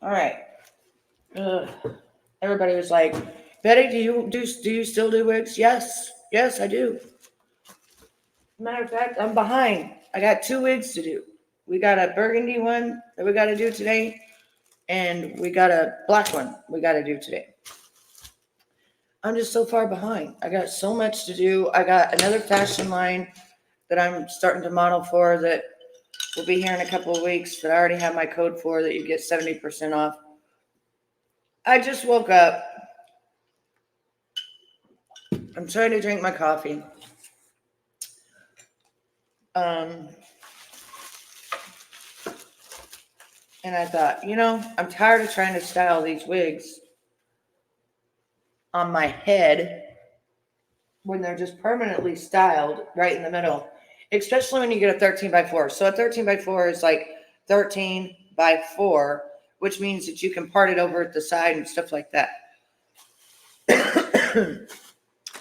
All right. Ugh. Everybody was like, Betty, do you still do wigs? Yes, I do. Matter of fact, I'm behind. I got 2 wigs to do. We got a burgundy one that we got to do today, and we got a black one we got to do today. I'm just so far behind. I got so much to do. I got another fashion line that I'm starting to model for that will be here in a couple of weeks that I already have my code for that you get 70% off. I just woke up. I'm trying to drink my coffee. Um, and I thought, I'm tired of trying to style these wigs on my head when they're just permanently styled right in the middle, especially when you get a 13 by 4. So a 13 by 4 is like 13 by 4, which means that you can part it over at the side and stuff like that.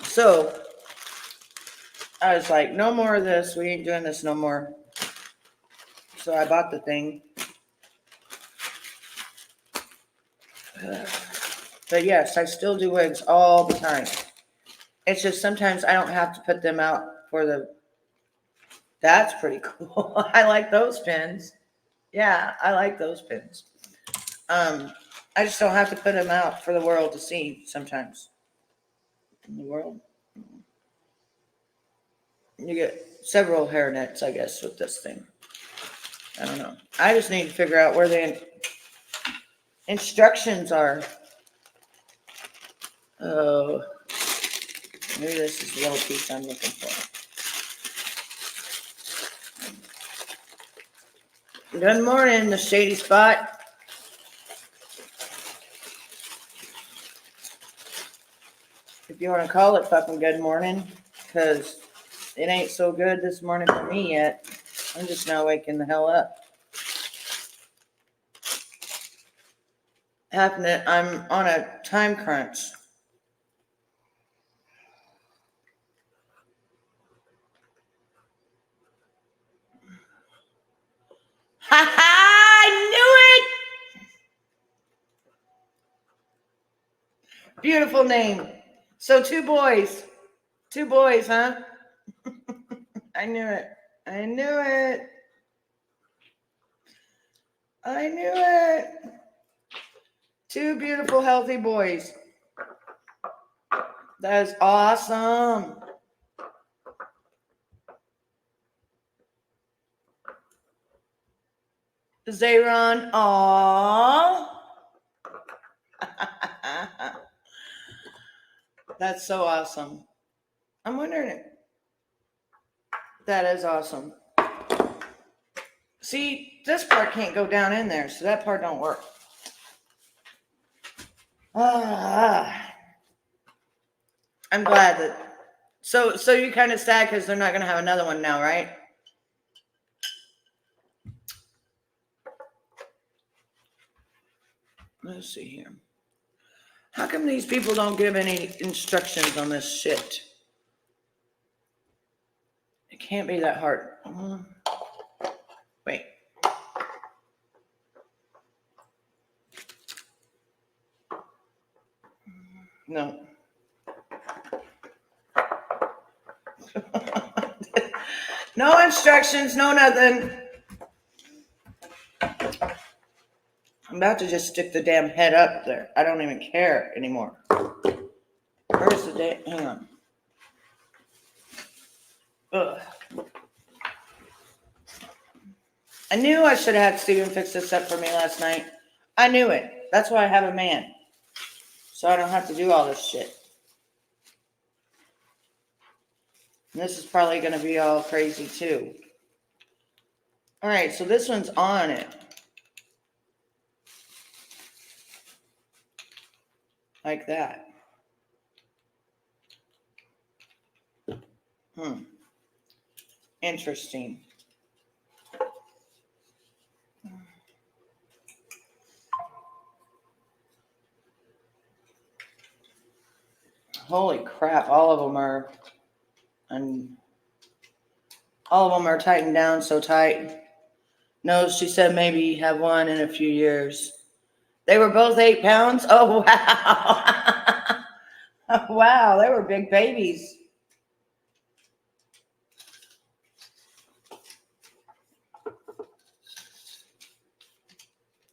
So I was like, no more of this. We ain't doing this no more. So I bought the thing. But yes, I still do wigs all the time. It's just sometimes I don't have to put them out for the... That's pretty cool. I like those pins. Yeah, I like those pins. I just don't have to put them out for the world to see sometimes. In the world, you get several hair nets, I guess, with this thing. I don't know. I just need to figure out where the instructions are. Oh, maybe this is the little piece I'm looking for. Good morning, the shady spot. If you want to call it fucking good morning, because it ain't so good this morning for me yet. I'm just now waking the hell up. I'm on a time crunch. Ha ha! I knew it! Beautiful name. So 2 boys. 2 boys, huh? I knew it. I knew it. I knew it. 2 beautiful, healthy boys. That is awesome. Zayron, aww. That's so awesome. I'm wondering. That is awesome. See, this part can't go down in there, so that part don't work. I'm glad that. So you're kind of sad because they're not going to have another one now, right? Let's see here. How come these people don't give any instructions on this shit? It can't be that hard. Wait. No. No instructions, no nothing. I'm about to just stick the damn head up there. I don't even care anymore. Where's the day? Hang on. Ugh. I knew I should have had Steven fix this up for me last night. I knew it. That's why I have a man. So I don't have to do all this shit. And this is probably going to be all crazy too. All right, so this one's on it. Like that. Interesting. Holy crap, all of them are tightened down so tight. No, she said maybe have one in a few years. They were both 8 pounds. Oh, wow. Wow, they were big babies.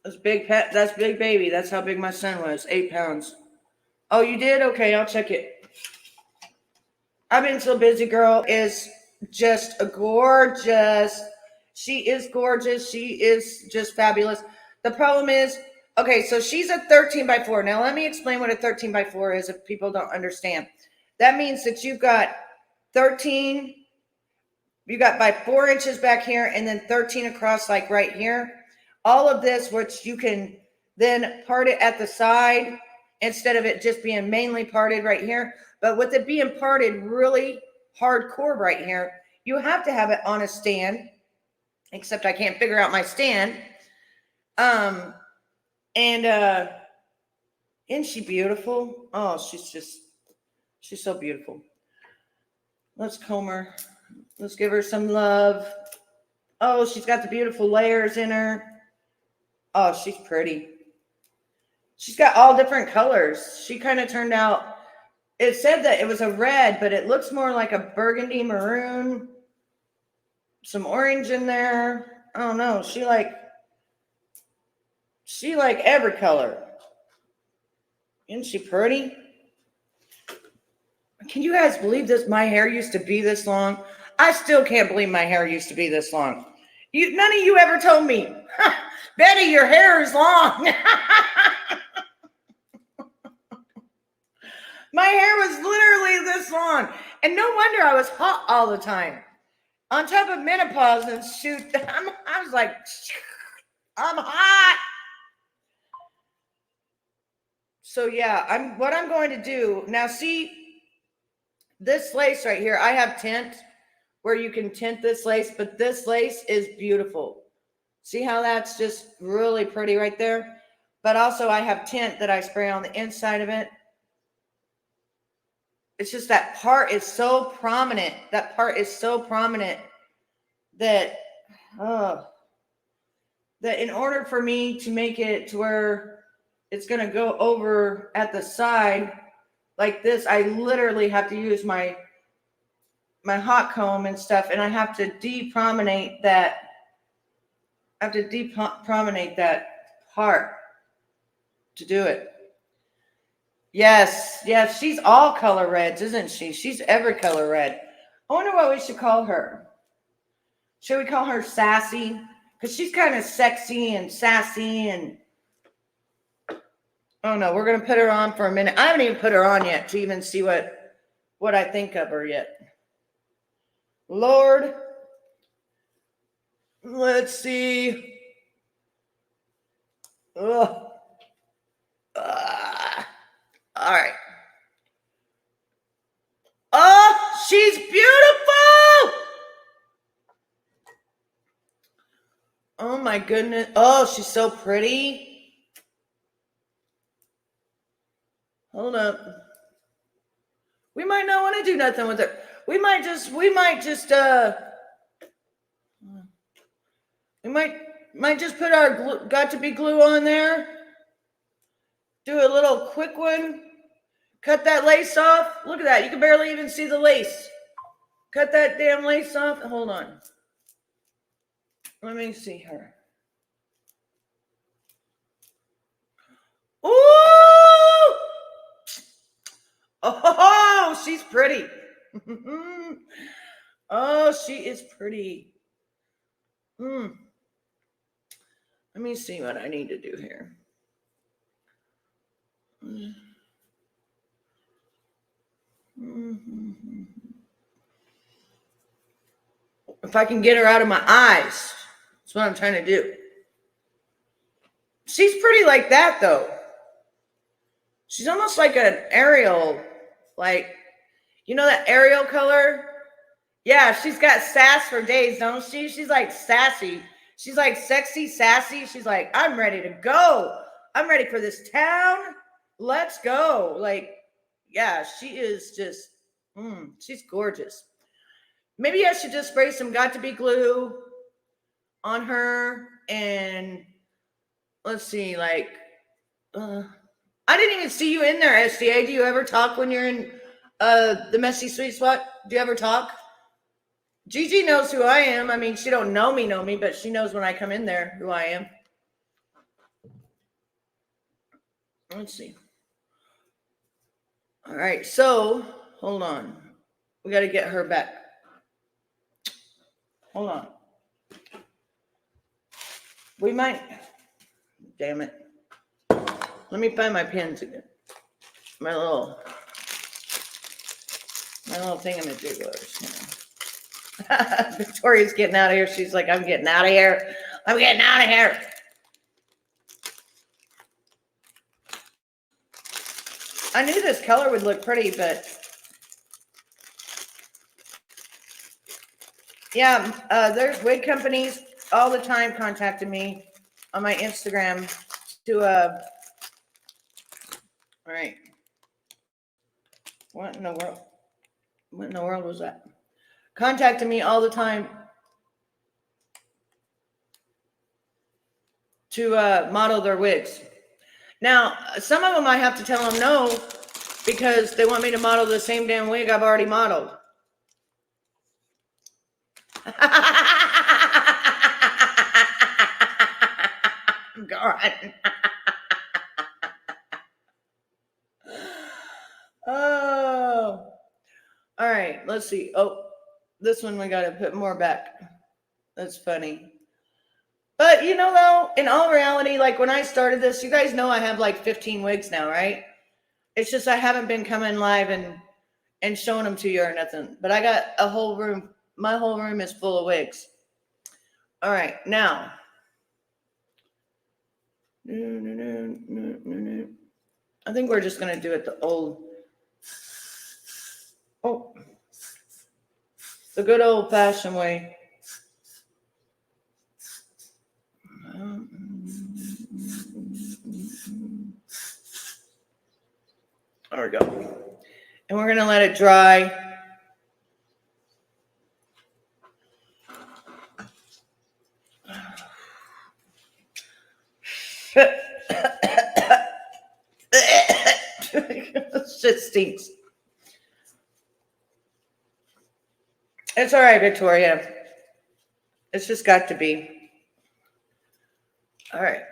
That's big baby. That's how big my son was. 8 pounds. Oh, you did? Okay, I'll check it. I've been so busy. Girl is just a gorgeous. She is gorgeous. She is just fabulous. The problem is, okay, so she's a 13 by 4. Now, let me explain what a 13 by 4 is if people don't understand. That means that you've got 13, you got by 4 inches back here, and then 13 across, like right here. All of this, which you can then part it at the side instead of it just being mainly parted right here. But with it being parted really hardcore right here, you have to have it on a stand, except I can't figure out my stand. And isn't she beautiful? Oh, she's so beautiful. Let's comb her. Let's give her some love. Oh, she's got the beautiful layers in her. Oh, she's pretty. She's got all different colors. She kind of turned out, it said that it was a red, but it looks more like a burgundy maroon. Some orange in there. I don't know. She like every color. Isn't she pretty? Can you guys believe this? My hair used to be this long. I still can't believe my hair used to be this long. None of you ever told me, Betty, your hair is long. My hair was literally this long. And no wonder I was hot all the time. On top of menopause and shoot, I was like, I'm hot. So yeah, what I'm going to do now, see this lace right here, I have tint where you can tint this lace, but this lace is beautiful. See how that's just really pretty right there? But also I have tint that I spray on the inside of it. It's just that part is so prominent. That part is so prominent that, that in order for me to make it to where it's going to go over at the side like this, I literally have to use my hot comb and stuff, and I have to deprominate that. I have to deprominate that part to do it. Yes, she's all color reds, isn't she? She's every color red. I wonder what we should call her. Should we call her Sassy? Because she's kind of sexy and sassy and... Oh no, we're going to put her on for a minute. I haven't even put her on yet to even see what I think of her yet. Lord. Let's see. Ugh. All right. Oh, she's beautiful. Oh my goodness. Oh, she's so pretty. Hold up. We might not want to do nothing with her. We might just put our got to be glue on there. Do a little quick one. Cut that lace off. Look at that. You can barely even see the lace. Cut that damn lace off. Hold on. Let me see her. Ooh! Oh, she's pretty. Oh, she is pretty. Let me see what I need to do here. If I can get her out of my eyes, that's what I'm trying to do. She's pretty like that, though. She's almost like an Ariel, like, you know that Ariel color? Yeah, she's got sass for days, don't she? She's like sassy. She's like sexy, sassy. She's like, I'm ready to go. I'm ready for this town. Let's go. Like, yeah, she is just, she's gorgeous. Maybe I should just spray some Got to Be glue on her and let's see, like, I didn't even see you in there, SDA. Do you ever talk when you're in the messy sweet spot? Do you ever talk? Gigi knows who I am. I mean, she don't know me, but she knows when I come in there who I am. Let's see. All right, so hold on. We got to get her back. Hold on. We might. Damn it. Let me find my pins again. My little thingamajigglers. Victoria's getting out of here. She's like, I'm getting out of here. I'm getting out of here. I knew this color would look pretty, but yeah, there's wig companies all the time contacting me on my Instagram to all right. What in the world? What in the world was that? Contacting me all the time to model their wigs. Now, some of them I have to tell them no because they want me to model the same damn wig I've already modeled. God. Oh. All right, let's see. Oh, this one we got to put more back. That's funny. But, you know, though, in all reality, like when I started this, you guys know I have like 15 wigs now, right? It's just I haven't been coming live and showing them to you or nothing. But I got a whole room. My whole room is full of wigs. All right, now. I think we're just going to do it the old. Oh. The good old-fashioned way. There we go. And we're going to let it dry. Shit stinks. It's all right, Victoria. It's just got to be. All right.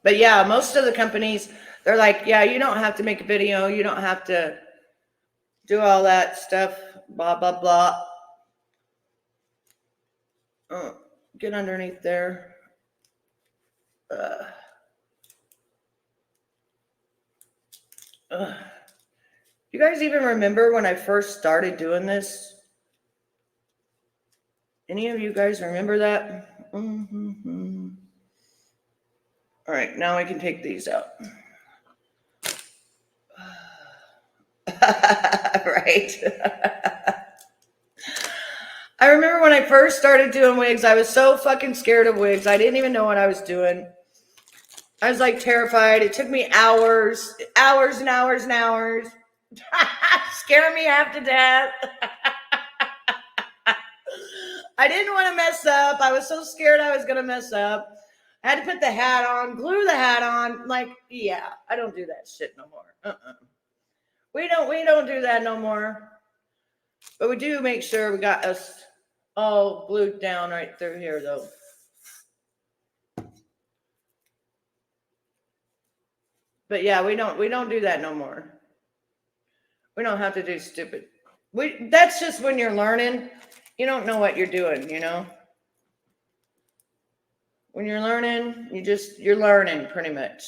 But yeah, most of the companies, they're like, yeah, you don't have to make a video. You don't have to do all that stuff. Blah, blah, blah. Get underneath there. You guys even remember when I first started doing this? Any of you guys remember that? Mm-hmm. All right, now I can take these out. Right. I remember when I first started doing wigs, I was so fucking scared of wigs. I didn't even know what I was doing. I was like terrified. It took me hours and hours and hours. Scaring me half to death. I didn't want to mess up. I was so scared I was going to mess up. I had to put the hat on, glue the hat on. Like, yeah, I don't do that shit no more. We don't do that no more. But we do make sure we got us all glued down right through here, though. But yeah, we don't do that no more. We don't have to do stupid. That's just when you're learning. You don't know what you're doing, you know? When you're learning, you're learning pretty much.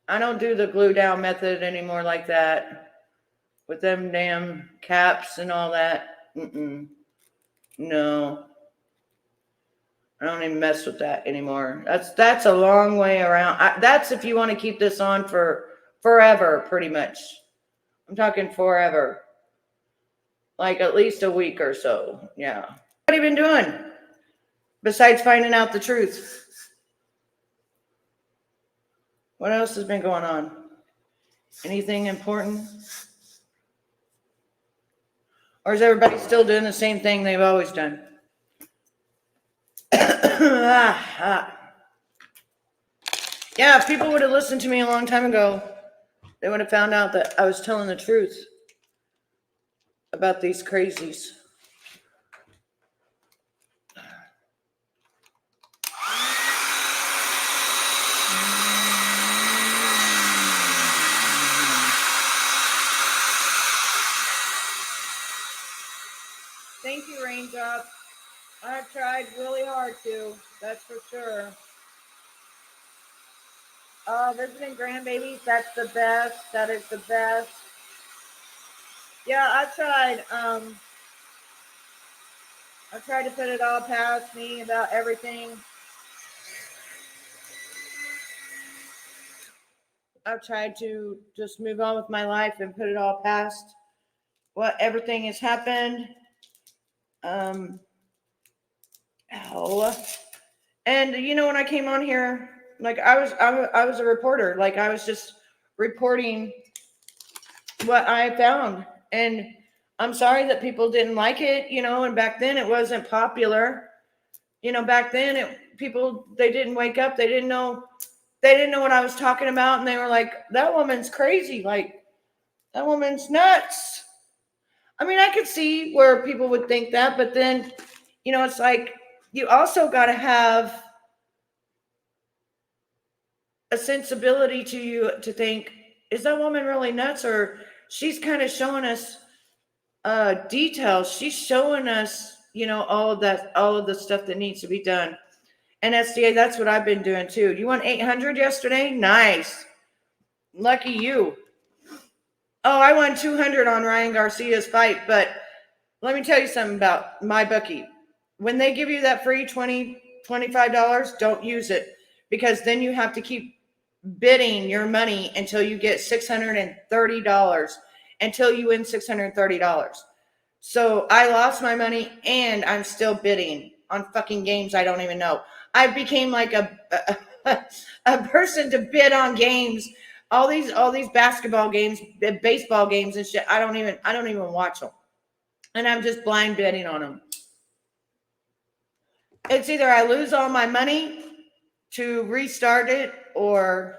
I don't do the glue down method anymore like that. With them damn caps and all that. No. I don't even mess with that anymore. That's a long way around. That's if you want to keep this on for forever, pretty much. I'm talking forever. Like at least a week or so. Yeah. What have you been doing? Besides finding out the truth. What else has been going on? Anything important? Or is everybody still doing the same thing they've always done? Yeah, if people would have listened to me a long time ago, they would have found out that I was telling the truth about these crazies. Thank you, Raindrop. I've tried really hard to, that's for sure. Visiting grandbabies, that's the best. That is the best. Yeah, I've tried. I've tried to put it all past me about everything. I've tried to just move on with my life and put it all past what everything has happened. And you know, when I came on here, like I was a reporter. Like I was just reporting what I found, and I'm sorry that people didn't like it. You know, and back then it wasn't popular. You know, back then people they didn't wake up. They didn't know what I was talking about, and they were like, "That woman's crazy. Like that woman's nuts." I mean, I could see where people would think that, but then, you know, it's like you also got to have a sensibility to you to think, is that woman really nuts? Or she's kind of showing us details. She's showing us, you know, all of the stuff that needs to be done. And SDA, that's what I've been doing too. You won 800 yesterday? Nice. Lucky you. Oh, I won 200 on Ryan Garcia's fight, but let me tell you something about my bookie. When they give you that free $20, $25, don't use it, because then you have to keep bidding your money until you get $630, until you win $630. So I lost my money and I'm still bidding on fucking games I don't even know. I became like a person to bid on games. All these basketball games, baseball games and shit. I don't even watch them. And I'm just blind bidding on them. It's either I lose all my money to restart it, or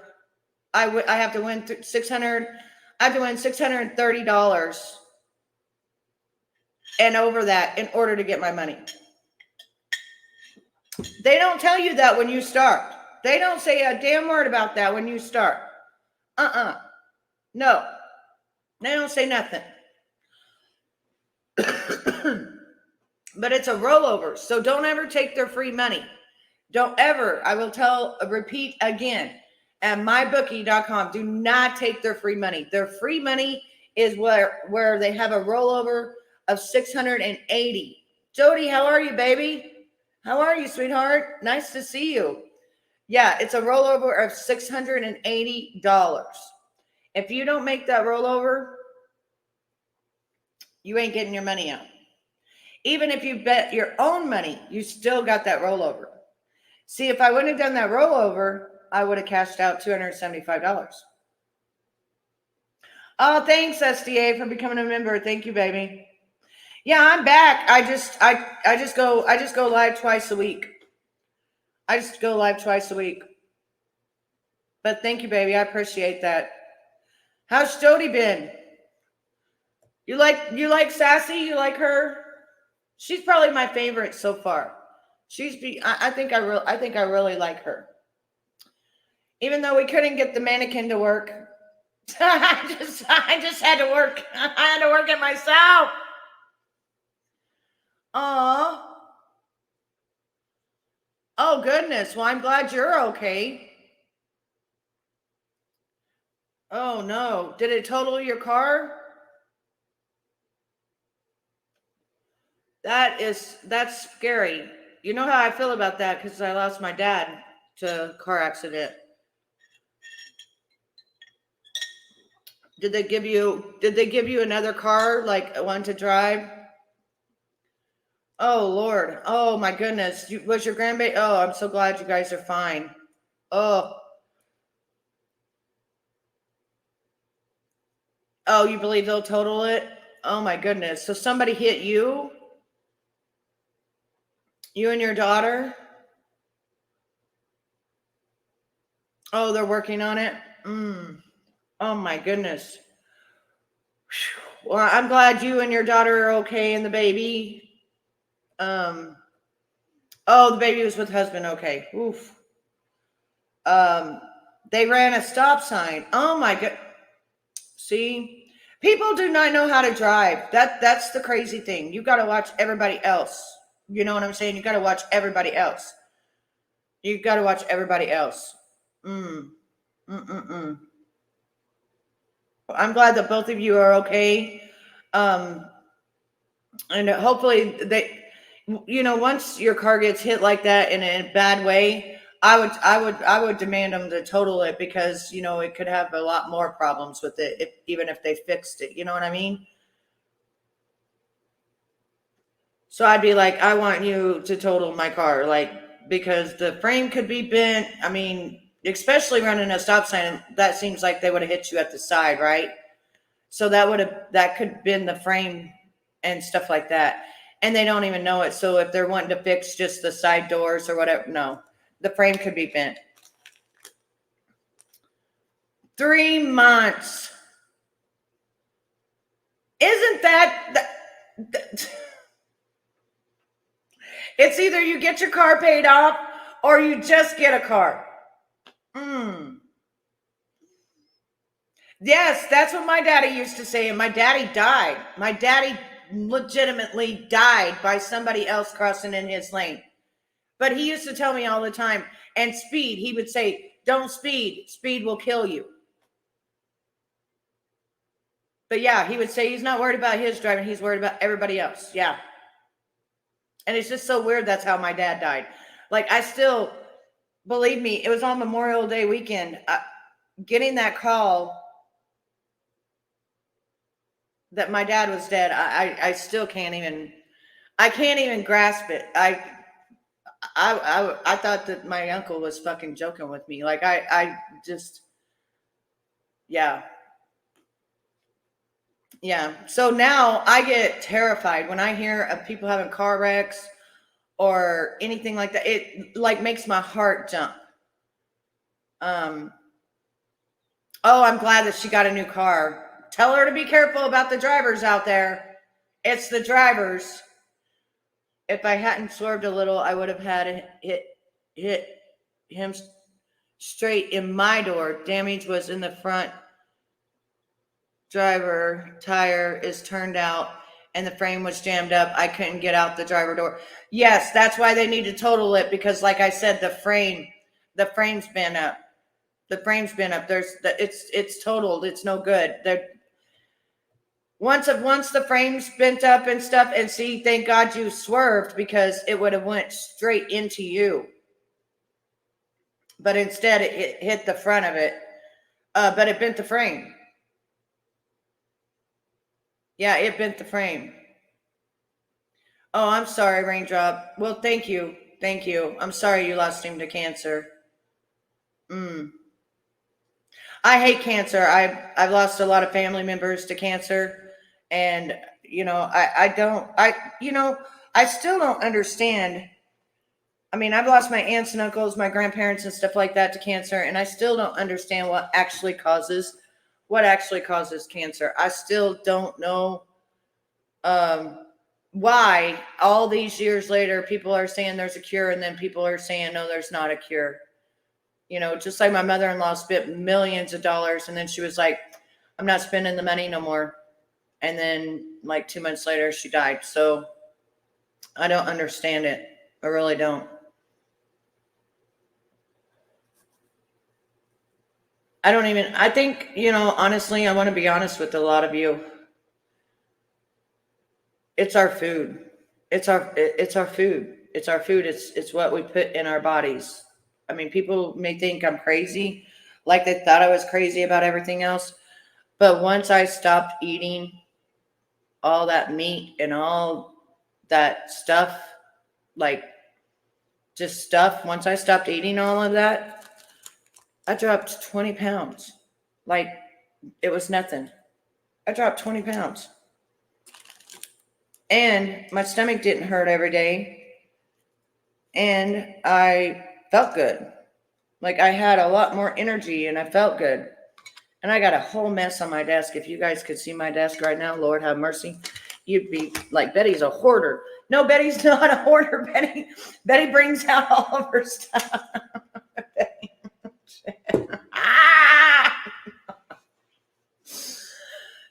I have to win $600. I have to win $630 and over that in order to get my money. They don't tell you that when you start. They don't say a damn word about that when you start. No. They don't say nothing. But it's a rollover. So don't ever take their free money. Don't ever, I will repeat again, at mybookie.com, do not take their free money. Their free money is where they have a rollover of 680. Jody, how are you, baby? How are you, sweetheart? Nice to see you. Yeah, it's a rollover of $680. If you don't make that rollover, you ain't getting your money out. Even if you bet your own money, you still got that rollover. See, if I wouldn't have done that rollover, I would have cashed out $275. Oh, thanks, SDA, for becoming a member. Thank you, baby. Yeah, I'm back. I just go live twice a week. I just go live twice a week. But thank you, baby. I appreciate that. How's Jody been? You like Sassy? You like her? She's probably my favorite so far. I think I really like her. Even though we couldn't get the mannequin to work, I just had to work. I had to work it myself. Aw. Oh goodness. Well, I'm glad you're okay. Oh no. Did it total your car? That's scary. You know how I feel about that because I lost my dad to a car accident. Did they give you another car, like one to drive? Oh Lord. Oh my goodness. Was your grandbaby? Oh, I'm so glad you guys are fine. Oh. Oh, you believe they'll total it? Oh my goodness. So somebody hit you? You and your daughter? Oh, they're working on it. Oh my goodness. Well, I'm glad you and your daughter are okay and the baby. Oh, the baby was with husband. Okay. Oof. They ran a stop sign. Oh my god. See, people do not know how to drive. That's the crazy thing. You got to watch everybody else. You know what I'm saying? You got to watch everybody else. You got to watch everybody else. Mm. Mm-mm-mm. I'm glad that both of you are okay. Um, and hopefully once your car gets hit like that in a bad way, I would demand them to total it, because it could have a lot more problems with it, even if they fixed it. You know what I mean? So I'd be like, I want you to total my car, like, because the frame could be bent. I mean, especially running a stop sign, that seems like they would have hit you at the side, right? So that could bend the frame and stuff like that. And they don't even know it. So if they're wanting to fix just the side doors or whatever, no, the frame could be bent. 3 months. Isn't that it's either you get your car paid off or you just get a car. Yes, that's what my daddy used to say. And my daddy died. My daddy legitimately died by somebody else crossing in his lane. But he used to tell me all the time, and speed, he would say, don't speed. Speed will kill you. But yeah, he would say he's not worried about his driving. He's worried about everybody else. Yeah. And it's just so weird. That's how my dad died. Like, I still, believe me, it was on Memorial Day weekend. Getting that call that my dad was dead, I still can't even, I can't even grasp it. I thought that my uncle was fucking joking with me. Like, I just, yeah. Yeah. So now I get terrified when I hear of people having car wrecks or anything like that. It like makes my heart jump. Um, oh, I'm glad that she got a new car. Tell her to be careful about the drivers out there. It's the drivers. If I hadn't swerved a little, I would have had hit him straight in my door. Damage was in the front driver tire is turned out and the frame was jammed up. I couldn't get out the driver door. Yes, that's why they need to total it, because like I said, the frame's been up. The frame's been up. It's totaled. It's no good. Once the frame's bent up and stuff, and see, thank God you swerved, because it would have went straight into you. But instead it hit the front of it. But it bent the frame. Yeah, it bent the frame. Oh, I'm sorry, Raindrop. Well, thank you. Thank you. I'm sorry you lost him to cancer. I hate cancer. I've lost a lot of family members to cancer. And, I still don't understand. I mean, I've lost my aunts and uncles, my grandparents and stuff like that to cancer. And I still don't understand what actually causes cancer. I still don't know why all these years later people are saying there's a cure, and then people are saying no, there's not a cure. Just like my mother-in-law spent millions of dollars, and then she was like, I'm not spending the money no more. And then like 2 months later she died. So I don't understand it. I really don't. I think, honestly, I want to be honest with a lot of you. It's our food. It's our food. It's our food. It's what we put in our bodies. I mean, people may think I'm crazy, like they thought I was crazy about everything else. But once I stopped eating all that meat and all that stuff, like just stuff, once I stopped eating all of that, I dropped 20 pounds. Like, it was nothing. I dropped 20 pounds. And my stomach didn't hurt every day. And I felt good. Like I had a lot more energy and I felt good. And I got a whole mess on my desk. If you guys could see my desk right now, Lord have mercy, you'd be like, Betty's a hoarder. No, Betty's not a hoarder. Betty brings out all of her stuff.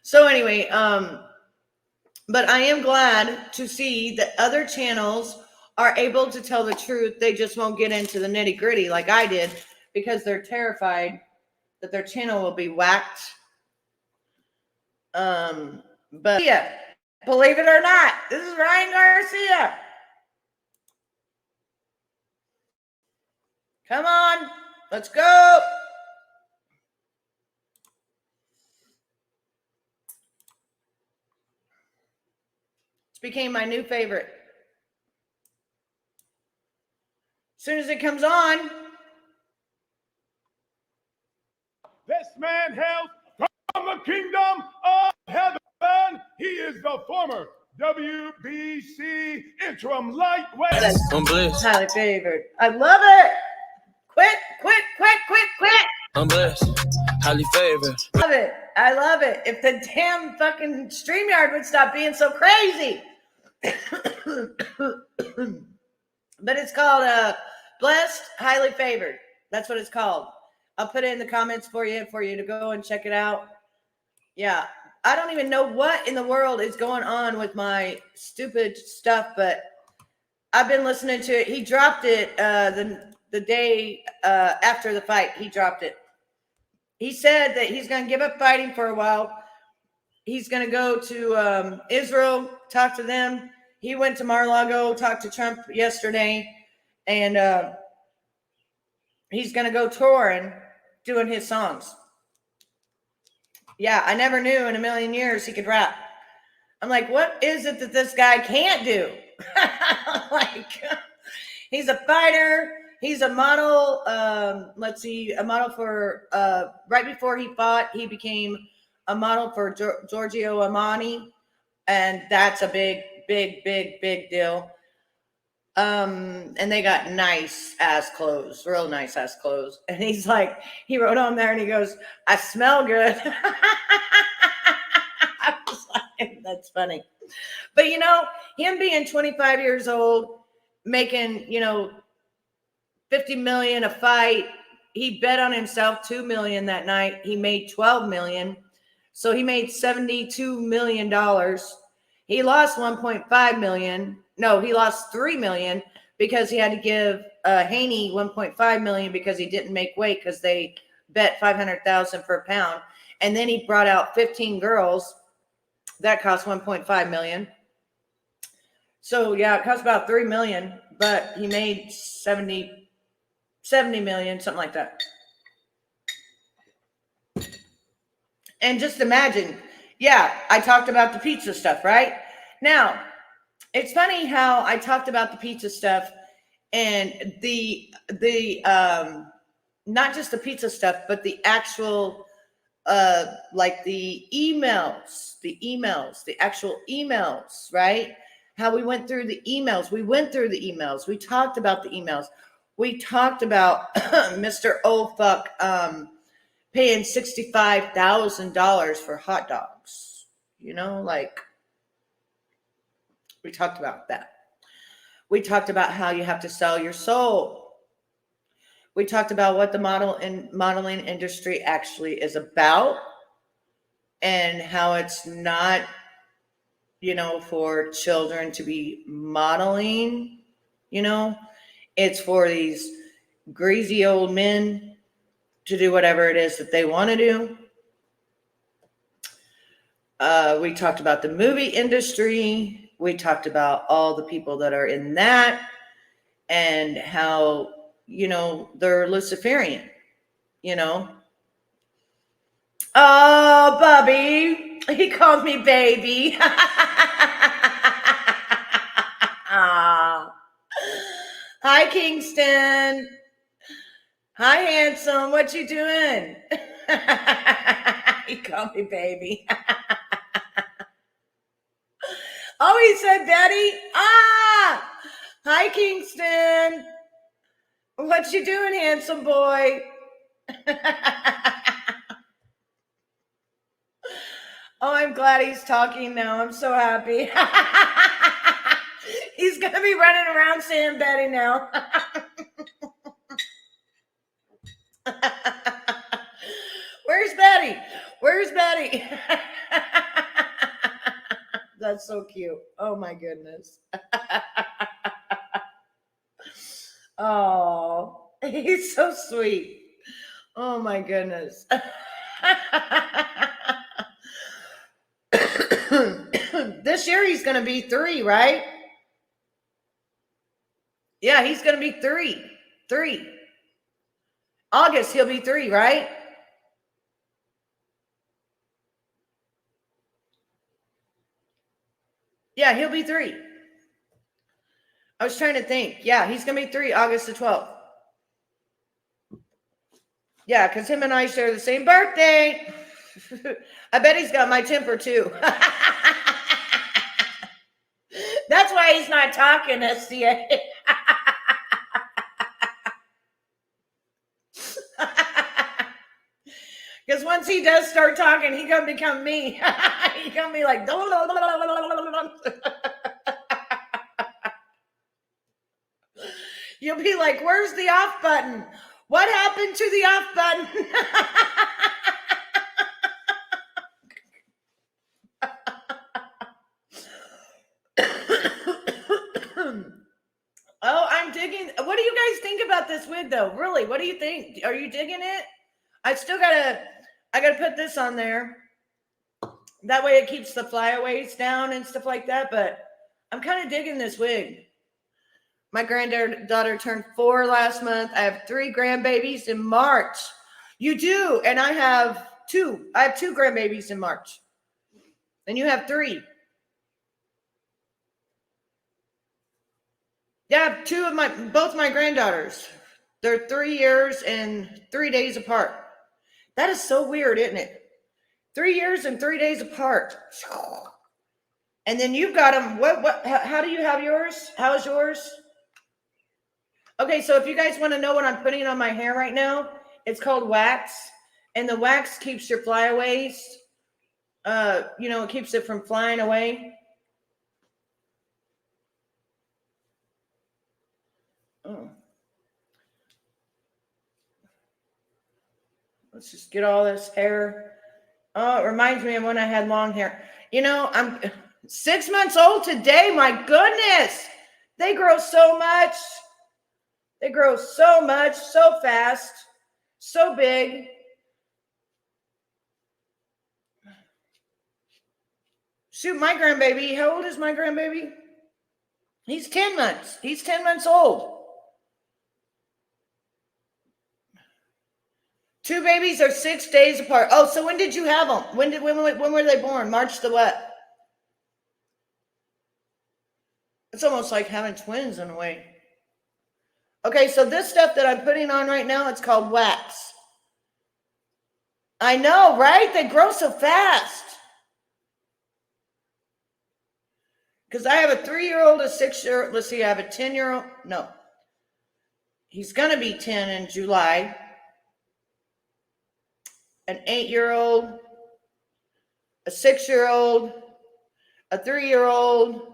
So anyway, but I am glad to see that other channels are able to tell the truth. They just won't get into the nitty gritty like I did because they're terrified that their channel will be whacked. But yeah, believe it or not, this is Ryan Garcia. Come on, let's go. This became my new favorite. As soon as it comes on. This man hails from the kingdom of heaven. He is the former WBC interim lightweight. I'm blessed. Highly favored. I love it. Quit. I'm blessed. Highly favored. Love it. I love it. If the damn fucking StreamYard would stop being so crazy. But it's called Blessed, Highly Favored. That's what it's called. I'll put it in the comments for you to go and check it out. Yeah. I don't even know what in the world is going on with my stupid stuff, but I've been listening to it. He dropped it the day after the fight. He dropped it. He said that he's going to give up fighting for a while. He's going to go to Israel, talk to them. He went to Mar-a-Lago, talked to Trump yesterday, and he's going to go touring, doing his songs. Yeah, I never knew in a million years he could rap. I'm like, what is it that this guy can't do? Like, he's a fighter. He's a model. Let's see, a model for, right before he fought, he became a model for Giorgio Armani. And that's a big deal. And they got nice ass clothes, real nice ass clothes. And he's like, he wrote on there and he goes, I smell good. I was like, that's funny. But you know, him being 25 years old, making, 50 million a fight. He bet on himself 2 million that night. He made 12 million. So he made $72 million. He lost 1.5 million. No, he lost 3 million because he had to give Haney 1.5 million because he didn't make weight because they bet 500,000 per pound. And then he brought out 15 girls. That cost 1.5 million. So yeah, it cost about 3 million, but he made 70 million, something like that. And just imagine, yeah, I talked about the pizza stuff, right? Now, it's funny how I talked about the pizza stuff and the not just the pizza stuff, but the actual like the actual emails, right? How we went through the emails. We talked about the emails. We talked about Mr. Oh Fuck paying $65,000 for hot dogs. Like we talked about that. We talked about how you have to sell your soul. We talked about what the modeling industry actually is about and how it's not, for children to be modeling, it's for these greasy old men to do whatever it is that they want to do. We talked about the movie industry. We talked about all the people that are in that and how, they're Luciferian, Oh, Bubby. He called me baby. Hi, Kingston. Hi, handsome. What you doing? He called me baby. Oh, he said Betty. Hi, Kingston. What you doing, handsome boy? Oh, I'm glad he's talking now. I'm so happy. He's going to be running around saying Betty now. Where's Betty? Where's Betty? That's so cute. Oh, my goodness. Oh, he's so sweet. Oh, my goodness. This year he's going to be 3, right? Yeah, he's going to be 3. 3. August, he'll be 3, right? Yeah, he'll be 3. I was trying to think. Yeah, he's going to be 3, August the 12th. Yeah, because him and I share the same birthday. I bet he's got my temper too. That's why he's not talking, SCA. Because once he does start talking, he's going to become me. He's going to be like, you'll be like, where's the off button? What happened to the off button? Oh, I'm digging. What do you guys think about this wig though? Really, what do you think? Are you digging it? I gotta put this on there. That way it keeps the flyaways down and stuff like that, but I'm kind of digging this wig. My granddaughter turned 4 last month. I have 3 grandbabies in March. You do, and I have 2. I have 2 grandbabies in March. And you have 3. Yeah, both my granddaughters. They're 3 years and 3 days apart. That is so weird, isn't it? 3 years and 3 days apart. And then you've got them. How do you have yours? How's yours? Okay, so if you guys want to know what I'm putting on my hair right now, it's called wax. And the wax keeps your flyaways, it keeps it from flying away. Oh. Let's just get all this hair. Oh, it reminds me of when I had long hair. I'm 6 months old today. My goodness. They grow so much. They grow so much, so fast, so big. Shoot, my grandbaby. How old is my grandbaby? He's 10 months. He's 10 months old. 2 babies are 6 days apart. Oh, so when did you have them? When were they born? March the what? It's almost like having twins in a way. Okay, so this stuff that I'm putting on right now, it's called wax. I know, right? They grow so fast. Because I have a 3-year-old, a 6-year-old. Let's see, I have a 10-year-old. No. He's going to be 10 in July. An 8-year-old, a 6-year-old, a 3-year-old,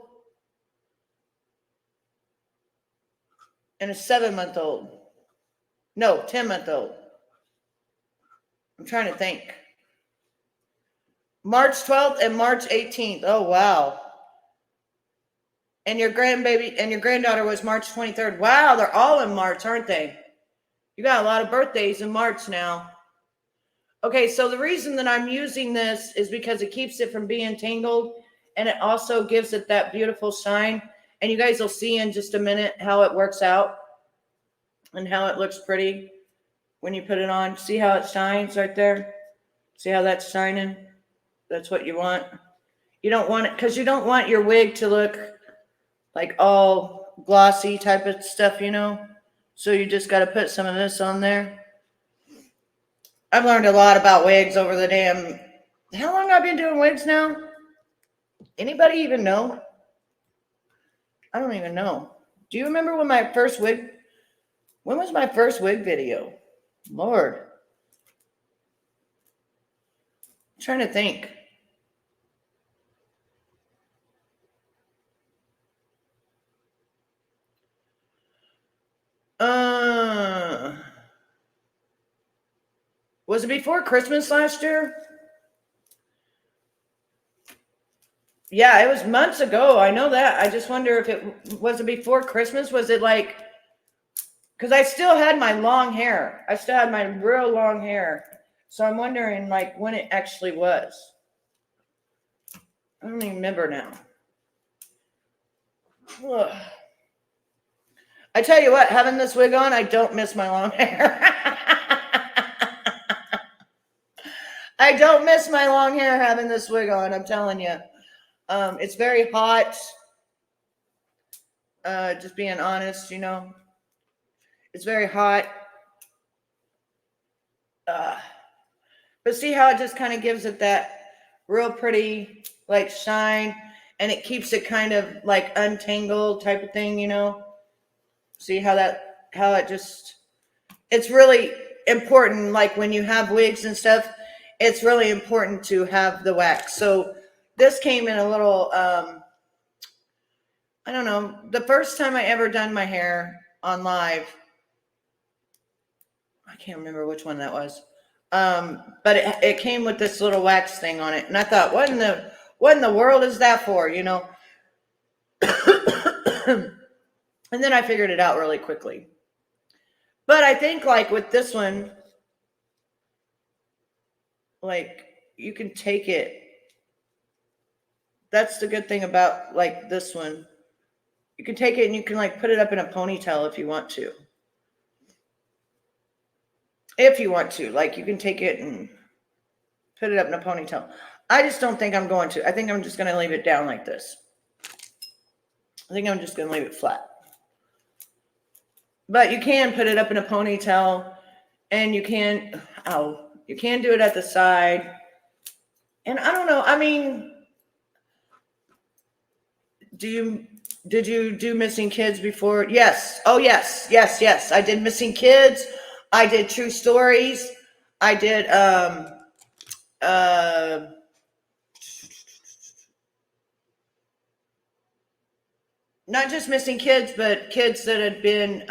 and a 7-month-old. No, 10-month-old. I'm trying to think. March 12th and March 18th. Oh, wow. And your grandbaby and your granddaughter was March 23rd. Wow, they're all in March, aren't they? You got a lot of birthdays in March now. Okay, so the reason that I'm using this is because it keeps it from being tangled, and it also gives it that beautiful shine. And you guys will see in just a minute how it works out and how it looks pretty when you put it on. See how it shines right there? See how that's shining? That's what you want. You don't want it, because you don't want your wig to look like all glossy type of stuff, So you just got to put some of this on there. I've learned a lot about wigs over the how long I've been doing wigs now? Anybody even know? I don't even know. Do you remember when my first wig When was my first wig video? Lord. I'm trying to think. Was it before Christmas last year? Yeah, it was months ago. I know that. I just wonder if it was before Christmas. Was it like, because I still had my long hair. I still had my real long hair. So I'm wondering like when it actually was. I don't even remember now. Ugh. I tell you what, having this wig on, I don't miss my long hair. I don't miss my long hair having this wig on, I'm telling you. It's very hot. Just being honest, you know. It's very hot. But see how it just kind of gives it that real pretty, like, shine. And it keeps it kind of, like, untangled type of thing, you know. See how it just, it's really important, like, when you have wigs and stuff, it's really important to have the wax. So this came in a little, I don't know, the first time I ever done my hair on live, I can't remember which one that was. But it came with this little wax thing on it. And I thought, what in the world is that for, you know? And then I figured it out really quickly. But I think like with this one, like you can take it. That's the good thing about like this one. You can take it and you can like put it up in a ponytail if you want to. If you want to, like you can take it and put it up in a ponytail. I just don't think I'm going to. I think I'm just going to leave it down like this. I think I'm just going to leave it flat. But you can put it up in a ponytail and you can do it at the side. And I don't know. I mean, did you do Missing Kids before? Yes. Oh, yes. I did Missing Kids. I did True Stories. I did, not just missing kids, but kids that had been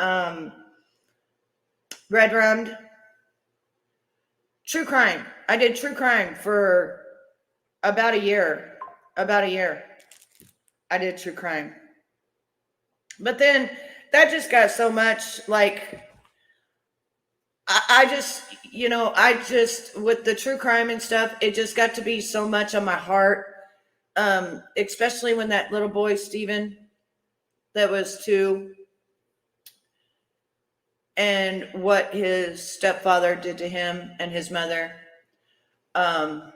red rummed. True crime. I did true crime for about a year. I did true crime. But then that just got so much like, I just, with the true crime and stuff, it just got to be so much on my heart. Especially when that little boy, Steven, that was 2, and what his stepfather did to him and his mother. That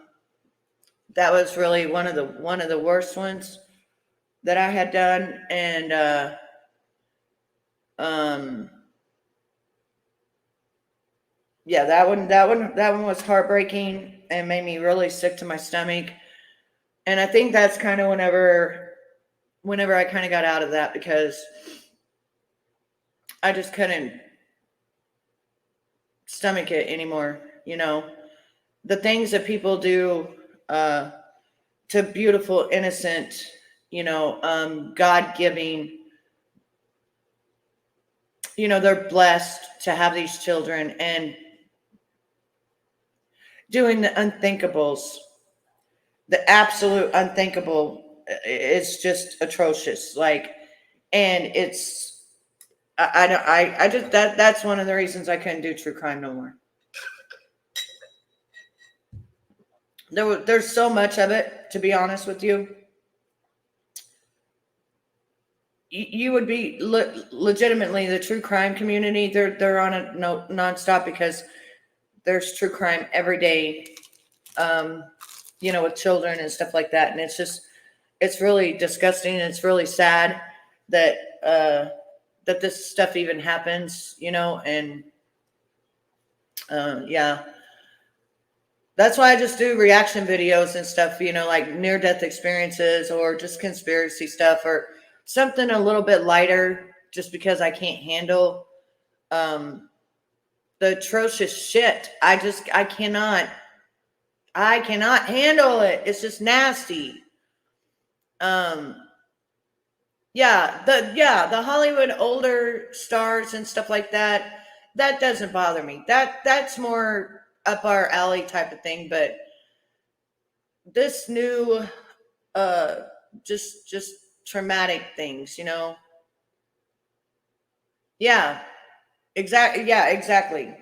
was really one of the worst ones that I had done. And yeah, that one was heartbreaking and made me really sick to my stomach. And I think that's kind of whenever I kind of got out of that, because I just couldn't stomach it anymore. You know, the things that people do to beautiful, innocent, God-giving, they're blessed to have these children, and doing the unthinkables, the absolute unthinkable, is just atrocious. Like, and it's, I just, that's one of the reasons I couldn't do true crime no more. There's so much of it, to be honest with you. You would be legitimately, the true crime community, they're on a nonstop, because there's true crime every day, with children and stuff like that. And it's really disgusting. And it's really sad that this stuff even happens, and yeah. That's why I just do reaction videos and stuff, like near-death experiences, or just conspiracy stuff, or something a little bit lighter, just because I can't handle the atrocious shit. I cannot handle it. It's just nasty. The Hollywood older stars and stuff like that, that doesn't bother me. That's more up our alley type of thing. But this new, just traumatic things, you know? Yeah, exactly. Yeah, exactly.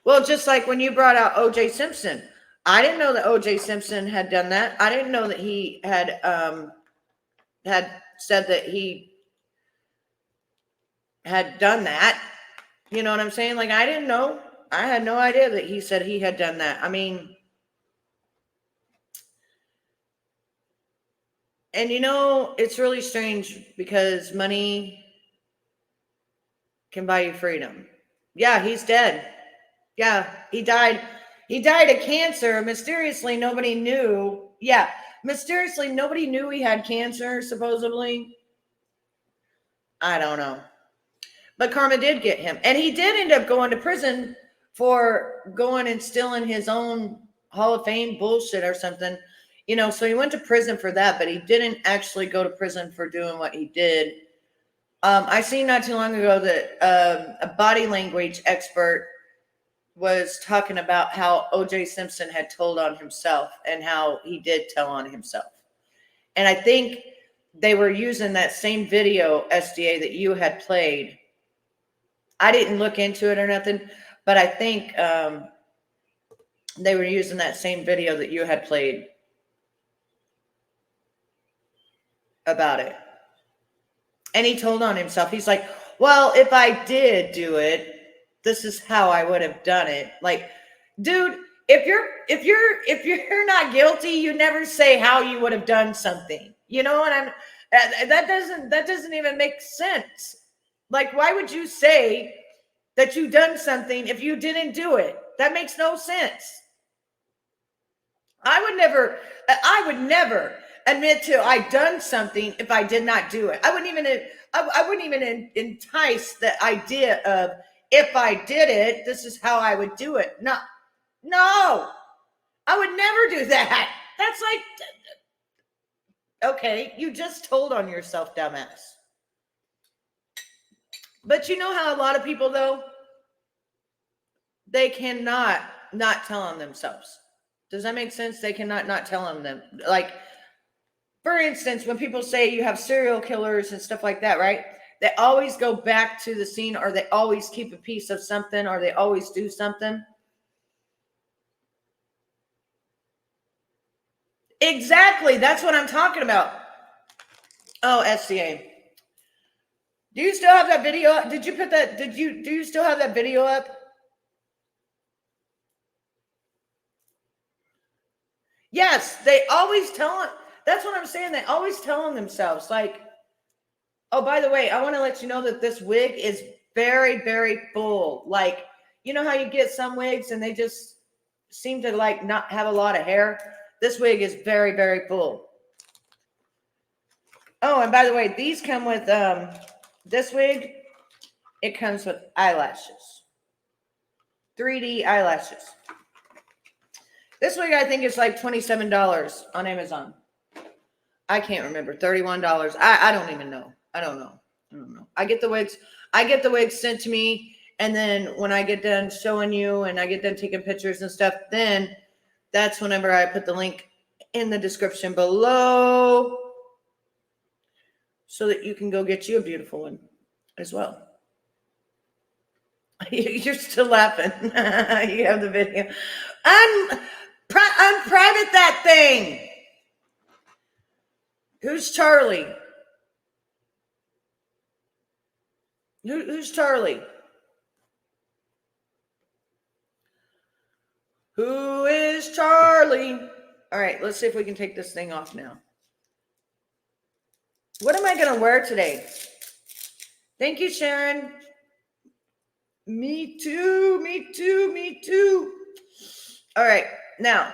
Well, just like when you brought out O.J. Simpson, I didn't know that O.J. Simpson had done that. I didn't know that he had said that he had done that. You know what I'm saying? Like, I didn't know. I had no idea that he said he had done that. I mean, and you know, it's really strange because money can buy you freedom. Yeah, he's dead. Yeah, he died. He died of cancer. Mysteriously, nobody knew. Yeah, mysteriously, nobody knew he had cancer, supposedly. I don't know. But karma did get him. And he did end up going to prison for going and stealing his own Hall of Fame bullshit or something. You know, so he went to prison for that, but he didn't actually go to prison for doing what he did. I seen not too long ago that a body language expert was talking about how O.J. Simpson had told on himself and how he did tell on himself. And I think they were using that same video, SDA, that you had played. I didn't look into it or nothing, but I think they were using that same video that you had played about it. And he told on himself. He's like, well, if I did do it, this is how I would have done it. Like, dude, if you're not guilty, you never say how you would have done something. You know what that doesn't even make sense. Like, why would you say that you done something if you didn't do it? That makes no sense. I would never admit to I done something if I did not do it. I wouldn't even entice the idea of, if I did it, this is how I would do it. No, I would never do that. That's like, okay, you just told on yourself, dumbass. But you know how a lot of people, though, they cannot not tell on themselves. Does that make sense? They cannot not tell on them. Like, for instance, when people say you have serial killers and stuff like that, right? They always go back to the scene, or they always keep a piece of something, or they always do something. Exactly. That's what I'm talking about. Oh, SCA. Do you still have that video up? Did you put that? Do you still have that video up? Yes, they always tell it. That's what I'm saying. They always tell on themselves. Like, oh, by the way, I want to let you know that this wig is very, very full. Like, you know how you get some wigs and they just seem to like not have a lot of hair? This wig is very, very full. Oh, and by the way, these come with this wig. It comes with eyelashes, 3D eyelashes. This wig, I think, is like $27 on Amazon. I can't remember. $31. I don't even know. I don't know. I get the wigs sent to me, and then when I get done showing you and I get done taking pictures and stuff, then that's whenever I put the link in the description below so that you can go get you a beautiful one as well. You're still laughing. You have the video. Unprivate that thing. Who's Charlie? Who's Charlie? Who is Charlie? All right, let's see if we can take this thing off now. What am I going to wear today? Thank you, Sharon. Me too, me too, me too. All right, now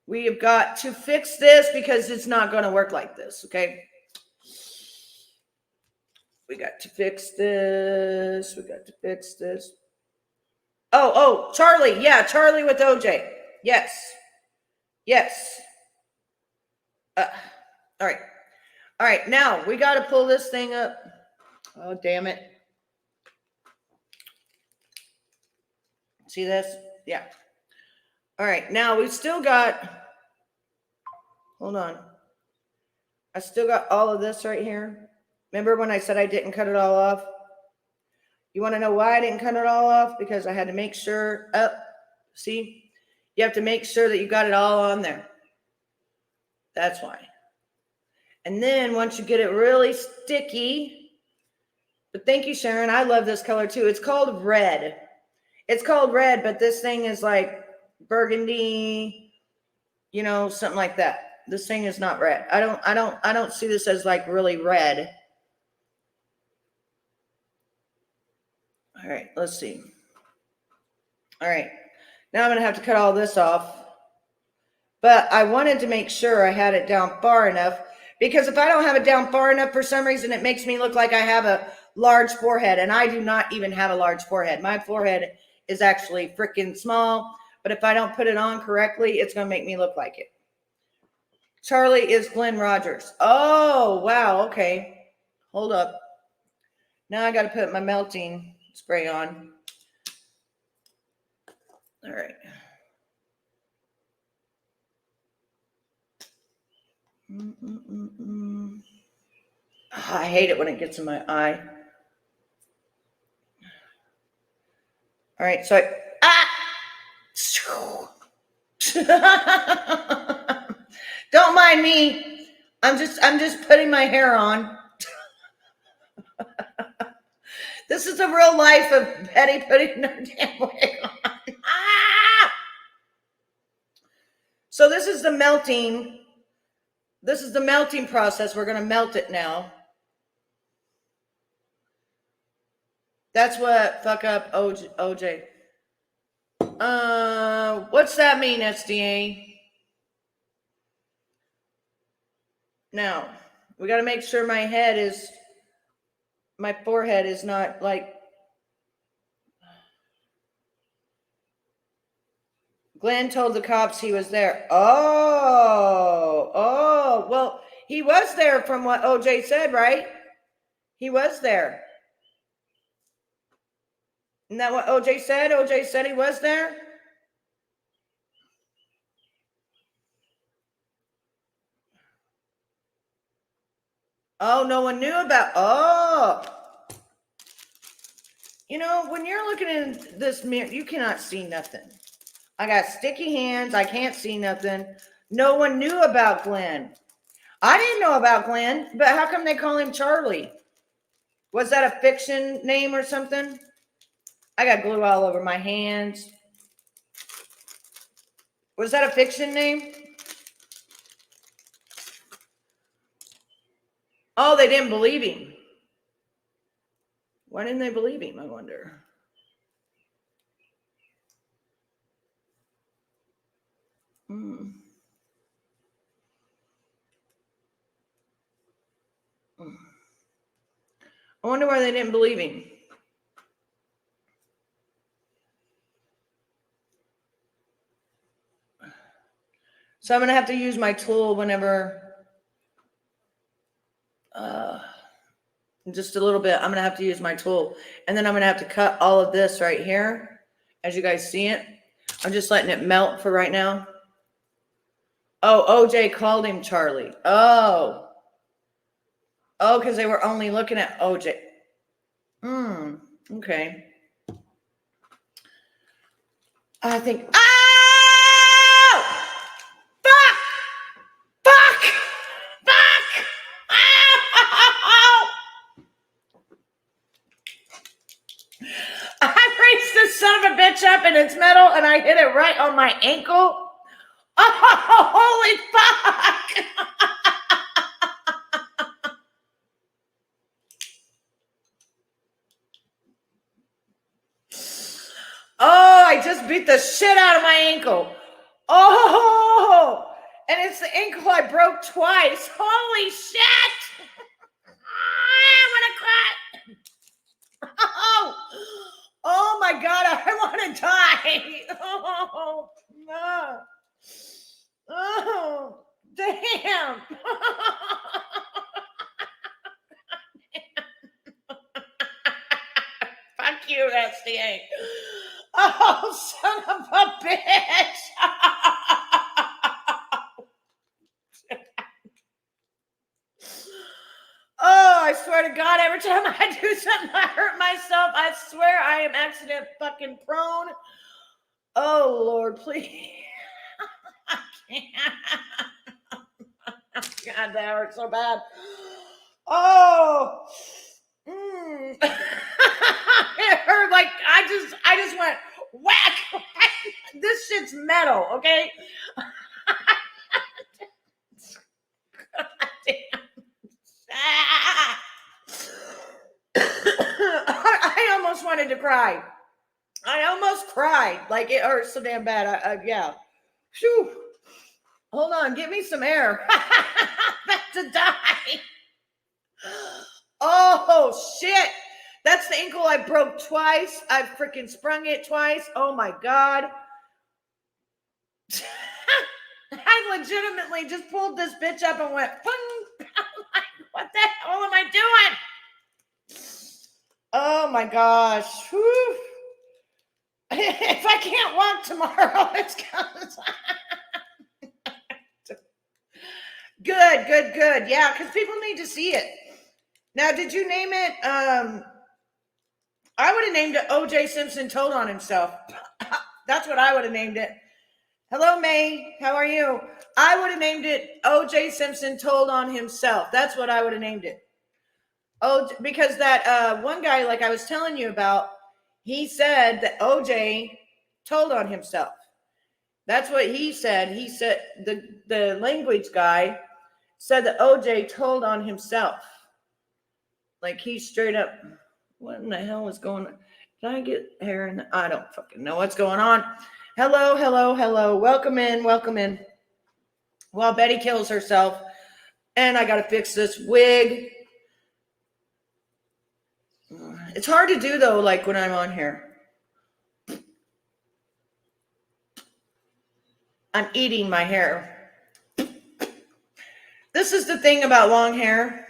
we have got to fix this because it's not going to work like this, okay? We got to fix this. We got to fix this. Oh, Charlie. Yeah, Charlie with OJ. Yes. Yes. All right. All right. Now we got to pull this thing up. Oh, damn it. See this? Yeah. All right. Now we've still got, hold on. I still got all of this right here. Remember when I said I didn't cut it all off? You want to know why I didn't cut it all off? Because I had to make sure, see, you have to make sure that you got it all on there. That's why. And then once you get it really sticky, but thank you, Sharon. I love this color too. It's called red. It's called red, but this thing is like burgundy, you know, something like that. This thing is not red. I don't see this as like really red. All right, let's see. All right, now I'm going to have to cut all this off. But I wanted to make sure I had it down far enough, because if I don't have it down far enough, for some reason, it makes me look like I have a large forehead, and I do not even have a large forehead. My forehead is actually freaking small, but if I don't put it on correctly, it's going to make me look like it. Charlie is Glenn Rogers. Oh, wow, okay. Hold up. Now I got to put my melting spray on. All right. Oh, I hate it when it gets in my eye. All right, so don't mind me. I'm just putting my hair on. This is the real life of Betty putting her damn wig on. So this is the melting. This is the melting process. We're going to melt it now. That's what fuck up OJ. What's that mean, SDA? Now, we got to make sure my forehead is not like, Glenn told the cops he was there. Oh, well, he was there from what OJ said, right? He was there. Isn't that what OJ said? OJ said he was there? Oh, no one knew about, You know, when you're looking in this mirror, you cannot see nothing. I got sticky hands. I can't see nothing. No one knew about Glenn. I didn't know about Glenn, but how come they call him Charlie? Was that a fiction name or something? I got glue all over my hands. Was that a fiction name? Oh, they didn't believe him. Why didn't they believe him, I wonder? I wonder why they didn't believe him. So I'm going to have to use my tool whenever, just a little bit. I'm going to have to use my tool. And then I'm going to have to cut all of this right here. As you guys see it. I'm just letting it melt for right now. Oh, OJ called him Charlie. Oh, because they were only looking at OJ. Okay. I think, Fuck! I raised this son of a bitch up and it's metal and I hit it right on my ankle. Oh, holy fuck! Oh, I just beat the shit out of my ankle. Oh, and it's the ankle I broke twice. Holy shit! I'm gonna cry. my God, I want to die. Oh, no. Oh, damn. Fuck you, SDA. Oh, son of a bitch. Oh, I swear to God, every time I do something, I hurt myself. I swear I am accident fucking prone. Oh, Lord, please. I can't. God, that hurts so bad. Oh. It hurt like I just went whack. This shit's metal, okay? I almost wanted to cry. I almost cried. Like it hurts so damn bad. Yeah. Whew. Hold on, get me some air. I'm about to die. Oh shit. That's the ankle I broke twice. I freaking sprung it twice. Oh my God. I legitimately just pulled this bitch up and went, what the hell am I doing? Oh my gosh. Whew. If I can't walk tomorrow, it's good. Yeah, because people need to see it. Now, did you name it? I would have named it O.J. Simpson told on himself. That's what I would have named it. Hello, May. How are you? I would have named it O.J. Simpson told on himself. That's what I would have named it. Oh, because that one guy, like I was telling you about, he said that O.J. told on himself. That's what he said. He said the language guy said that O.J. told on himself. Like he straight up, what in the hell is going on? Can I get hair in? I don't fucking know what's going on. Hello. Welcome in. Well, Betty kills herself. And I got to fix this wig. It's hard to do, though, like when I'm on here. I'm eating my hair. This is the thing about long hair.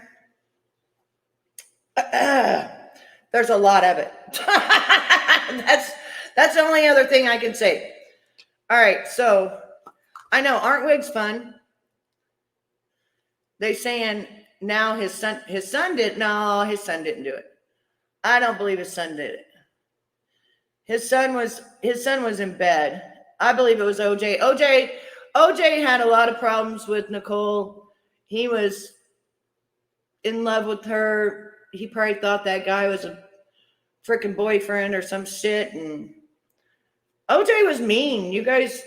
There's a lot of it. That's the only other thing I can say. All right, so I know, aren't wigs fun? They saying now his son didn't. No, his son didn't do it. I don't believe his son did it. His son was in bed. I believe it was OJ. OJ had a lot of problems with Nicole. He was in love with her. He probably thought that guy was a freaking boyfriend or some shit. And OJ was mean. You guys,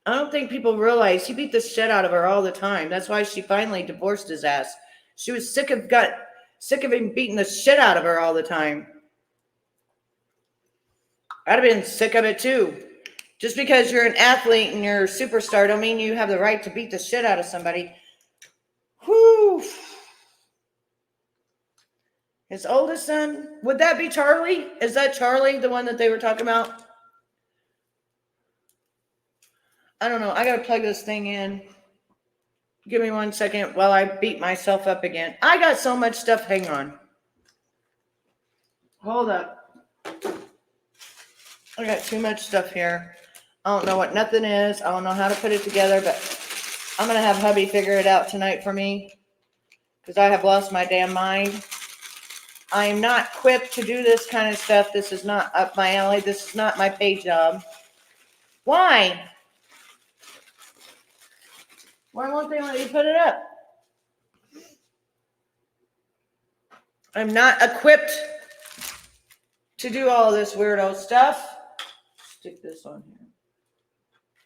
I don't think people realize he beat the shit out of her all the time. That's why she finally divorced his ass. She was sick of him beating the shit out of her all the time. I'd have been sick of it too. Just because you're an athlete and you're a superstar don't mean you have the right to beat the shit out of somebody. Whew. His oldest son, would that be Charlie? Is that Charlie, the one that they were talking about? I don't know. I got to plug this thing in. Give me 1 second while I beat myself up again. I got so much stuff. Hang on. Hold up. I got too much stuff here. I don't know what nothing is. I don't know how to put it together, but I'm going to have hubby figure it out tonight for me because I have lost my damn mind. I am not equipped to do this kind of stuff. This is not up my alley. This is not my pay job. Why? Why won't they let you put it up? I'm not equipped to do all this weirdo stuff. Stick this on here.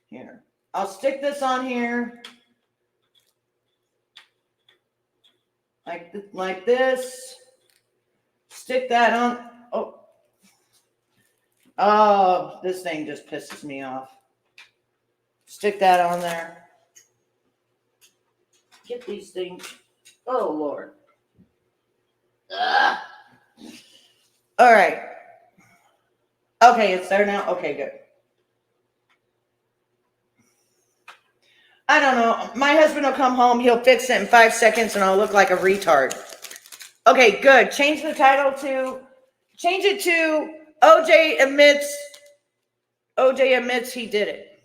Here. I'll stick this on here. Like this. Stick that on. Oh, this thing just pisses me off. Stick that on there. Get these things. Oh, Lord. Ugh. All right. Okay, it's there now. Okay, good. I don't know. My husband will come home. He'll fix it in 5 seconds and I'll look like a retard. Okay, good. Change the title to, change it to OJ admits he did it.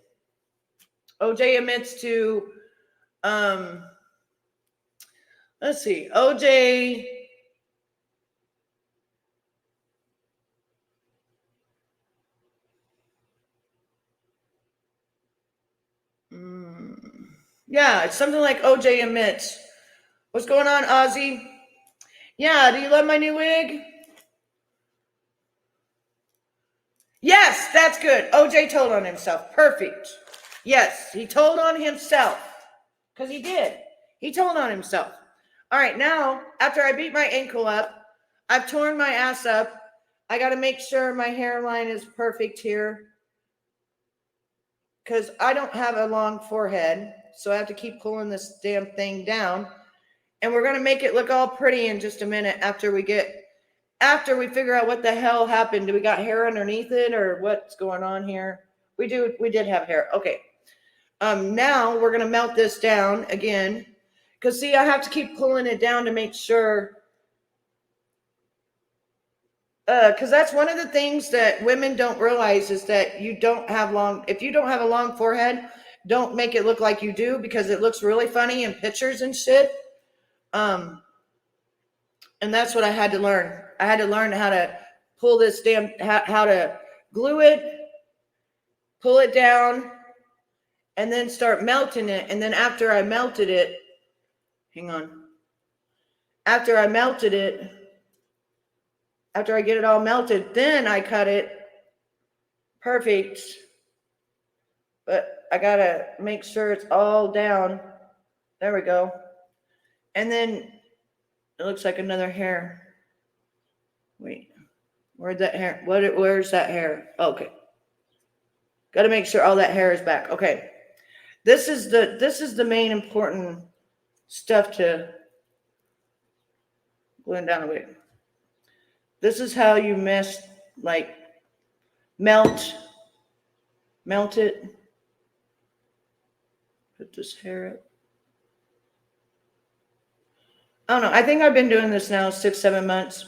OJ admits to, let's see, OJ. Yeah, it's something like OJ admits. What's going on, Ozzy? Yeah, do you love my new wig? Yes, that's good. OJ told on himself. Perfect. Yes, he told on himself. Because he did. He told on himself. All right, now, after I beat my ankle up, I've torn my ass up. I got to make sure my hairline is perfect here. Because I don't have a long forehead. So I have to keep pulling this damn thing down. And we're going to make it look all pretty in just a minute after we figure out what the hell happened. Do we got hair underneath it or what's going on here? We did have hair. Okay. Now we're going to melt this down again. Because see, I have to keep pulling it down to make sure. Because that's one of the things that women don't realize is that if you don't have a long forehead, don't make it look like you do because it looks really funny in pictures and shit. And that's what I had to learn. I had to learn how to pull this how to glue it, pull it down, and then start melting it. And then after I melted it, after I get it all melted, then I cut it perfect. But I gotta make sure it's all down. There we go. And then it looks like another hair. Wait, where'd that hair? Where's that hair? Okay. Got to make sure all that hair is back. Okay. This is the main important stuff to blend down a bit. This is how you melt it. Put this hair up. I don't know. I think I've been doing this now 6-7 months.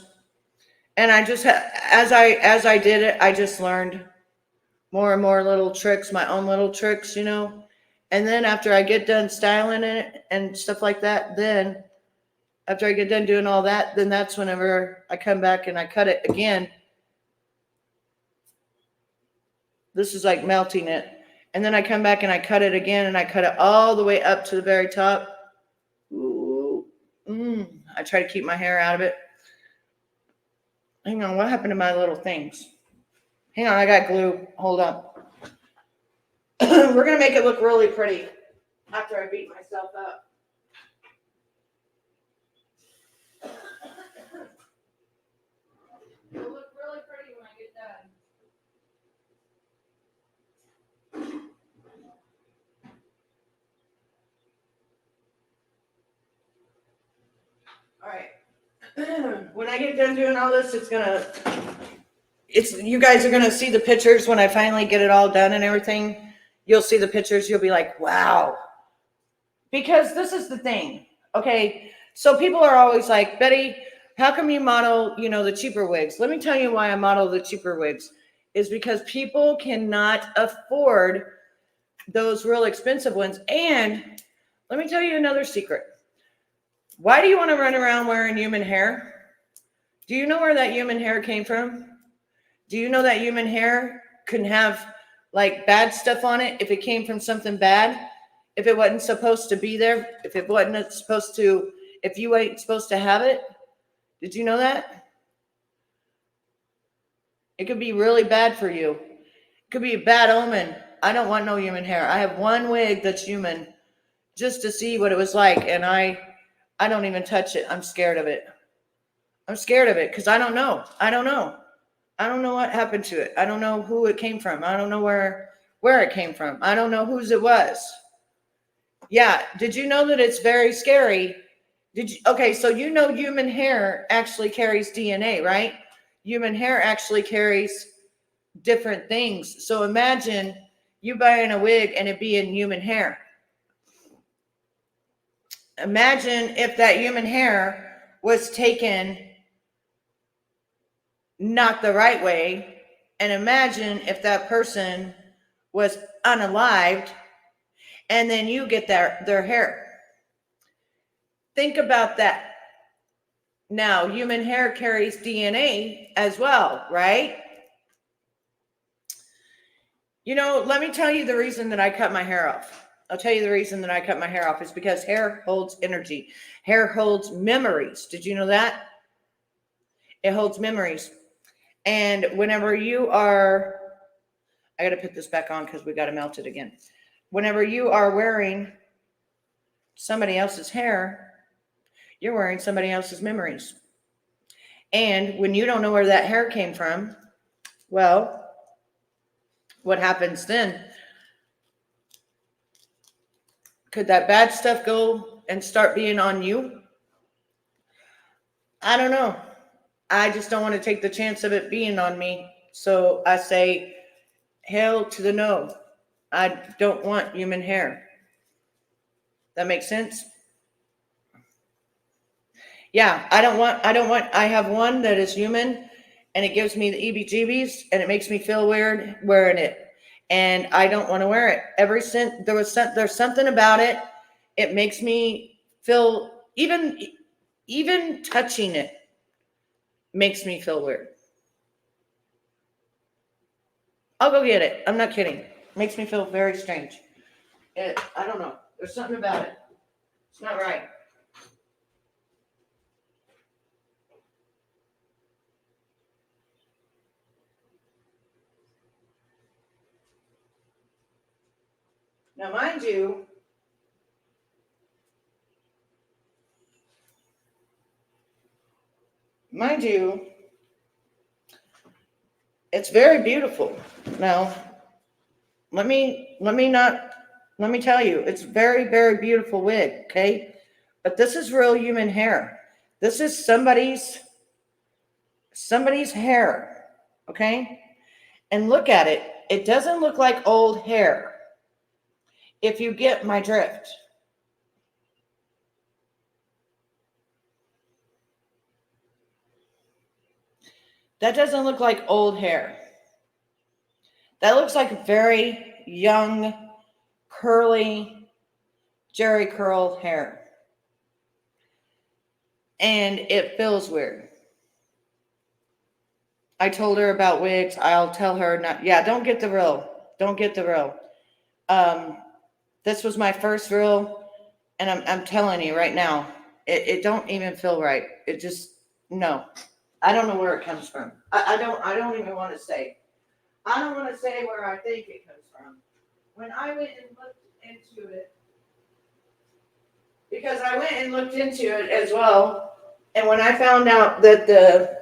And I just, as I did it, I just learned more and more little tricks, my own little tricks, you know. And then after I get done styling it and stuff like that, then after I get done doing all that, then that's whenever I come back and I cut it again. This is like melting it. And then I come back and I cut it again and I cut it all the way up to the very top. Ooh. I try to keep my hair out of it. Hang on, what happened to my little things? Hang on, I got glue. Hold up. We're going to make it look really pretty after I beat myself up. It'll look really pretty when I get done. All right. When I get done doing all this, you guys are going to see the pictures when I finally get it all done and everything. You'll see the pictures. You'll be like, wow. Because this is the thing. Okay. So people are always like, Betty, how come you model, the cheaper wigs? Let me tell you why I model the cheaper wigs. Is because people cannot afford those real expensive ones. And let me tell you another secret. Why do you want to run around wearing human hair? Do you know where that human hair came from? Do you know that human hair can have like bad stuff on it if it came from something bad? If it wasn't supposed to be there? If you ain't supposed to have it? Did you know that? It could be really bad for you. It could be a bad omen. I don't want no human hair. I have one wig that's human just to see what it was like. And I don't even touch it. I'm scared of it. I'm scared of it because I don't know. I don't know what happened to it. I don't know who it came from. I don't know where it came from. I don't know whose it was. Yeah. Did you know that it's very scary? Okay, so human hair actually carries DNA, right? Human hair actually carries different things. So imagine you buying a wig and it being human hair. Imagine if that human hair was taken not the right way, and imagine if that person was unalived and then you get their hair. Think about that. Now, human hair carries DNA as well, right? You know, let me tell you the reason that I cut my hair off. I'll tell you the reason that I cut my hair off is because hair holds energy. Hair holds memories. Did you know that? It holds memories. And whenever you are, I got to put this back on because we got to melt it again. Whenever you are wearing somebody else's hair, you're wearing somebody else's memories. And when you don't know where that hair came from, well, what happens then? Could that bad stuff go and start being on you? I don't know. I just don't want to take the chance of it being on me. So I say, hell to the no. I don't want human hair. That makes sense? Yeah, I have one that is human and it gives me the EBGBs and it makes me feel weird wearing it. And I don't want to wear it. Ever since there's something about it, it makes me feel, even touching it makes me feel weird. I'll go get it. I'm not kidding. It makes me feel very strange. I don't know. There's something about it. It's not right. Now, mind you, it's very beautiful. Now, let me tell you, it's very, very beautiful wig, okay? But this is real human hair. This is somebody's hair, okay? And look at it. It doesn't look like old hair, if you get my drift. That doesn't look like old hair. That looks like very young, curly, Jerry curl hair. And it feels weird. I told her about wigs. I'll tell her not. Yeah, don't get the real. Don't get the real. This was my first real, and I'm telling you right now, it don't even feel right. It just, no. I don't know where it comes from. I don't even want to say. I don't want to say where I think it comes from. When I went and looked into it, because I went and looked into it as well, and when I found out that the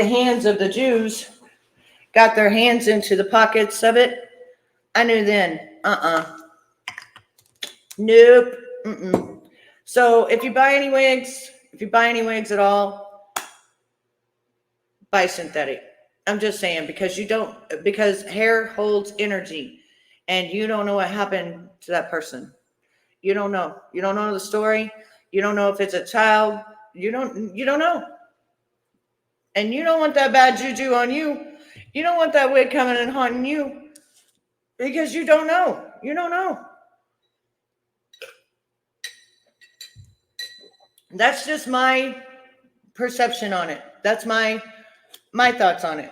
hands of the Jews got their hands into the pockets of it, I knew then, nope. So if you buy any wigs at all, buy synthetic. I'm just saying, because hair holds energy and you don't know what happened to that person. You don't know. You don't know the story. You don't know if it's a child. You don't know. And you don't want that bad juju on you. You don't want that wig coming and haunting you because you don't know. You don't know. That's just my perception on it. That's my thoughts on it.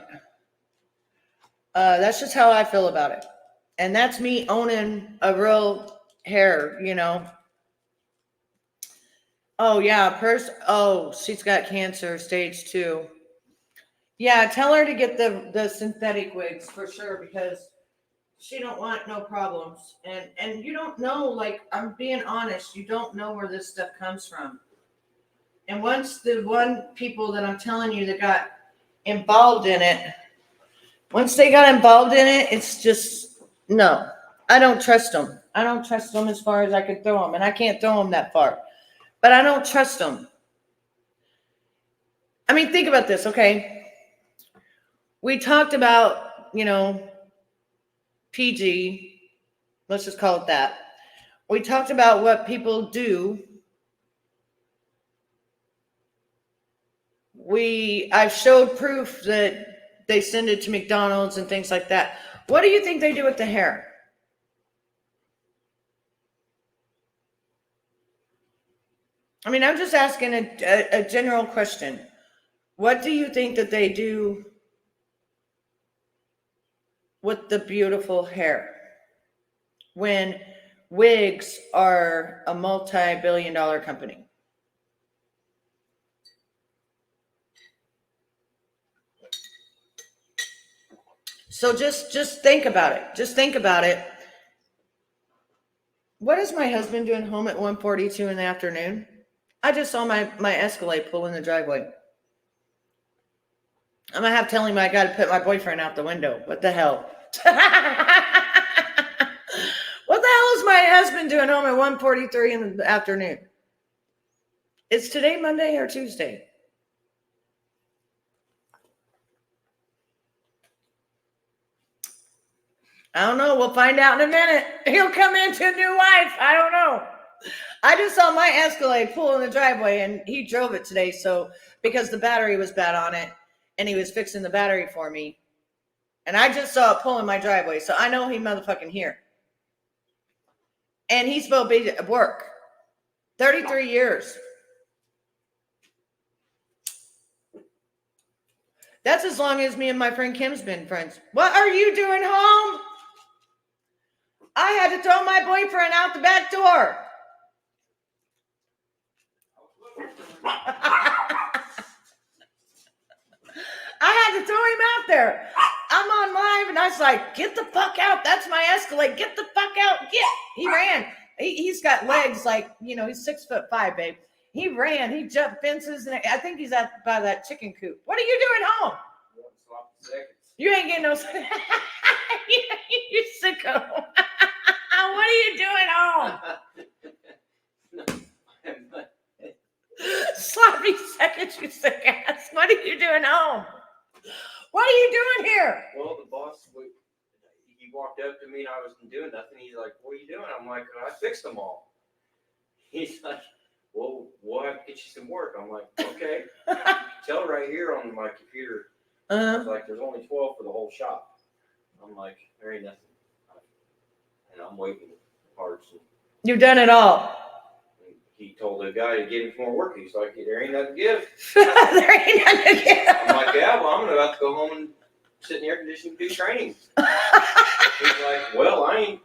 That's just how I feel about it. And that's me owning a real hair, you know. Oh, yeah. She's got cancer, stage 2. Yeah, tell her to get the synthetic wigs for sure, because she don't want no problems. And you don't know, like, I'm being honest, you don't know where this stuff comes from. And once the people that I'm telling you that got involved in it, once they got involved in it, it's just, no. I don't trust them. I don't trust them as far as I could throw them. And I can't throw them that far. But I don't trust them. I mean, think about this, okay? we talked about, PG, let's just call it that. We talked about what people do. I've showed proof that they send it to McDonald's and things like that. What do you think they do with the hair? I mean, I'm just asking a general question. What do you think that they do with the beautiful hair when wigs are a multi-billion-dollar company? So just think about it. Just think about it. What is my husband doing home at 1:42 in the afternoon? I just saw my Escalade pull in the driveway. I'm gonna have to tell him I got to put my boyfriend out the window. What the hell? What the hell is my husband doing home at 1:43 in the afternoon? Is today Monday or Tuesday? I don't know. We'll find out in a minute. He'll come into a new wife. I don't know. I just saw my Escalade pull in the driveway, and he drove it today. So because the battery was bad on it, and he was fixing the battery for me, and I just saw it pull in my driveway. So I know he motherfucking here. And he's supposed to be at work. 33 years. That's as long as me and my friend Kim's been friends. What are you doing home? I had to throw my boyfriend out the back door. I had to throw him out there. I'm on live and I was like, get the fuck out. That's my Escalade. Get the fuck out. He ran. He's got legs like, he's 6'5", babe. He ran. He jumped fences. And I think he's out by that chicken coop. What are you doing home? You ain't getting no. You sicko. What are you doing home? Sloppy seconds, you sick ass. What are you doing home? What are you doing here? Well, the boss, he walked up to me and I wasn't doing nothing. He's like, what are you doing? I'm like, I fixed them all. He's like, well, we'll have to get you some work. I'm like, okay. Tell right here on my computer. It's like, there's only 12 for the whole shop. I'm like, there ain't nothing. And I'm waiting parts. You've done it all. He told the guy to get him more work. He's like, there ain't nothing to give. There ain't nothing to give. I'm like, yeah, well, I'm about to go home and sit in the air conditioning and do training. He's like, well, I ain't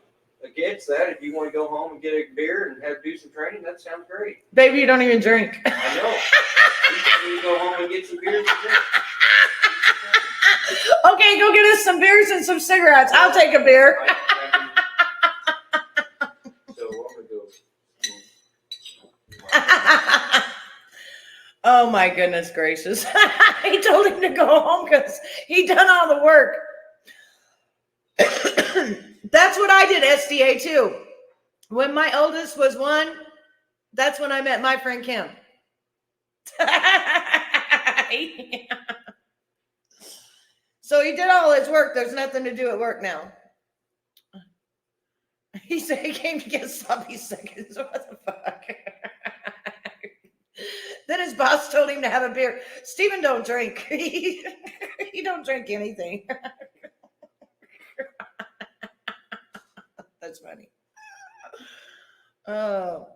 against that. If you want to go home and get a beer and do some training, that sounds great. Baby, you don't even drink. I know. You go home and get some beers and drink. Okay, go get us some beers and some cigarettes. I'll take a beer. So I'm gonna go. Oh my goodness gracious. He told him to go home because he done all the work. That's what I did SDA too. When my oldest was 1, that's when I met my friend Kim. So he did all his work. There's nothing to do at work now. He said he came to get sloppy seconds. What the fuck? Then his boss told him to have a beer. Steven don't drink. He don't drink anything. That's funny. Oh,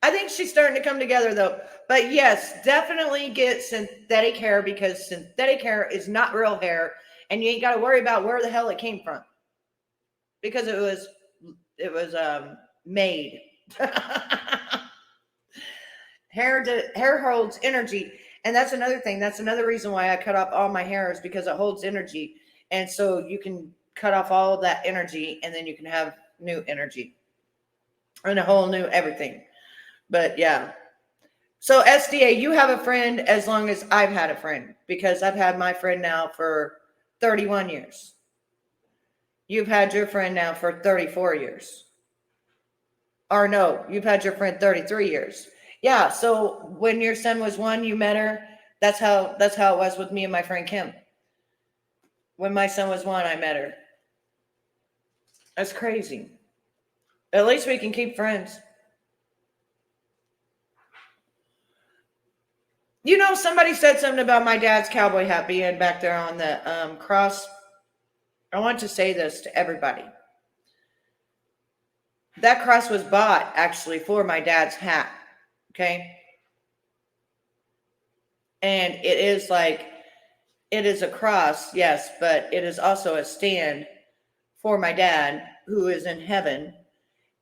I think she's starting to come together though. But yes, definitely get synthetic hair because synthetic hair is not real hair, and you ain't got to worry about where the hell it came from because it was made. Hair holds energy, and that's another thing. That's another reason why I cut off all my hair is because it holds energy, and so you can cut off all of that energy, and then you can have new energy and a whole new everything. But yeah, so SDA, you have a friend as long as I've had a friend because I've had my friend now for 31 years. You've had your friend now for 34 years. Or no, you've had your friend 33 years. Yeah, so when your son was 1, you met her. That's how it was with me and my friend Kim. When my son was 1, I met her. That's crazy. At least we can keep friends. You know, somebody said something about my dad's cowboy hat being back there on the cross. I want to say this to everybody. That cross was bought actually for my dad's hat. Okay. And it is a cross, yes, but it is also a stand for my dad who is in heaven.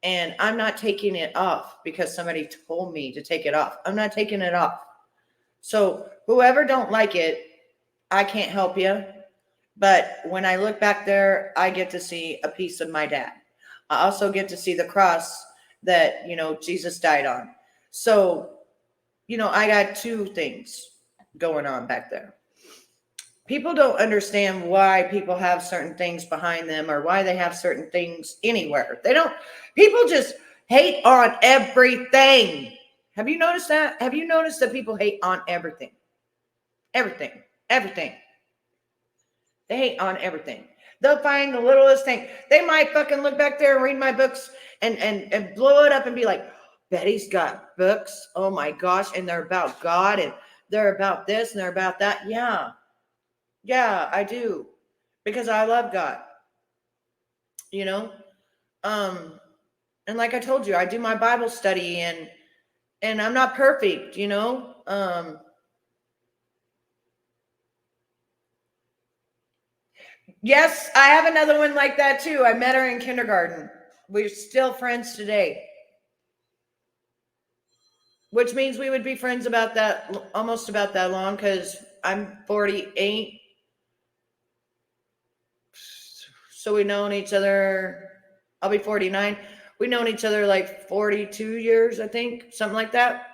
And I'm not taking it off because somebody told me to take it off. I'm not taking it off. So whoever don't like it, I can't help you. But when I look back there, I get to see a piece of my dad. I also get to see the cross that, Jesus died on. So, I got 2 things going on back there. People don't understand why people have certain things behind them or why they have certain things anywhere. People just hate on everything. Have you noticed that? Have you noticed that people hate on everything? Everything. They hate on everything. They'll find the littlest thing. They might fucking look back there and read my books and blow it up and be like, Betty's got books. Oh my gosh. And they're about God and they're about this and they're about that. Yeah. Yeah, I do. Because I love God. And like I told you, I do my Bible study and I'm not perfect, Yes, I have another one like that too. I met her in kindergarten. We're still friends today. Which means we would be friends almost about that long because I'm 48. So we've known each other, I'll be 49. We've known each other like 42 years, I think, something like that.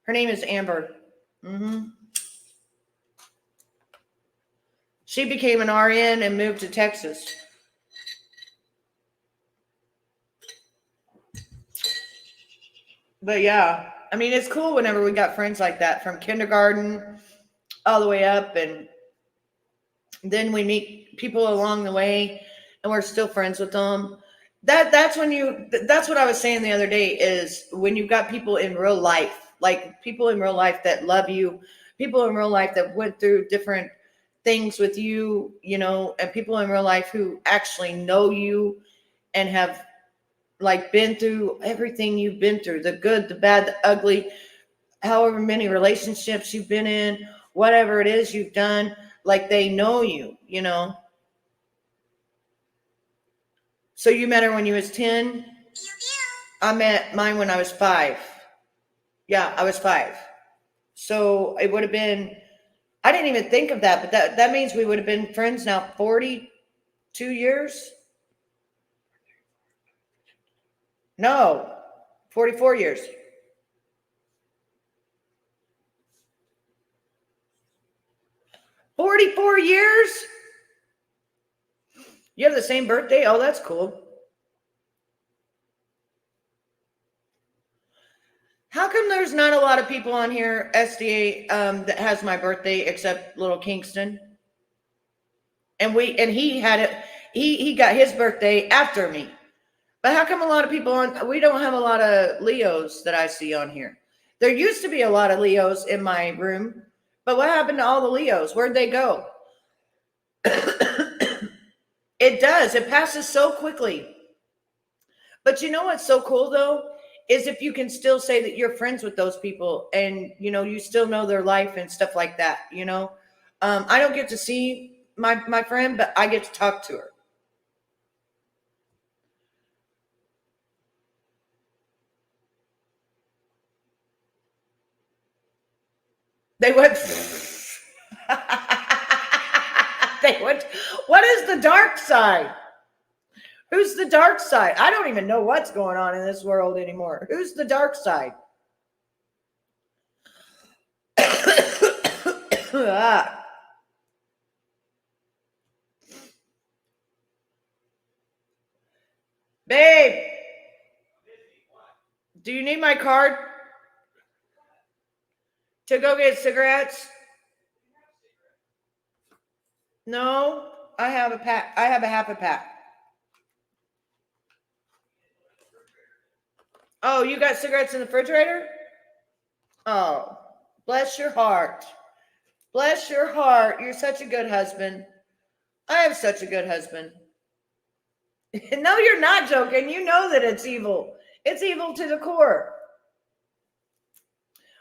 Her name is Amber. She became an RN and moved to Texas. But yeah, I mean, it's cool whenever we got friends like that from kindergarten all the way up. And then we meet people along the way and we're still friends with them. That's what I was saying the other day is when you've got people in real life, like people in real life that love you, people in real life that went through different things with you, and people in real life who actually know you and have been through everything you've been through, the good, the bad, the ugly, however many relationships you've been in, whatever it is you've done, they know you, So you met her when you was 10? I met mine when I was 5. Yeah, I was 5. So it would have been, I didn't even think of that, but that means we would have been friends now 42 years? No, 44 years. $44 years? You have the same birthday? Oh, that's cool. How come there's not a lot of people on here, SDA, that has my birthday except little Kingston? And he had it, he got his birthday after me. But how come a lot of people we don't have a lot of Leos that I see on here? There used to be a lot of Leos in my room, but what happened to all the Leos? Where'd they go? It does. It passes so quickly. But you know what's so cool though? Is if you can still say that you're friends with those people and, you still know their life and stuff like that, I don't get to see my friend, but I get to talk to her. They went, what is the dark side? Who's the dark side? I don't even know what's going on in this world anymore. Who's the dark side? Babe, do you need my card to go get cigarettes? No, I have a pack. I have a half a pack. Oh, you got cigarettes in the refrigerator? Oh, bless your heart. Bless your heart. You're such a good husband. I have such a good husband. No, you're not joking. You know that it's evil. It's evil to the core.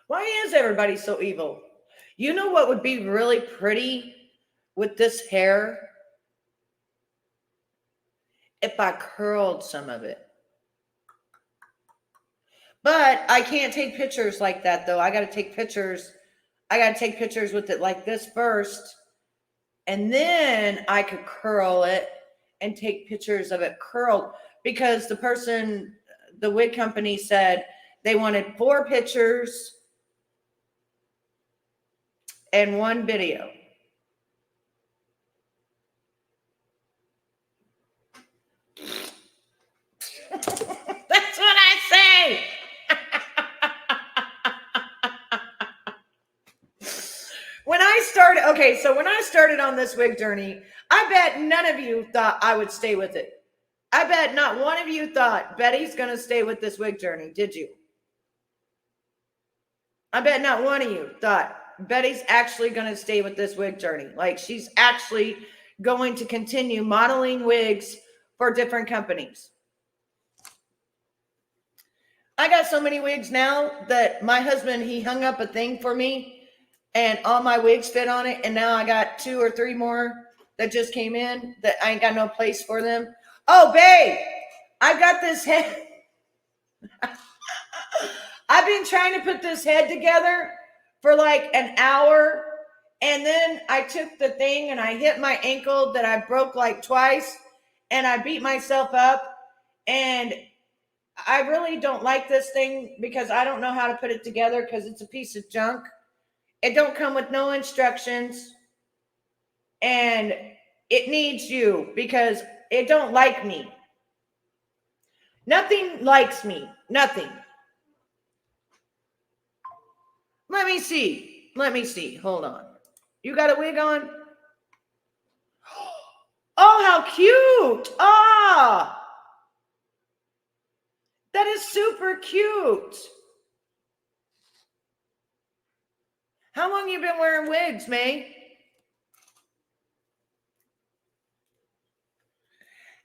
Why is everybody so evil? You know what would be really pretty with this hair? If I curled some of it. But I can't take pictures like that, though. I got to take pictures. I got to take pictures with it like this first. And then I could curl it and take pictures of it curled. Because the wig company said they wanted 4 pictures and 1 video. That's what I say. When I started on this wig journey, I bet none of you thought I would stay with it. I bet not one of you thought Betty's going to stay with this wig journey. Did you? I bet not one of you thought Betty's actually going to stay with this wig journey. Like she's actually going to continue modeling wigs for different companies. I got so many wigs now that my husband, he hung up a thing for me and all my wigs fit on it. And now I got 2 or 3 more that just came in that I ain't got no place for them. Oh, babe, I got this head. I've been trying to put this head together for like an hour. And then I took the thing and I hit my ankle that I broke like twice. And I beat myself up. And I really don't like this thing because I don't know how to put it together because it's a piece of junk. It don't come with no instructions. And it needs you because it don't like me. Nothing likes me. Nothing. Let me see. Hold on. You got a wig on? Oh, how cute. Ah. That is super cute. How long you been wearing wigs, May?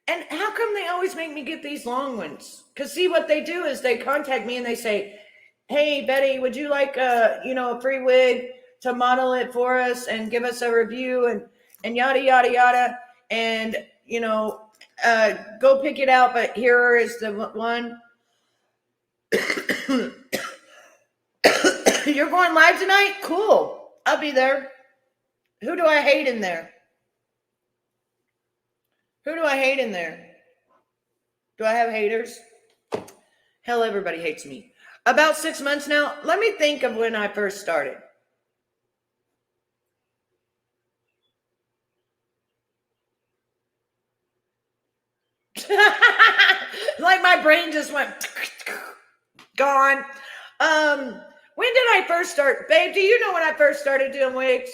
And how come they always make me get these long ones? Because see, what they do is they contact me and they say, hey, Betty, would you like a free wig to model it for us and give us a review and yada, yada, yada. And, go pick it out. But here is the one. You're going live tonight? Cool. I'll be there. Who do I hate in there? Do I have haters? Hell, everybody hates me. About 6 months now. Let me think of when I first started. Like my brain just went gone. When did I first start? Babe, do you know when I first started doing wigs?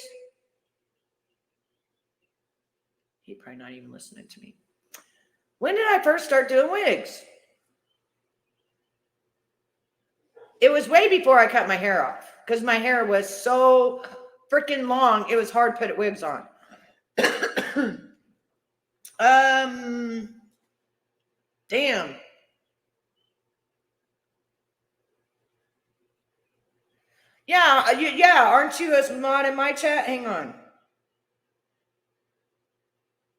He's probably not even listening to me. When did I first start doing wigs? It was way before I cut my hair off because my hair was so freaking long. It was hard to put wigs on. Damn. Yeah. Aren't you a mod in my chat? Hang on.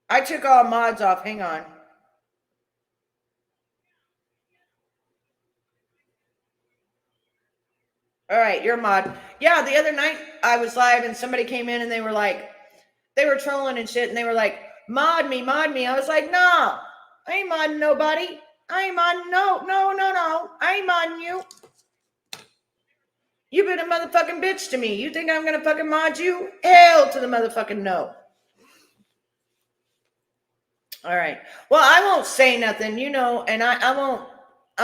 I took all mods off. Hang on. All right, you're a mod. Yeah, the other night I was live and somebody came in and they were trolling and shit and they were like, mod me. I was like, no, I ain't modding nobody. I ain't modding no. I ain't modding you. You've been a motherfucking bitch to me. You think I'm going to fucking mod you? Hell to the motherfucking no. All right. Well, I won't say nothing, and I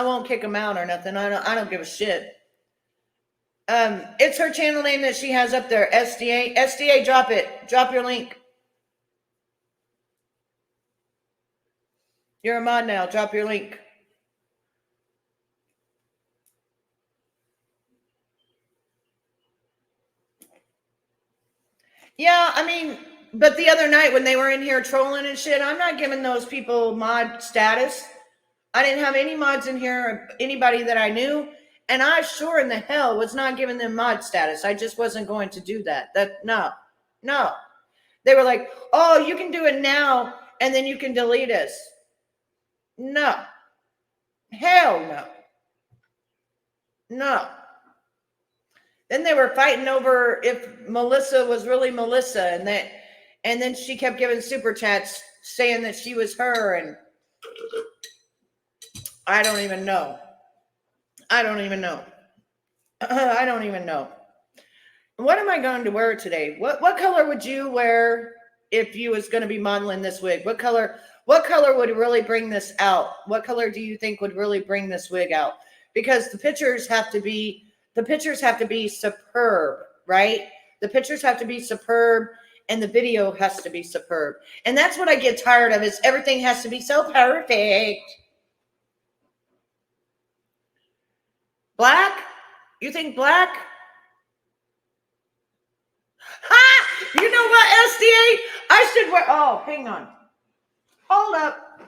won't kick them out or nothing. I don't give a shit. It's her channel name that she has up there, SDA. SDA, drop it. Drop your link. You're a mod now. Drop your link. Yeah, I mean, but the other night when they were in here trolling and shit, I'm not giving those people mod status. I didn't have any mods in here, anybody that I knew, and I sure in the hell was not giving them mod status. I just wasn't going to do that. No. They were like, oh, you can do it now, and then you can delete us. No. Hell no. No. Then they were fighting over if Melissa was really Melissa, and then she kept giving super chats saying that she was her, and I don't even know. I don't even know. What am I going to wear today? What color would you wear if you was going to be modeling this wig? What color would really bring this out? What color do you think would really bring this wig out? Because the pictures have to be superb, right? The pictures have to be superb and the video has to be superb. And that's what I get tired of, is everything has to be so perfect. Black? You think black? Ha! You know what, SDA? I should wear, oh, hang on. Hold up.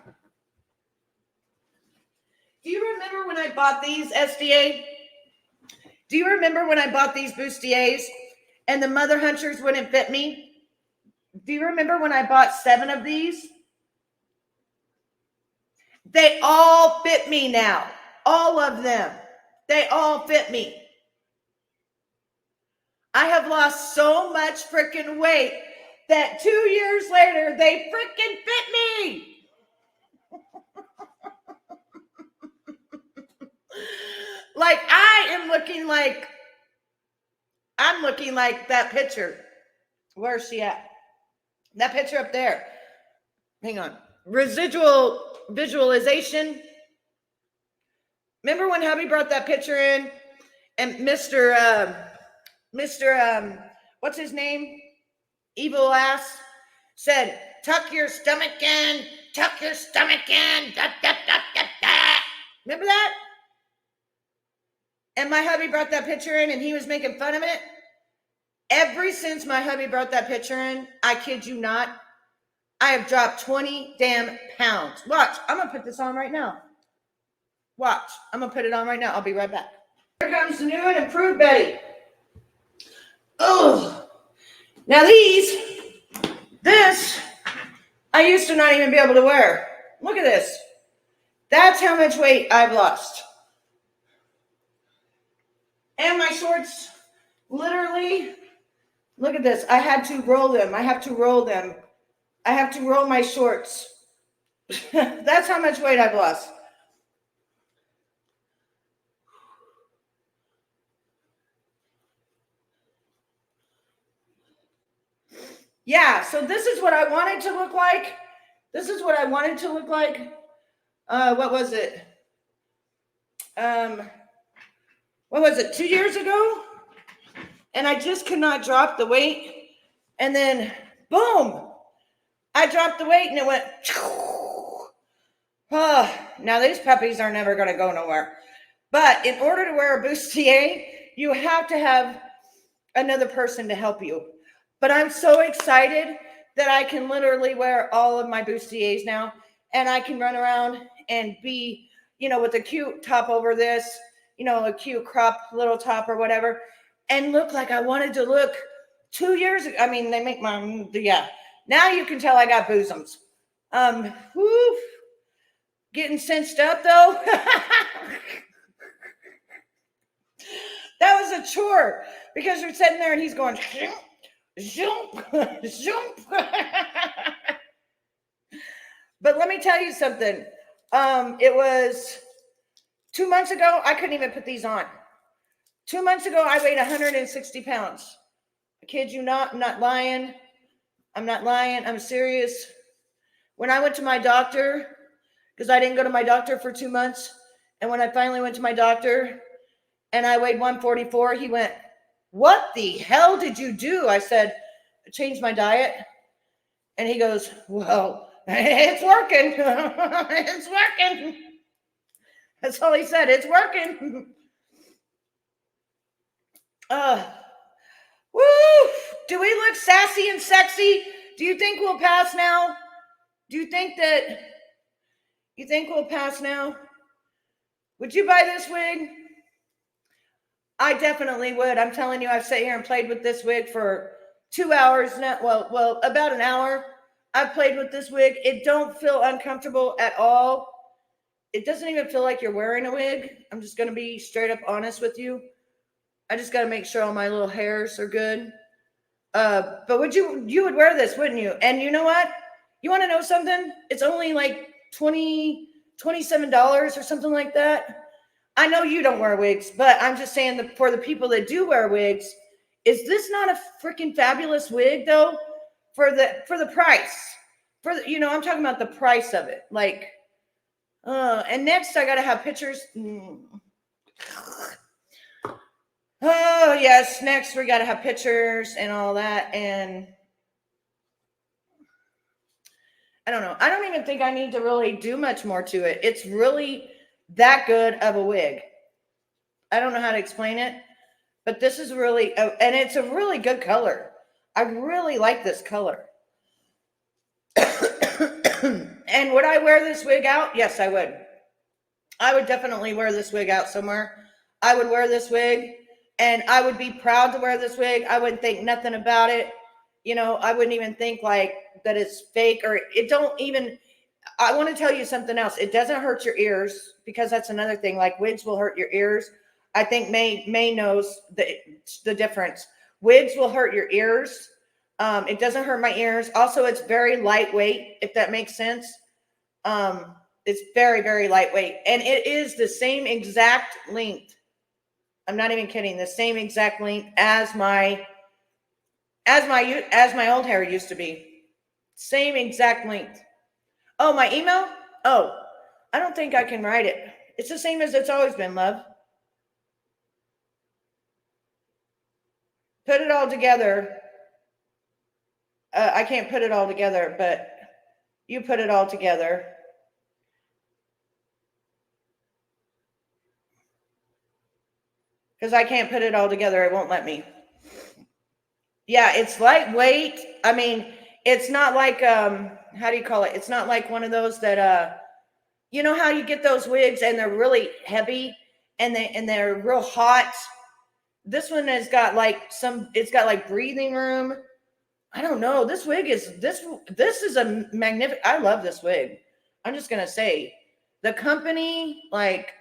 Do you remember when I bought these, SDA? Do you remember when I bought these bustiers and the mother hunters wouldn't fit me? Do you remember when I bought 7 of these? They all fit me now. All of them. They all fit me. I have lost so much freaking weight that 2 years later, they freaking fit me. Like I'm looking like that picture. Where's she at? That picture up there. Hang on. Residual visualization. Remember when hubby brought that picture in and Mr. What's his name? Evil ass said, tuck your stomach in, tuck your stomach in. Da, da, da, da, da. Remember that? And my hubby brought that picture in and he was making fun of it. Ever since my hubby brought that picture in, I kid you not, I have dropped 20 damn pounds. Watch, I'm going to put this on right now. Watch, I'm going to put it on right now. I'll be right back. Here comes the new and improved Betty. Oh, now this, I used to not even be able to wear. Look at this. That's how much weight I've lost. And my shorts, literally, look at this. I had to roll them. I have to roll them. I have to roll my shorts. That's how much weight I've lost. Yeah, so this is what I wanted to look like. This is what I wanted to look like. What was it? What was it, 2 years ago? And I just could not drop the weight. And then, boom, I dropped the weight and it went, oh, now these puppies are never going to go nowhere. But in order to wear a bustier, you have to have another person to help you. But I'm so excited that I can literally wear all of my bustiers now. And I can run around and be, with a cute top over this, a cute crop little top or whatever, and look like I wanted to look 2 years ago. I mean, they make my, yeah. Now you can tell I got bosoms. Whew. Getting cinched up though. That was a chore because you're sitting there and he's going, zoom, zoom. But let me tell you something. It was 2 months ago, I couldn't even put these on. 2 months ago, I weighed 160 pounds. I kid you not, I'm not lying. I'm not lying. I'm serious. When I went to my doctor, because I didn't go to my doctor for 2 months, and when I finally went to my doctor and I weighed 144, he went, what the hell did you do? I said, I changed my diet. And he goes, well, it's working. It's working. That's all he said. It's working. Woo! Do we look sassy and sexy? Do you think we'll pass now? Do you think we'll pass now? Would you buy this wig? I definitely would. I'm telling you, I've sat here and played with this wig for 2 hours now. Well, about an hour. I've played with this wig. It don't feel uncomfortable at all. It doesn't even feel like you're wearing a wig. I'm just going to be straight up honest with you. I just got to make sure all my little hairs are good. But you would wear this, wouldn't you? And you know what? You want to know something? It's only like $27 or something like that. I know you don't wear wigs, but I'm just saying that for the people that do wear wigs, is this not a freaking fabulous wig though? For the price. I'm talking about the price of it. Like, and next I gotta have pictures. Oh yes, next we gotta have pictures and all that. And I don't know. I don't even think I need to really do much more to it. It's really that good of a wig. I don't know how to explain it, but this is really, and it's a really good color. I really like this color. And would I wear this wig out? Yes, I would. I would definitely wear this wig out somewhere. I would wear this wig and I would be proud to wear this wig. I wouldn't think nothing about it. I wouldn't even think like that it's fake or it don't even, I want to tell you something else. It doesn't hurt your ears because that's another thing. Like wigs will hurt your ears. I think May knows the difference. Wigs will hurt your ears. It doesn't hurt my ears. Also, it's very lightweight, if that makes sense. It's very, very lightweight. And it is the same exact length. I'm not even kidding. The same exact length as my old hair used to be. Same exact length. Oh, my email? Oh, I don't think I can write it. It's the same as it's always been, love. Put it all together. I can't put it all together, but you put it all together. Because I can't put it all together. It won't let me. Yeah, it's lightweight. I mean, it's not like, how do you call it? It's not like one of those that, you know how you get those wigs and they're really heavy and they're real hot. This one has got like it's got like breathing room. I don't know. This wig is, this is a magnificent, I love this wig. I'm just going to say the company, like,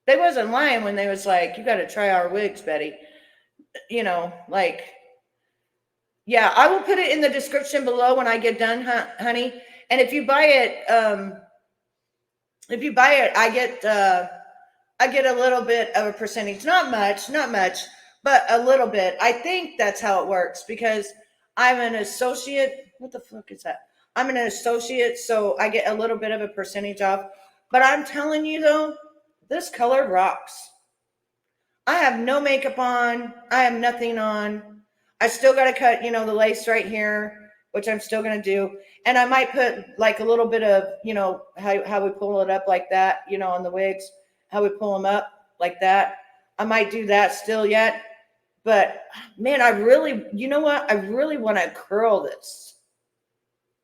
they wasn't lying when they was like, you got to try our wigs, Betty. Like, yeah, I will put it in the description below when I get done, honey. And if you buy it, I get a little bit of a percentage, not much, but a little bit. I think that's how it works because I'm an associate. What the fuck is that? I'm an associate, so I get a little bit of a percentage off. But I'm telling you though, this color rocks. I have no makeup on. I have nothing on. I still got to cut, the lace right here, which I'm still going to do. And I might put like a little bit of, how we pull it up like that, on the wigs, how we pull them up like that. I might do that still yet. But man, I really, you know what? I really want to curl this.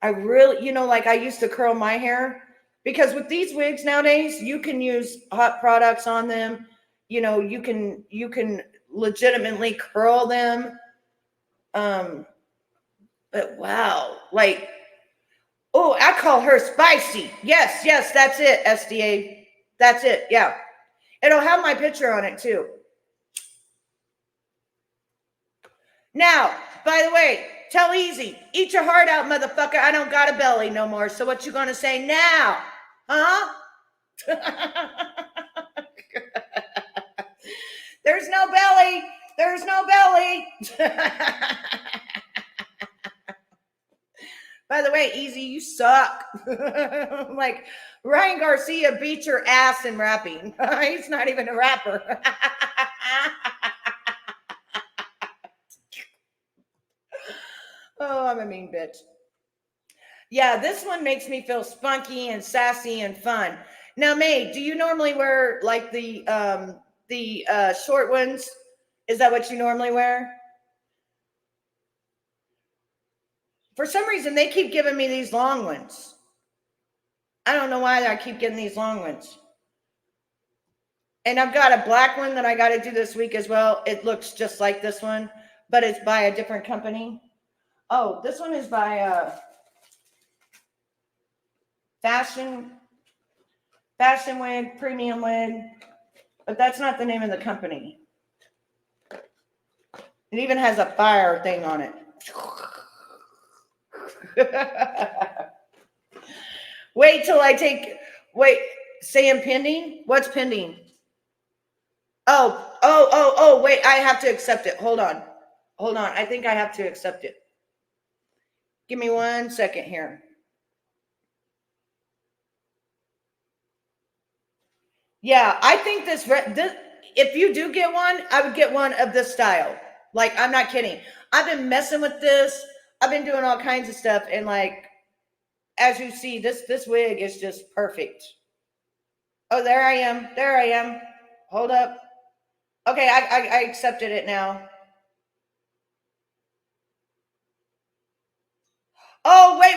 I really, like I used to curl my hair because with these wigs nowadays, you can use hot products on them. You can legitimately curl them. But wow, like, oh, I call her spicy. Yes, that's it, SDA. That's it. Yeah. It'll have my picture on it too. Now, by the way, tell Easy, eat your heart out, motherfucker. I don't got a belly no more. So what you gonna say now? Huh? There's no belly. There's no belly. By the way, Easy, you suck. Like Ryan Garcia beat your ass in rapping. He's not even a rapper. Oh, I'm a mean bitch. Yeah, this one makes me feel spunky and sassy and fun. Now, May, do you normally wear like the short ones? Is that what you normally wear? For some reason, they keep giving me these long ones. I don't know why I keep getting these long ones. And I've got a black one that I got to do this week as well. It looks just like this one, but it's by a different company. Oh, this one is by Fashion Wig, Premium Wig, but that's not the name of the company. It even has a fire thing on it. Wait till I take, wait, say I'm pending? What's pending? Oh, wait, I have to accept it. Hold on. I think I have to accept it. Give me 1 second here. Yeah, I think this, if you do get one, I would get one of this style. Like, I'm not kidding. I've been messing with this. I've been doing all kinds of stuff. And like, as you see, this wig is just perfect. Oh, there I am. Hold up. Okay, I accepted it now. Oh, wait.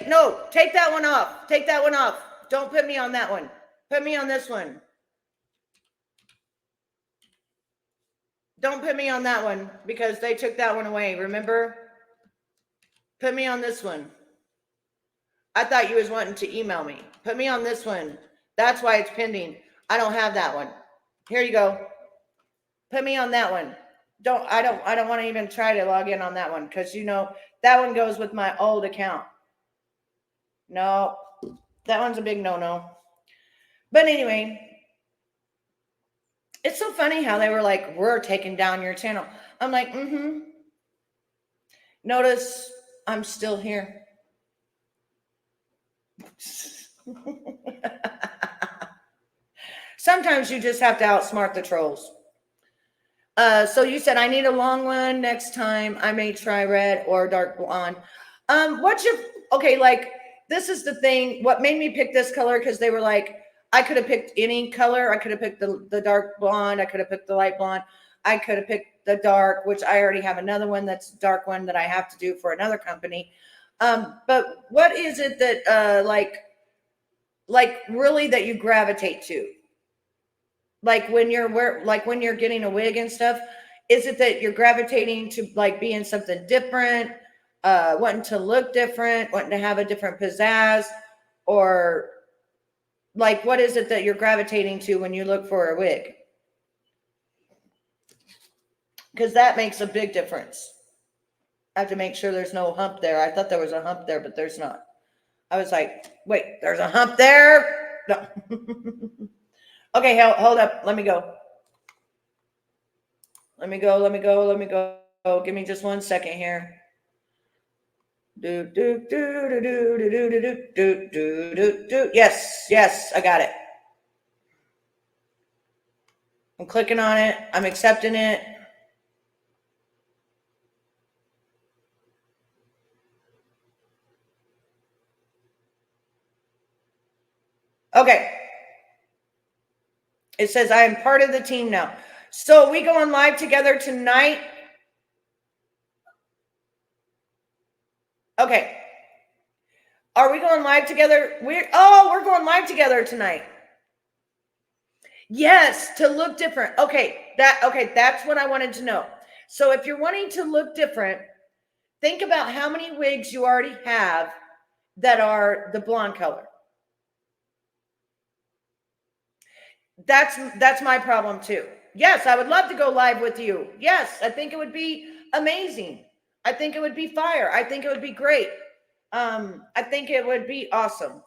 No, take that one off. Don't put me on that one. Put me on this one. Don't put me on that one because they took that one away, remember? Put me on this one. I thought you was wanting to email me. Put me on this one. That's why it's pending. I don't have that one. Here you go. Put me on that one. I don't want to even try to log in on that one because you know that one goes with my old account. No, that one's a big no-no. But anyway, it's so funny how they were like, we're taking down your channel. I'm like, Notice I'm still here. Sometimes you just have to outsmart the trolls. So you said I need a long one next time. I may try red or dark blonde. Okay, like this is the thing. What made me pick this color? Because they were like, I could have picked any color. I could have picked the dark blonde. I could have picked the light blonde. I could have picked the dark, which I already have another one that's dark one that I have to do for another company. But what is it that like really that you gravitate to? Like when you're getting a wig and stuff, is it that you're gravitating to like being something different, wanting to look different, wanting to have a different pizzazz, or like what is it that you're gravitating to when you look for a wig? Because that makes a big difference. I have to make sure there's no hump there. I thought there was a hump there, but there's not. I was like, wait, there's a hump there? No. Okay, hold up. Let me go. Give me just 1 second here. Yes, I got it. I'm clicking on it. I'm accepting it. Okay. It says I am part of the team now. So we going live together tonight. Okay. Are we going live together? We're going live together tonight. Yes, to look different. Okay, that's what I wanted to know. So if you're wanting to look different, think about how many wigs you already have that are the blonde color. That's my problem too. Yes, I would love to go live with you. Yes, I think it would be amazing. I think it would be fire. I think it would be great. I think it would be awesome.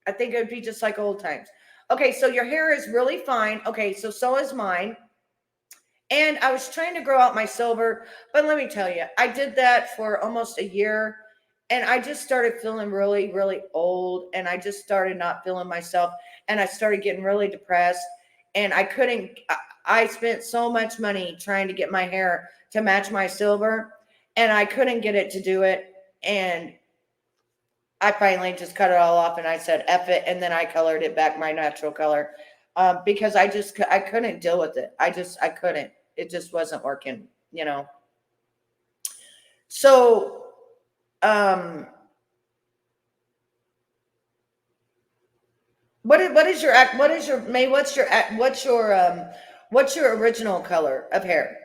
I think it would be just like old times. Okay, so your hair is really fine. Okay, so is mine. And I was trying to grow out my silver, but let me tell you, I did that for almost a year. And I just started feeling really, really old. And I just started not feeling myself. And I started getting really depressed. And I spent so much money trying to get my hair to match my silver. And I couldn't get it to do it. And I finally just cut it all off and I said, F it. And then I colored it back my natural color. Because I couldn't deal with it. I couldn't, it just wasn't working, you know? So, what is your May, what's your original color of hair?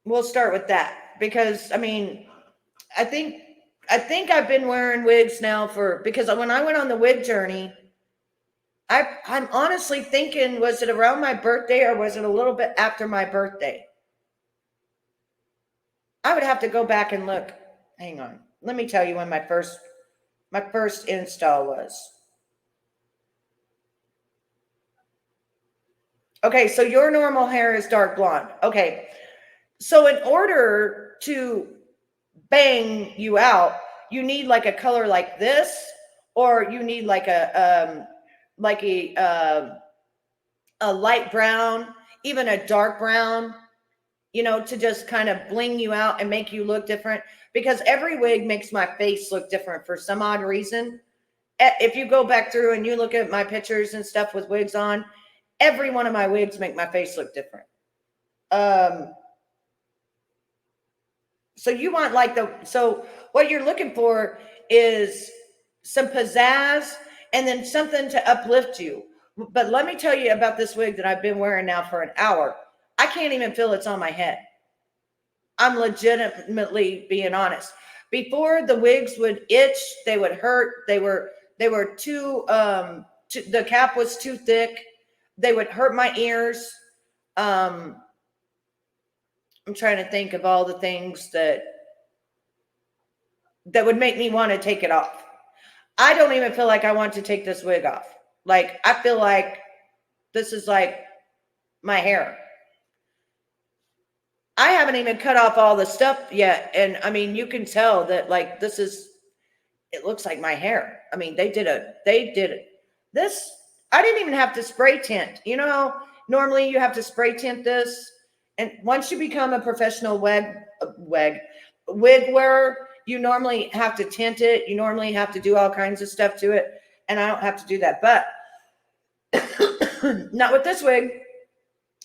We'll start with that because I mean, I think I've been wearing wigs now because when I went on the wig journey, I'm honestly thinking, was it around my birthday or was it a little bit after my birthday? I would have to go back and look. Hang on. Let me tell you when my first install was. Okay, so your normal hair is dark blonde. Okay. So in order to bang you out, you need like a color like this, or you need like a light brown, even a dark brown, you know, to just kind of bling you out and make you look different, because every wig makes my face look different for some odd reason. If you go back through and you look at my pictures and stuff with wigs on, every one of my wigs make my face look different. So you want so what you're looking for is some pizzazz and then something to uplift you. But let me tell you about this wig that I've been wearing now for an hour. I can't even feel it's on my head. I'm legitimately being honest. Before, the wigs would itch, they would hurt, they were too the cap was too thick, they would hurt my ears. I'm trying to think of all the things that would make me want to take it off. I don't even feel like I want to take this wig off. Like, I feel like this is like my hair. I haven't even cut off all the stuff yet. And I mean, you can tell that like it looks like my hair. I mean, they did this. I didn't even have to spray tint. You know, normally you have to spray tint this. And once you become a professional wig wearer, you normally have to tint it. You normally have to do all kinds of stuff to it. And I don't have to do that. But not with this wig.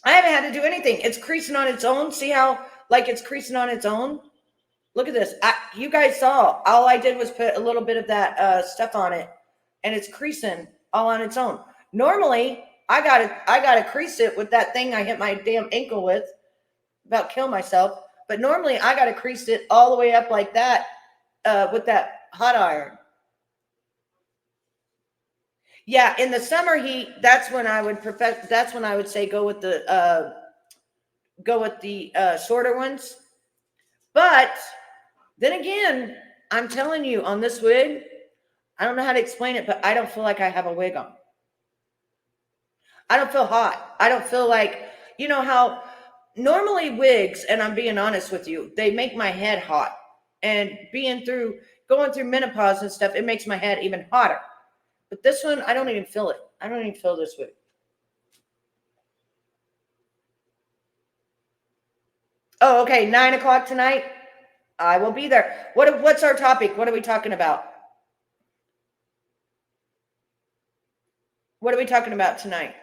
I haven't had to do anything. It's creasing on its own. See how like it's creasing on its own? Look at this. You guys saw. All I did was put a little bit of that stuff on it, and it's creasing all on its own. Normally, I gotta crease it with that thing I hit my damn ankle with. About kill myself. But normally, I gotta crease it all the way up like that with that hot iron. Yeah, in the summer heat, that's when I would say go with the shorter ones. But then again, I'm telling you, on this wig, I don't know how to explain it, but I don't feel like I have a wig on. I don't feel hot. I don't feel like, you know how normally wigs, and I'm being honest with you, they make my head hot. And going through menopause and stuff, it makes my head even hotter. But this one, I don't even feel it. I don't even feel this wig. Oh, okay. 9 o'clock tonight. I will be there. What's our topic? What are we talking about? What are we talking about tonight?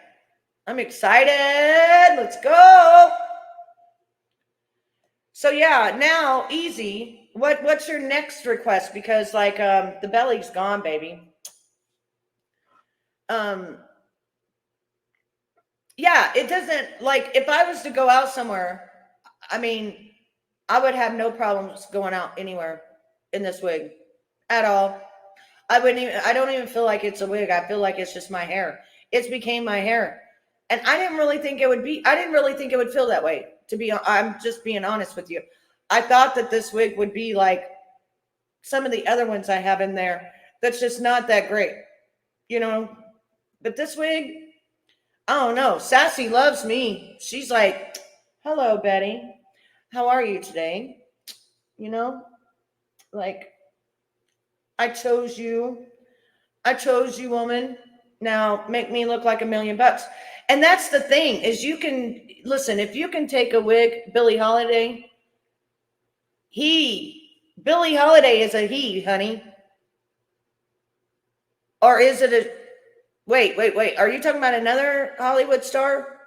I'm excited. Let's go. So yeah, now easy. What's your next request? Because like the belly's gone, baby. Yeah, it doesn't, like, if I was to go out somewhere, I mean, I would have no problems going out anywhere in this wig at all. I don't even feel like it's a wig. I feel like it's just my hair. It's became my hair. And I didn't really think it would feel that way. I'm just being honest with you. I thought that this wig would be like some of the other ones I have in there. That's just not that great, you know? But this wig, I don't know. Sassy loves me. She's like, hello, Betty. How are you today? You know, like, I chose you, woman. Now make me look like $1 million. And that's the thing is if you can take a wig, Billie Holiday, Billie Holiday is a he, honey. Or is it a, wait. Are you talking about another Hollywood star?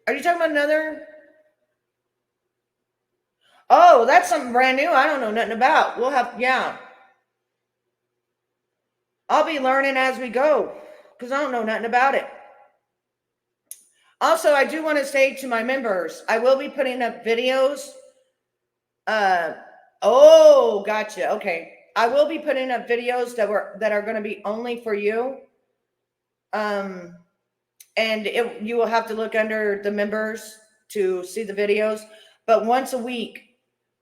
Are you talking about another? Oh, that's something brand new I don't know nothing about. We'll have, yeah. I'll be learning as we go because I don't know nothing about it. Also, I do want to say to my members, I will be putting up videos. Oh, gotcha. Okay. I will be putting up videos that are going to be only for you. And you will have to look under the members to see the videos. But once a week,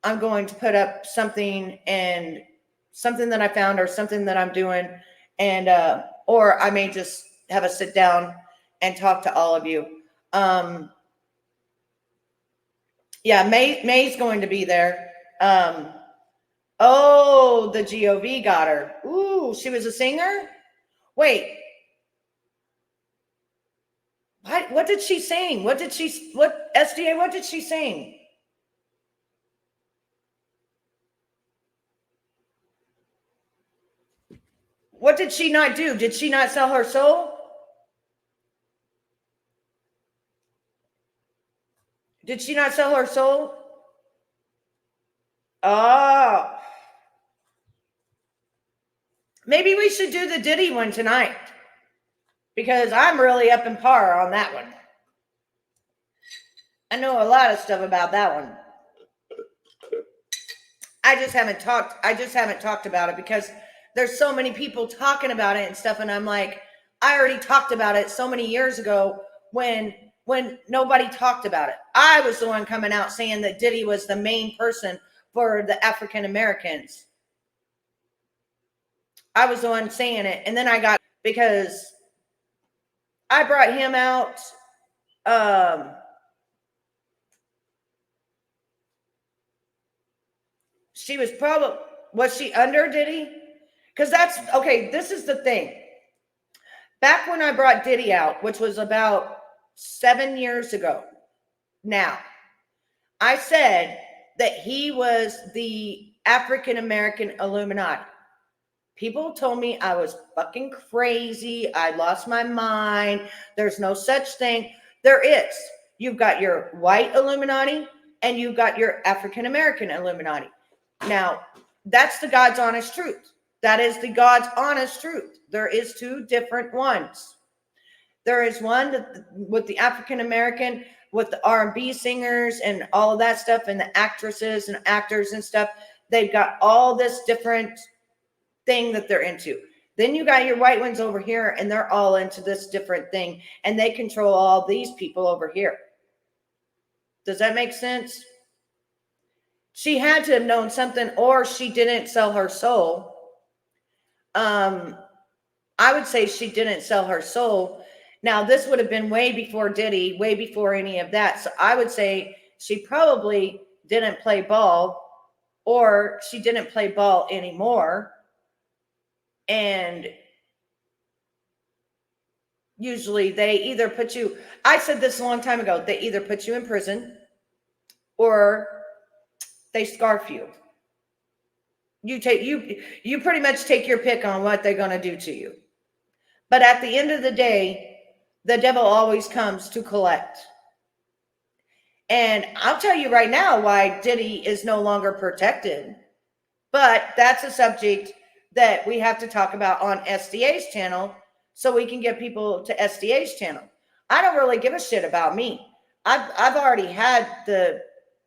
I'm going to put up something that I found or something that I'm doing. And, or I may just have a sit down and talk to all of you. Yeah, May's going to be there. Oh, the GOV got her. Ooh, she was a singer? Wait. What did she sing? What SDA, what did she sing? What did she not do? Did she not sell her soul? Did she not sell her soul? Oh. Maybe we should do the Diddy one tonight. Because I'm really up in par on that one. I know a lot of stuff about that one. I just haven't talked about it because there's so many people talking about it and stuff. And I'm like, I already talked about it so many years ago when nobody talked about it. I was the one coming out saying that Diddy was the main person for the African Americans. I was the one saying it. And then I got, because I brought him out. Was she under Diddy? Because that's, okay, this is the thing. Back when I brought Diddy out, which was about 7 years ago now, I said that he was the African American Illuminati. People told me I was fucking crazy. I lost my mind. There's no such thing. There is. You've got your white Illuminati and you've got your African American Illuminati. Now, that's the God's honest truth. That is the God's honest truth. There is two different ones. There is one with the African American, with the R&B singers and all of that stuff, and the actresses and actors and stuff. They've got all this different thing that they're into. Then you got your white ones over here, and they're all into this different thing, and they control all these people over here. Does that make sense? She had to have known something, or she didn't sell her soul. I would say she didn't sell her soul. Now, this would have been way before Diddy, way before any of that. So I would say she probably didn't play ball, or she didn't play ball anymore. And usually they either put you, I said this a long time ago, they either put you in prison or they scarf you. You pretty much take your pick on what they're going to do to you. But at the end of the day, the devil always comes to collect. And I'll tell you right now why Diddy is no longer protected. But that's a subject that we have to talk about on SDA's channel so we can get people to SDA's channel. I don't really give a shit about me. I've already had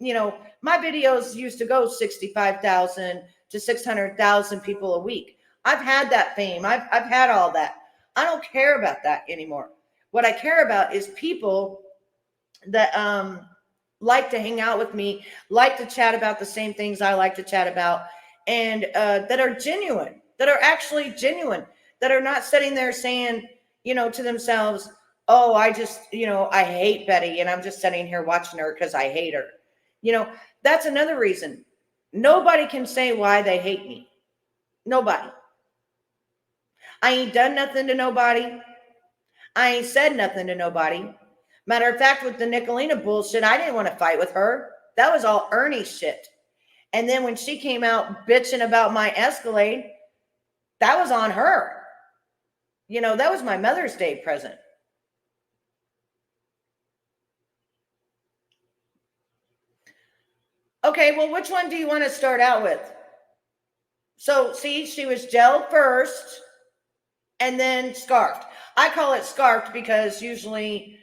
my videos used to go 65,000 to 600,000 people a week. I've had that fame. I've had all that. I don't care about that anymore. What I care about is people that like to hang out with me, like to chat about the same things I like to chat about, and that are genuine, that are actually genuine, that are not sitting there saying, to themselves, oh, I just, I hate Betty and I'm just sitting here watching her because I hate her. That's another reason. Nobody can say why they hate me. Nobody. I ain't done nothing to nobody. I ain't said nothing to nobody. Matter of fact, with the Nicolina bullshit, I didn't want to fight with her. That was all Ernie shit. And then when she came out bitching about my Escalade, that was on her. You know, that was my Mother's Day present. Okay, well, which one do you want to start out with? So, see, she was gelled first and then scarfed. I call it scarfed because usually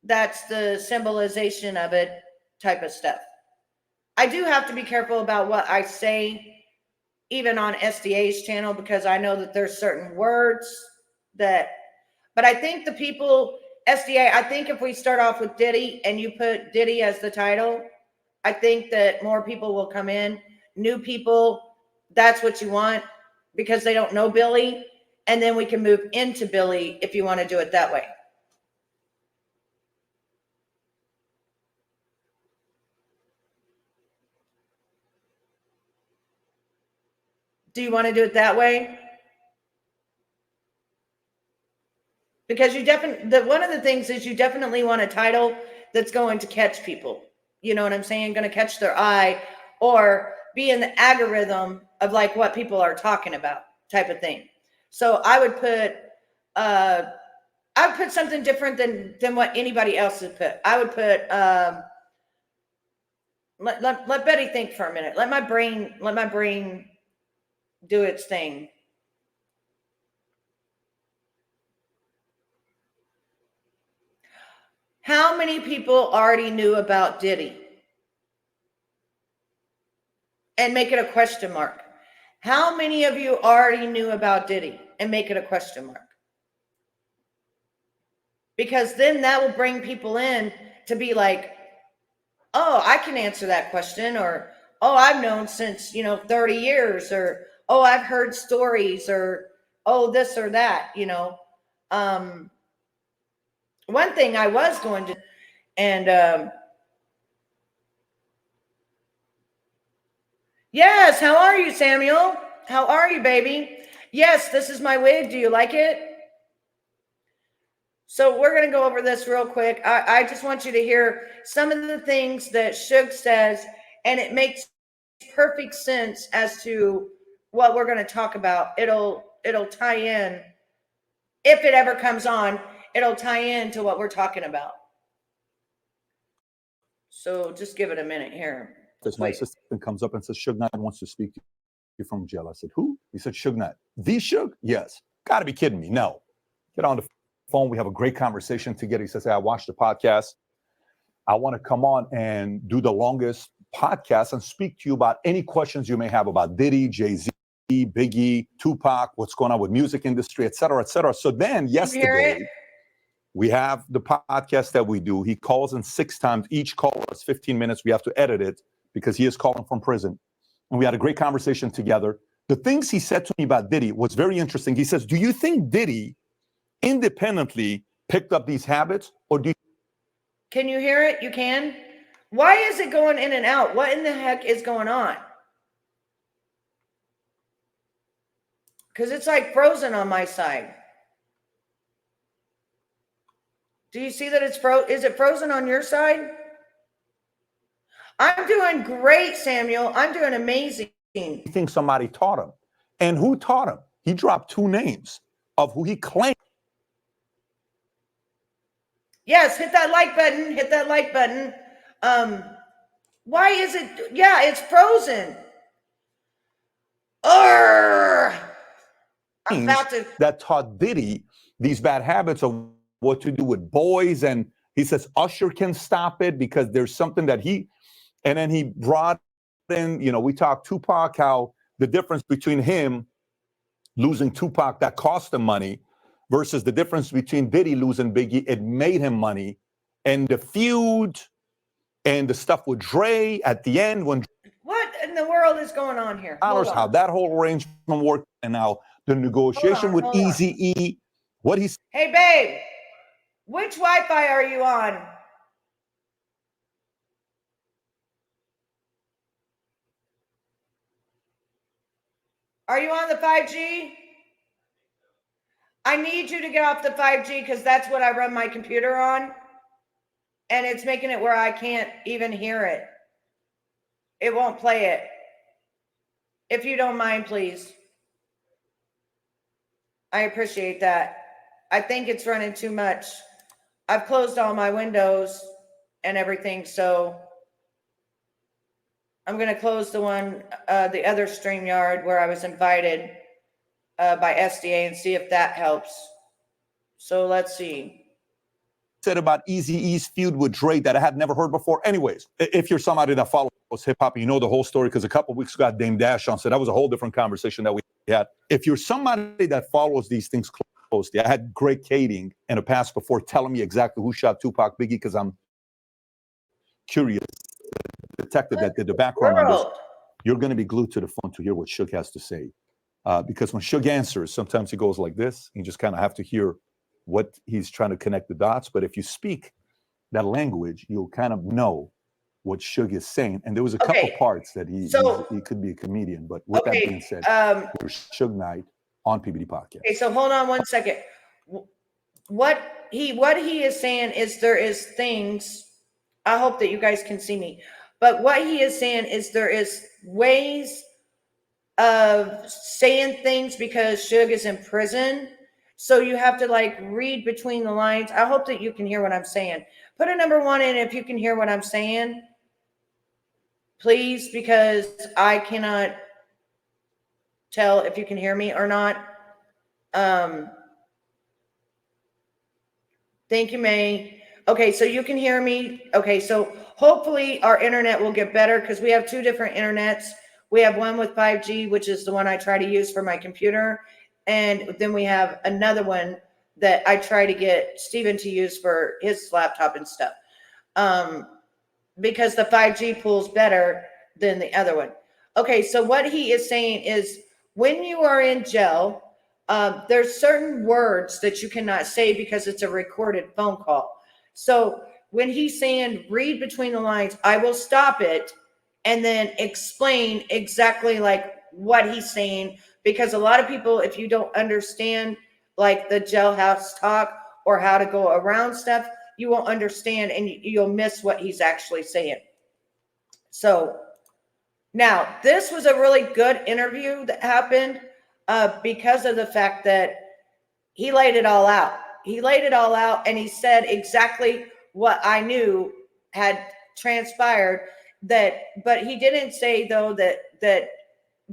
that's the symbolization of it type of stuff. I do have to be careful about what I say, even on SDA's channel, because I know that there's certain words that, but I think the people, SDA, I think if we start off with Diddy and you put Diddy as the title, I think that more people will come in. New people, that's what you want because they don't know Billy. And then we can move into Billy if you want to do it that way. Do you want to do it that way? Because you definitely, one of the things is you definitely want a title that's going to catch people. You know what I'm saying? Going to catch their eye or be in the algorithm of like what people are talking about type of thing. So I would put something different than what anybody else would put. I would put, let Betty think for a minute. Let my brain do its thing. How many people already knew about Diddy? And make it a question mark. How many of you already knew about Diddy? And make it a question mark. Because then that will bring people in to be like, oh, I can answer that question, or oh, I've known since 30 years, or oh, I've heard stories, or oh, this or that. One thing I was going to, and yes, how are you, Samuel? How are you, baby? Yes, this is my wig. Do you like it? So we're going to go over this real quick. I just want you to hear some of the things that Suge says, and it makes perfect sense as to what we're going to talk about. It'll tie in, if it ever comes on, it'll tie into what we're talking about. So just give it a minute here. Because my assistant comes up and says, Suge Knight wants to speak to you from jail. I said, who? He said, Suge Knight. The Suge? Yes. Got to be kidding me. No. Get on the phone. We have a great conversation together. He says, hey, I watched the podcast. I want to come on and do the longest podcast and speak to you about any questions you may have about Diddy, Jay-Z, Biggie, Tupac, what's going on with music industry, et cetera, et cetera. So then yesterday, we have the podcast that we do. He calls in 6 times. Each call is 15 minutes. We have to edit it because he is calling from prison. And we had a great conversation together. The things he said to me about Diddy was very interesting. He says, do you think Diddy independently picked up these habits, or do you? Can you hear it? You can? Why is it going in and out? What in the heck is going on? Because it's like frozen on my side. Do you see that it's is it frozen on your side? I'm doing great, Samuel. I'm doing amazing. You think somebody taught him? And who taught him? He dropped 2 names of who he claimed. Yes, hit that like button. Hit that like button. Why is it? Yeah, it's frozen. I'm about to. That taught Diddy these bad habits of what to do with boys. And he says Usher can stop it because there's something that and then he brought in, we talked Tupac, how the difference between him losing Tupac that cost him money versus the difference between Diddy losing Biggie, it made him money. And the feud and the stuff with Dre at the end when What in the world is going on here? how that whole arrangement worked, and now the negotiation with Eazy-E, what he's. Hey, babe, which Wi-Fi are you on? Are you on the 5G? I need you to get off the 5G because that's what I run my computer on. And it's making it where I can't even hear it. It won't play it. If you don't mind, please. I appreciate that. I think it's running too much. I've closed all my windows and everything, so I'm going to close the one, the other StreamYard where I was invited by SDA and see if that helps. So let's see. Said about Eazy-E's feud with Dre that I had never heard before. Anyways, if you're somebody that follows hip hop, you know the whole story because a couple of weeks ago, Dame Dash on, so that was a whole different conversation that we had. If you're somebody that follows these things closely, I had Greg Kading in the past before telling me exactly who shot Tupac Biggie because I'm curious. The detective that did the background on this, you're going to be glued to the phone to hear what Suge has to say. Because when Suge answers, sometimes he goes like this. You just kind of have to hear what he's trying to connect the dots. But if you speak that language, you'll kind of know what Suge is saying. And there was a couple parts that he could be a comedian. But with that being said, we're Suge Knight on PBD Podcast. Okay, so hold on one second. What he is saying is there is things, I hope that you guys can see me, but what he is saying is there is ways of saying things because Suge is in prison. So you have to like read between the lines. I hope that you can hear what I'm saying. Put a number 1 in if you can hear what I'm saying, please, because I cannot tell if you can hear me or not. Thank you, May. Okay, so you can hear me. Okay, so hopefully our internet will get better because we have 2 different internets. We have one with 5G, which is the one I try to use for my computer. And then we have another one that I try to get Steven to use for his laptop and stuff. Because the 5G pulls better than the other one. Okay, so what he is saying is when you are in jail, there's certain words that you cannot say because it's a recorded phone call. So when he's saying read between the lines, I will stop it and then explain exactly like what he's saying, because a lot of people, if you don't understand like the jailhouse talk or how to go around stuff, you won't understand and you'll miss what he's actually saying. So now this was a really good interview that happened because of the fact that he laid it all out. He laid it all out and he said exactly what I knew had transpired. But he didn't say though that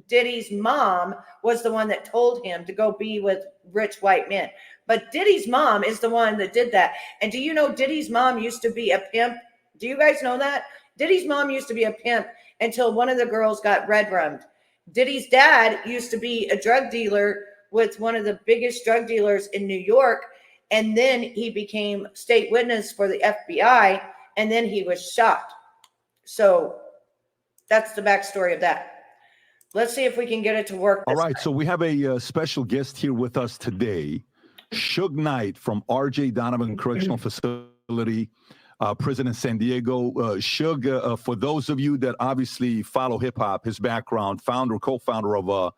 Diddy's mom was the one that told him to go be with rich white men. But Diddy's mom is the one that did that. And do you know Diddy's mom used to be a pimp? Do you guys know that? Diddy's mom used to be a pimp until one of the girls got red rummed. Diddy's dad used to be a drug dealer with one of the biggest drug dealers in New York. And then he became state witness for the FBI. And then he was shot. So that's the backstory of that. Let's see if we can get it to work. All right. So we have a special guest here with us today, Suge Knight from R.J. Donovan Correctional Facility, prison in San Diego. Suge, for those of you that obviously follow hip hop, his background, co-founder of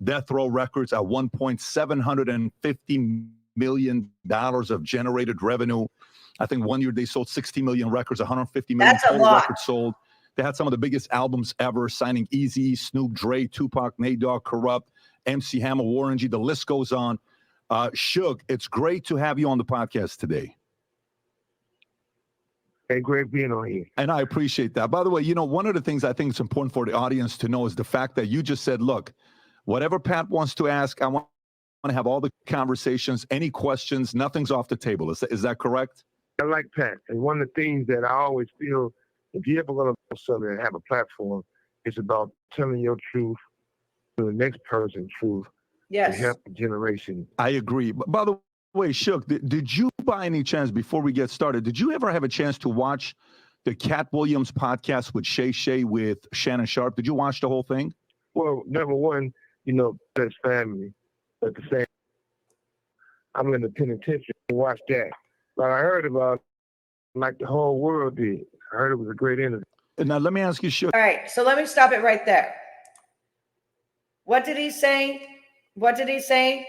Death Row Records, at one point $750 million of generated revenue. I think one year they sold 60 million records, 150 million total records sold. They had some of the biggest albums ever, signing Eazy, Snoop, Dre, Tupac, Nate Dogg, Corrupt, MC Hammer, Warren G. The list goes on. Suge, it's great to have you on the podcast today. Hey, great being on here. And I appreciate that. By the way, you know, one of the things I think is important for the audience to know is the fact that you just said, look, whatever Pat wants to ask, I want to have all the conversations, any questions, nothing's off the table. Is that correct? I like Pat. And one of the things that I always feel, if you ever going to do something and have a platform, it's about telling your truth to the next person's truth. Yes. To help the generation. I agree. But by the way, Suge, did you by any chance, before we get started, did you ever have a chance to watch the Cat Williams podcast with Shay with Shannon Sharp? Did you watch the whole thing? Well, number one, you know, that's family. At the same, I'm in the penitentiary to watch that. But I heard about it like the whole world did. I heard it was a great interview. Now, let me ask you, Suge. All right, so let me stop it right there. What did he say? What did he say?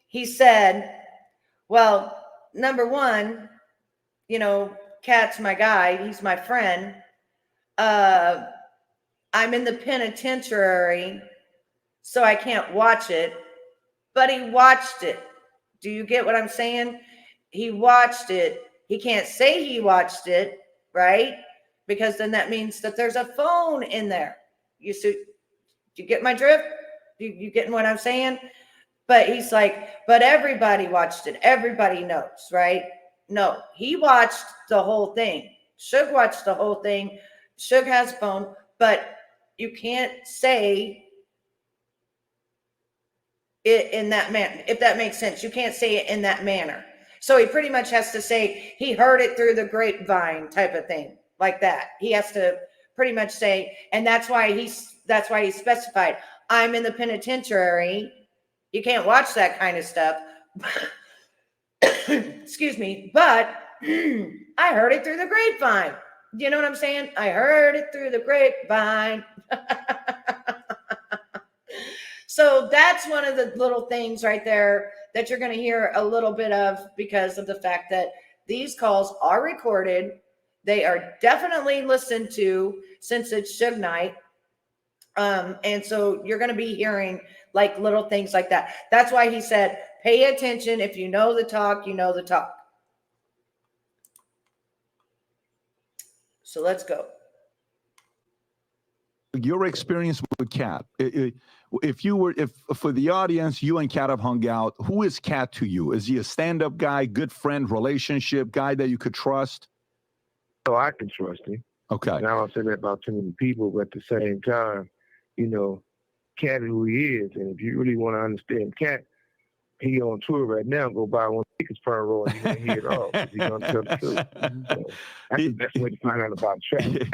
He said Well, number one, you know, Cat's my guy. He's my friend. I'm in the penitentiary, so I can't watch it, but he watched it. Do you get what I'm saying? He watched it. He can't say he watched it, right? Because then that means that there's a phone in there. You get my drift? You getting what I'm saying? But he's like, but everybody watched it. Everybody knows, right? No, he watched the whole thing. Suge watched the whole thing. Suge has a phone, but you can't say it in that manner, if that makes sense. You can't say it in that manner. So he pretty much has to say he heard it through the grapevine type of thing, like that. He has to pretty much say, and that's why he specified, I'm in the penitentiary. You can't watch that kind of stuff. Excuse me, but I heard it through the grapevine. You know what I'm saying? I heard it through the grapevine. So that's one of the little things right there that you're going to hear a little bit of, because of the fact that these calls are recorded. They are definitely listened to since it's Suge Knight. And so you're going to be hearing like little things like that. That's why he said, pay attention. If you know the talk, you know the talk. So let's go. Your experience with Cat. If for the audience, you and Cat have hung out, who is Cat to you? Is he a stand-up guy, good friend, relationship guy that you could trust? So I can trust him. Okay. And I don't say that about too many people, but at the same time, you know, Cat is who he is. And if you really want to understand Cat, he on tour right now. Go buy one tickets per row and you're going to hear it all. He's going to tell the truth. So that's the best way to find out about Travis.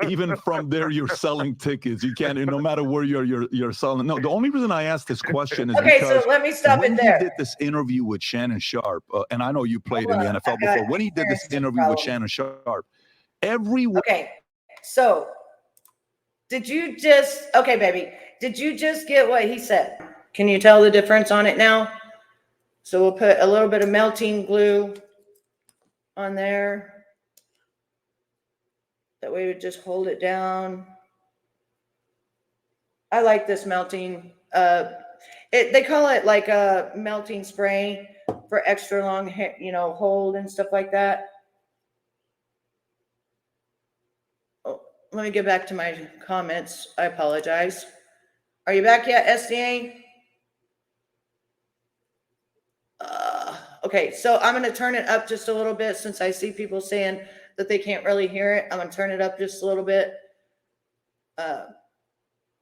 Even from there, you're selling tickets. You can't, no matter where you're selling. No, the only reason I asked this question is okay, because so let me stop when it there. he did this interview with Shannon Sharp, and I know you played in the NFL got before, when he did this interview with Shannon Sharp, okay, so did you just get what he said? Can you tell the difference on it now? So we'll put a little bit of melting glue on there. That way we just hold it down. I like this melting. They call it like a melting spray for extra long, hold and stuff like that. Oh, let me get back to my comments. I apologize. Are you back yet, SDA? Okay, so I'm going to turn it up just a little bit since I see people saying that they can't really hear it. I'm going to turn it up just a little bit.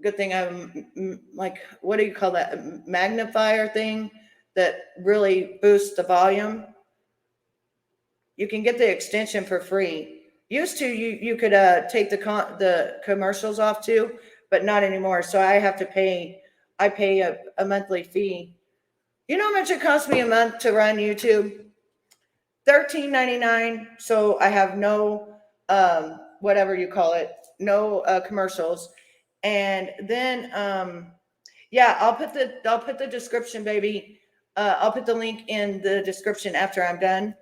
Good thing I'm like, what do you call that? Magnifier thing that really boosts the volume. You can get the extension for free. Used to, you could take the commercials off too, but not anymore. So I have to pay. I pay a monthly fee. You know how much it costs me a month to run YouTube? $13.99. So I have no whatever you call it, no commercials. And then yeah, I'll put the description, baby. I'll put the link in the description after I'm done.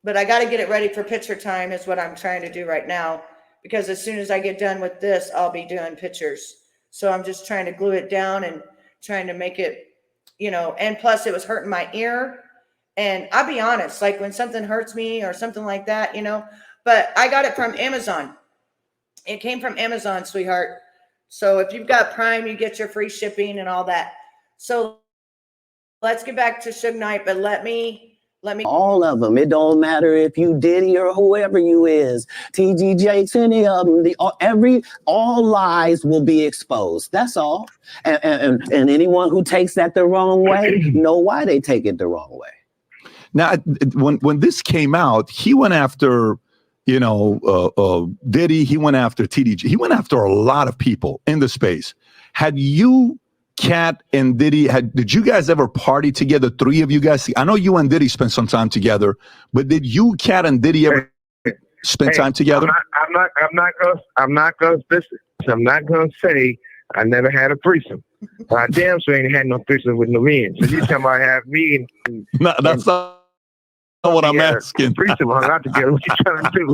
But I got to get it ready for picture time is what I'm trying to do right now, because as soon as I get done with this, I'll be doing pictures. So I'm just trying to glue it down and trying to make it, and plus it was hurting my ear. And I'll be honest, like when something hurts me or something like that, but I got it from Amazon. It came from Amazon, sweetheart. So if you've got Prime, you get your free shipping and all that. So let's get back to Suge Knight, but let me. All of them. It don't matter if you Diddy or whoever you is, TG Jakes, any of them. All lies will be exposed. That's all. And anyone who takes that the wrong way, know why they take it the wrong way. Now, when this came out, he went after, Diddy. He went after TDG. He went after a lot of people in the space. Had you, Cat and Diddy, did you guys ever party together? Three of you guys. I know you and Diddy spent some time together, but did you, Cat, and Diddy ever spend time together? I'm not gonna say I never had a threesome. I damn sure ain't had no threesome with no men. So you talking about have me and No, that's not what I'm asking. threesome hung out together. What you trying to do?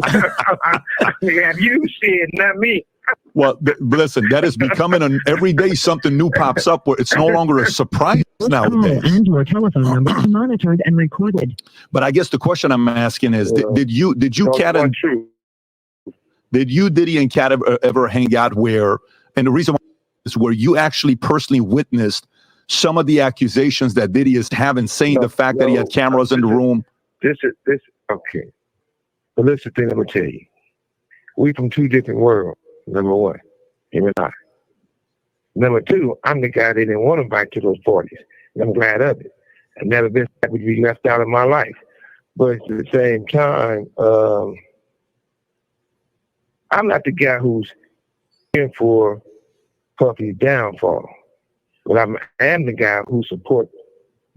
Nigga, have you said, not me. Well, listen, that is becoming an everyday something new pops up where it's no longer a surprise nowadays. And your telephone number is monitored and recorded. But I guess the question I'm asking is, did you, Kat, and Diddy and Kat ever hang out where, and the reason why is where you actually personally witnessed some of the accusations that Diddy is having, saying the fact that he had cameras in the room? Okay. But listen, thing I'm gonna tell you, we from two different worlds. Number one, him and I. Number two, I'm the guy that didn't want to invite to those parties. And I'm glad of it. I've never been happy to be left out of my life. But at the same time, I'm not the guy who's in for Puffy's downfall. But I am the guy who supports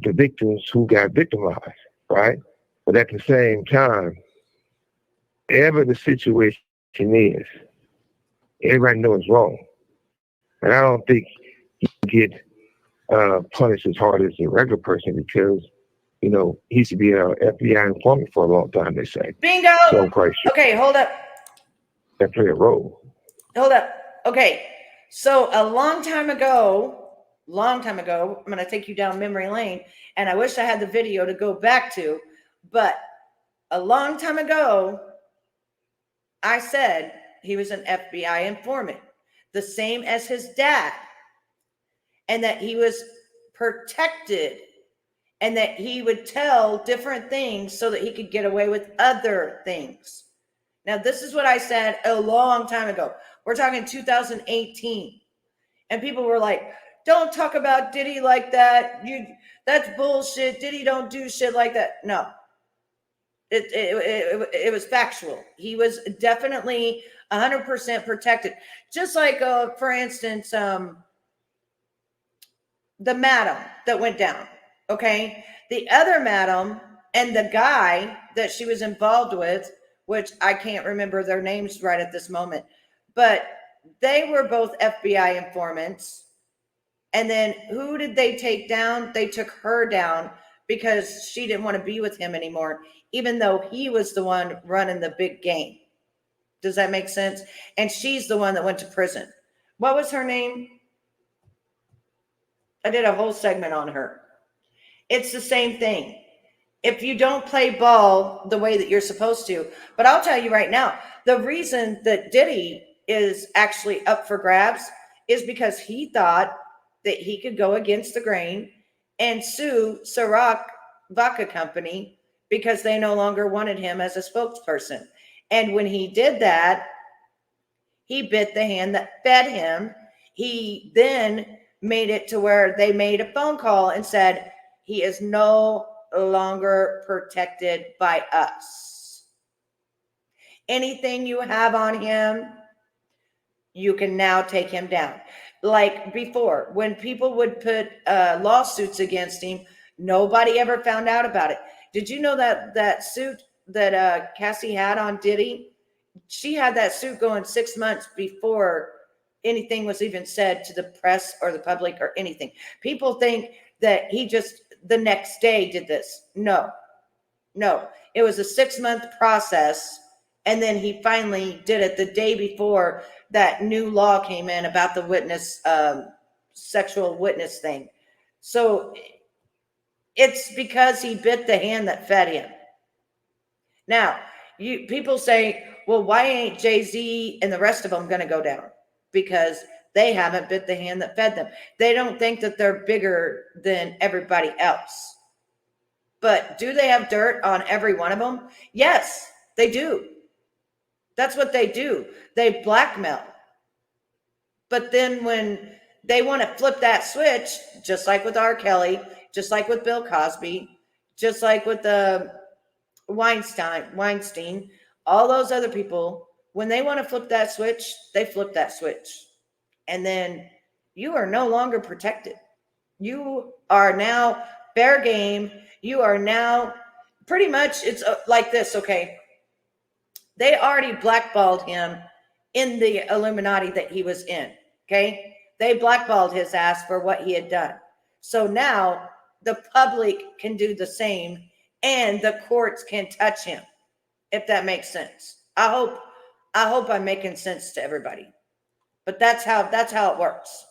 the victims who got victimized, right? But at the same time, whatever the situation is, everybody knows it's wrong. And I don't think he can get punished as hard as a regular person because, you know, he used to be an FBI informant for a long time, they say. Bingo! So I'm quite sure Okay, hold up. that play a role. Hold up. Okay, so a long time ago, I'm going to take you down memory lane, and I wish I had the video to go back to, but a long time ago, I said he was an FBI informant, the same as his dad, and that he was protected and that he would tell different things so that he could get away with other things. Now, this is what I said a long time ago. We're talking 2018. And people were like, don't talk about Diddy like that. That's bullshit. Diddy don't do shit like that. No. It was factual. He was definitely 100% protected. Just like, for instance, the madam that went down, okay? The other madam and the guy that she was involved with, which I can't remember their names right at this moment, but they were both FBI informants. And then who did they take down? They took her down because she didn't want to be with him anymore, even though he was the one running the big game. Does that make sense? And she's the one that went to prison. What was her name? I did a whole segment on her. It's the same thing. If you don't play ball the way that you're supposed to, but I'll tell you right now, the reason that Diddy is actually up for grabs is because he thought that he could go against the grain and sue Ciroc Vodka Company because they no longer wanted him as a spokesperson. And when he did that, he bit the hand that fed him. He then made it to where they made a phone call and said, he is no longer protected by us. Anything you have on him, you can now take him down. Like before, when people would put lawsuits against him, nobody ever found out about it. Did you know that suit that Cassie had on Diddy? She had that suit going 6 months before anything was even said to the press or the public or anything. People think that he just the next day did this. No, it was a 6-month process. And then he finally did it the day before that new law came in about the witness, sexual witness thing. So it's because he bit the hand that fed him. Now, people say, well, why ain't Jay-Z and the rest of them going to go down? Because they haven't bit the hand that fed them. They don't think that they're bigger than everybody else. But do they have dirt on every one of them? Yes, they do. That's what they do. They blackmail. But then when they want to flip that switch, just like with R. Kelly, just like with Bill Cosby, just like with the Weinstein, all those other people, when they want to flip that switch, they flip that switch. And then you are no longer protected. You are now fair game. You are now pretty much, it's like this, okay? They already blackballed him in the Illuminati that he was in, okay? they blackballed his ass for what he had done. So now the public can do the same and the courts can touch him, if that makes sense. I hope I'm making sense to everybody. But that's how it works.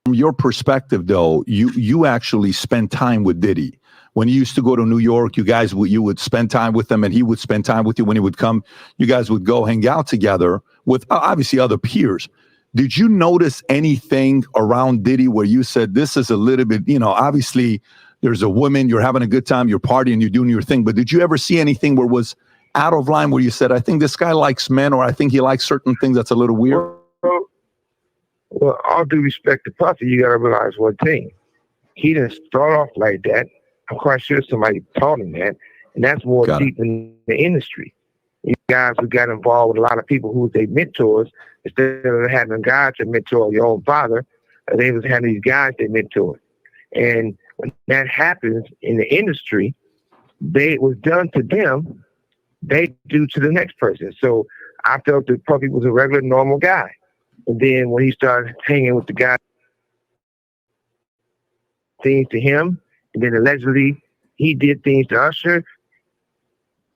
From your perspective, though, you actually spend time with Diddy. When you used to go to New York, you would spend time with him, and he would spend time with you. When he would come, you guys would go hang out together with obviously other peers. Did you notice anything around Diddy where you said, this is a little bit, obviously there's a woman, you're having a good time, you're partying, you're doing your thing, but did you ever see anything where it was out of line, where you said, I think this guy likes men, or I think he likes certain things that's a little weird? Well, all due respect to Puffy, you got to realize one thing. He didn't start off like that. I'm quite sure somebody taught him that, and that's more deep in the industry. You guys who got involved with a lot of people who were their mentors, instead of having a guy to mentor your own father, they was having these guys they mentored. And when that happens in the industry, it was done to them, they do to the next person. So I felt that Puffy was a regular, normal guy. And then when he started hanging with the guy, things to him, and then allegedly he did things to Usher,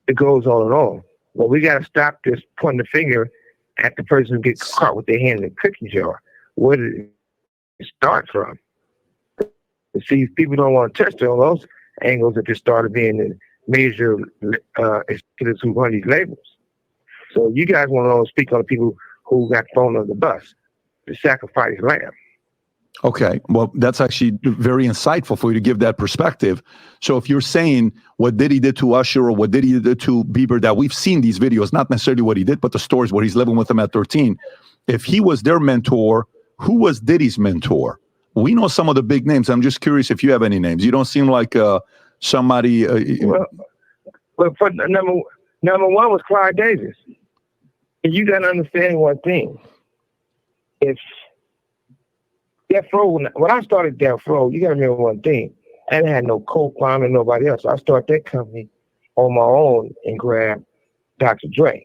it goes on and on. Well, we got to stop this pointing the finger at the person who gets caught with their hand in a cookie jar. Where did it start from? See, people don't want to touch on those angles that just started being the major executives who run these labels. So you guys want to speak on the people who got thrown on the bus, the sacrifice lamb. Okay, well, that's actually very insightful for you to give that perspective. So if you're saying what Diddy did to Usher or what Diddy did to Bieber, that we've seen these videos, not necessarily what he did, but the stories where he's living with them at 13. If he was their mentor, who was Diddy's mentor? We know some of the big names. I'm just curious if you have any names. You don't seem like somebody. Well, for number one was Clyde Davis. And you got to understand one thing. If Death Row, when I started Death Row, you got to remember one thing. I didn't have no co-founder and nobody else. So I started that company on my own and grabbed Dr. Dre.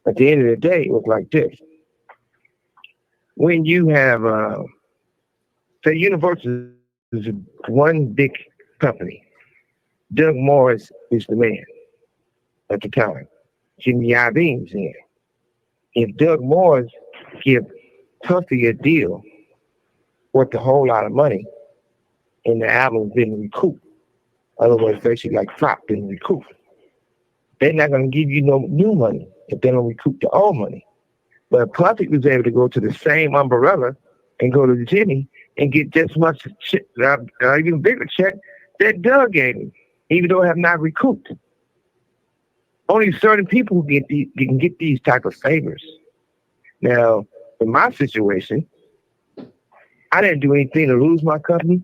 At the end of the day, it was like this. When you have, say, Universal is one big company. Doug Morris is the man at the time. Jimmy Iovine's in. If Doug Morris give Puffy a deal worth a whole lot of money, and the album didn't recoup, otherwise basically like flop didn't recoup, they're not going to give you no new money if they don't recoup the old money. But Puffy was able to go to the same umbrella and go to Jimmy and get just much even bigger check that Doug gave him, even though it have not recouped. Only certain people can get these type of favors. Now, in my situation, I didn't do anything to lose my company.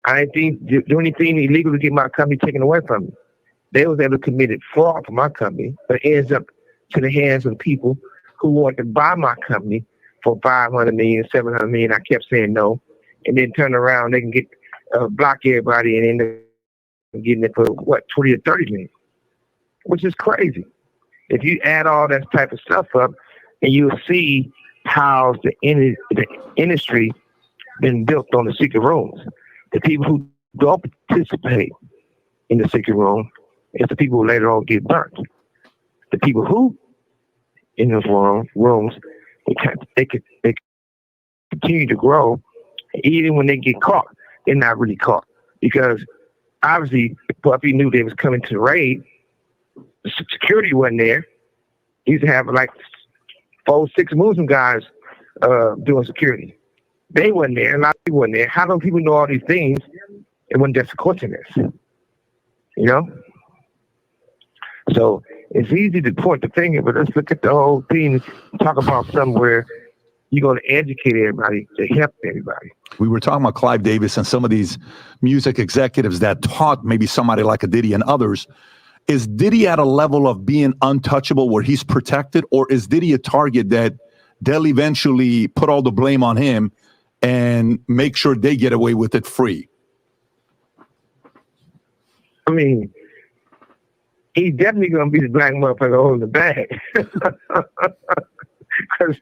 I didn't do anything illegal to get my company taken away from me. They was able to commit fraud for my company, but it ends up to the hands of people who want to buy my company for $500 million, $700 million. I kept saying no, and then turn around, they can get block everybody and end up getting it for what, 20 or 30 million, which is crazy. If you add all that type of stuff up, and you'll see how the industry been built on the secret rooms. The people who don't participate in the secret room is the people who later on get burnt. The people who in those rooms, they continue to grow. Even when they get caught, they're not really caught, because obviously Puffy knew they was coming to raid. The security wasn't there. He used to have like 4, 6 Muslim guys doing security. They wasn't there. A lot of people wasn't there. How do people know all these things and when there's a coincidence? You know? So it's easy to point the finger, but let's look at the whole thing and talk about somewhere you're going to educate everybody to help everybody. We were talking about Clive Davis and some of these music executives that taught maybe somebody like a Diddy and others. Is Diddy at a level of being untouchable where he's protected, or is Diddy a target that they'll eventually put all the blame on him and make sure they get away with it free? I mean, he's definitely going to be the black motherfucker holding the bag. Because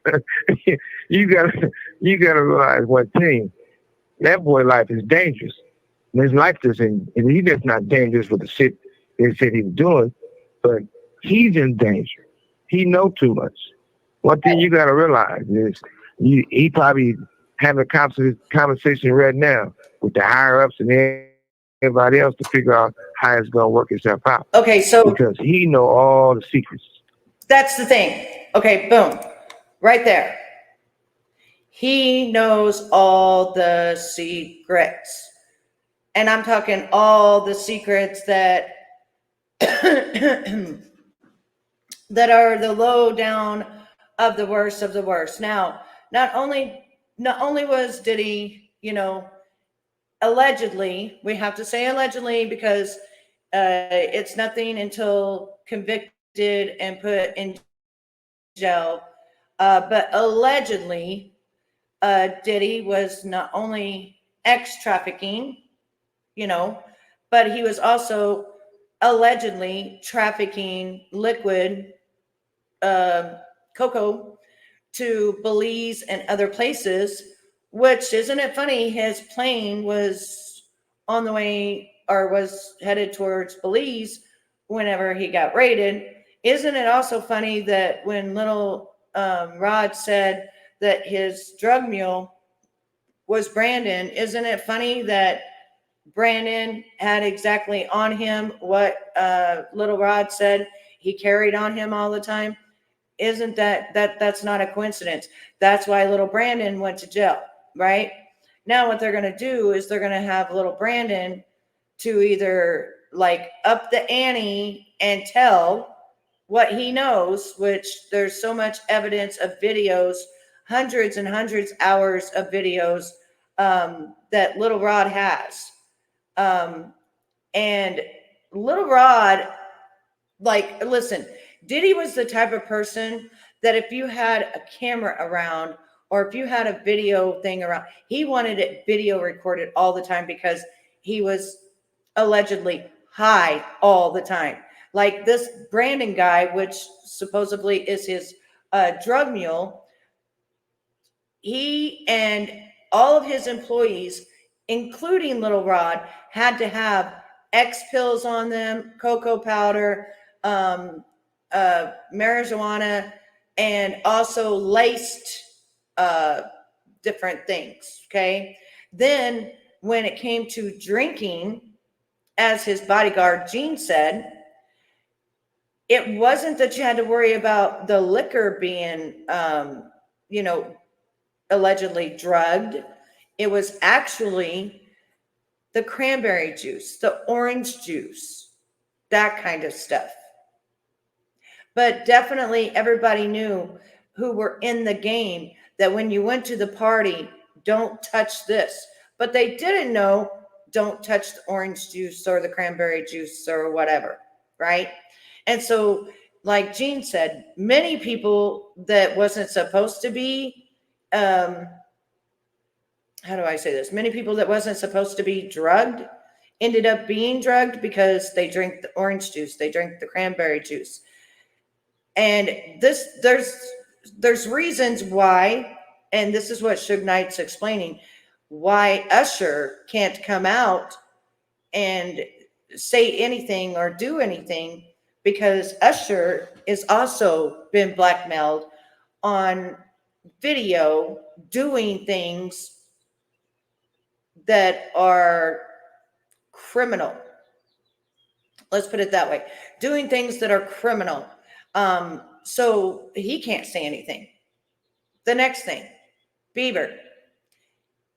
you got you gotta realize one thing. That boy life is dangerous. And his life isn't, and he just not dangerous with the shit they said he was doing, but he's in danger. He know too much. One thing you gotta realize is he probably having a conversation right now with the higher ups and everybody else to figure out how it's gonna work itself out. Okay, so Because he know all the secrets. that's the thing. Okay, boom. Right there. He knows all the secrets. And I'm talking all the secrets that that are the low down of the worst of the worst. Now, not only was Diddy, allegedly, we have to say allegedly because it's nothing until convicted and put in jail. But allegedly, Diddy was not only trafficking, but he was also allegedly trafficking liquid cocoa to Belize and other places, which, isn't it funny, his plane was on the way or was headed towards Belize whenever he got raided. Isn't it also funny that when little Rod said that his drug mule was Brandon, isn't it funny that Brandon had exactly on him what little Rod said he carried on him all the time? Isn't that's not a coincidence? That's why little Brandon went to jail, right? Now what they're going to do is they're going to have little Brandon to either like up the ante and tell what he knows, which there's so much evidence of videos, hundreds and hundreds hours of videos that little Rod has. And little Rod, like, listen, Diddy was the type of person that if you had a camera around or if you had a video thing around, he wanted it video recorded all the time because he was allegedly high all the time. Like this Brandon guy, which supposedly is his drug mule, he and all of his employees, including little Rod, had to have X pills on them, cocoa powder, marijuana, and also laced different things. Okay. Then when it came to drinking, as his bodyguard Gene said, it wasn't that you had to worry about the liquor being, allegedly drugged. It was actually the cranberry juice, the orange juice, that kind of stuff. But definitely everybody knew who were in the game that when you went to the party, don't touch this. But they didn't know, don't touch the orange juice or the cranberry juice or whatever, right? And so, like Gene said, many people that wasn't supposed to be, how do I say this? Many people that wasn't supposed to be drugged ended up being drugged because they drink the orange juice, they drink the cranberry juice. And there's reasons why, and this is what Suge Knight's explaining, why Usher can't come out and say anything or do anything, because Usher is also been blackmailed on video doing things that are criminal. Let's put it that way. Doing things that are criminal. So he can't say anything. The next thing, Bieber.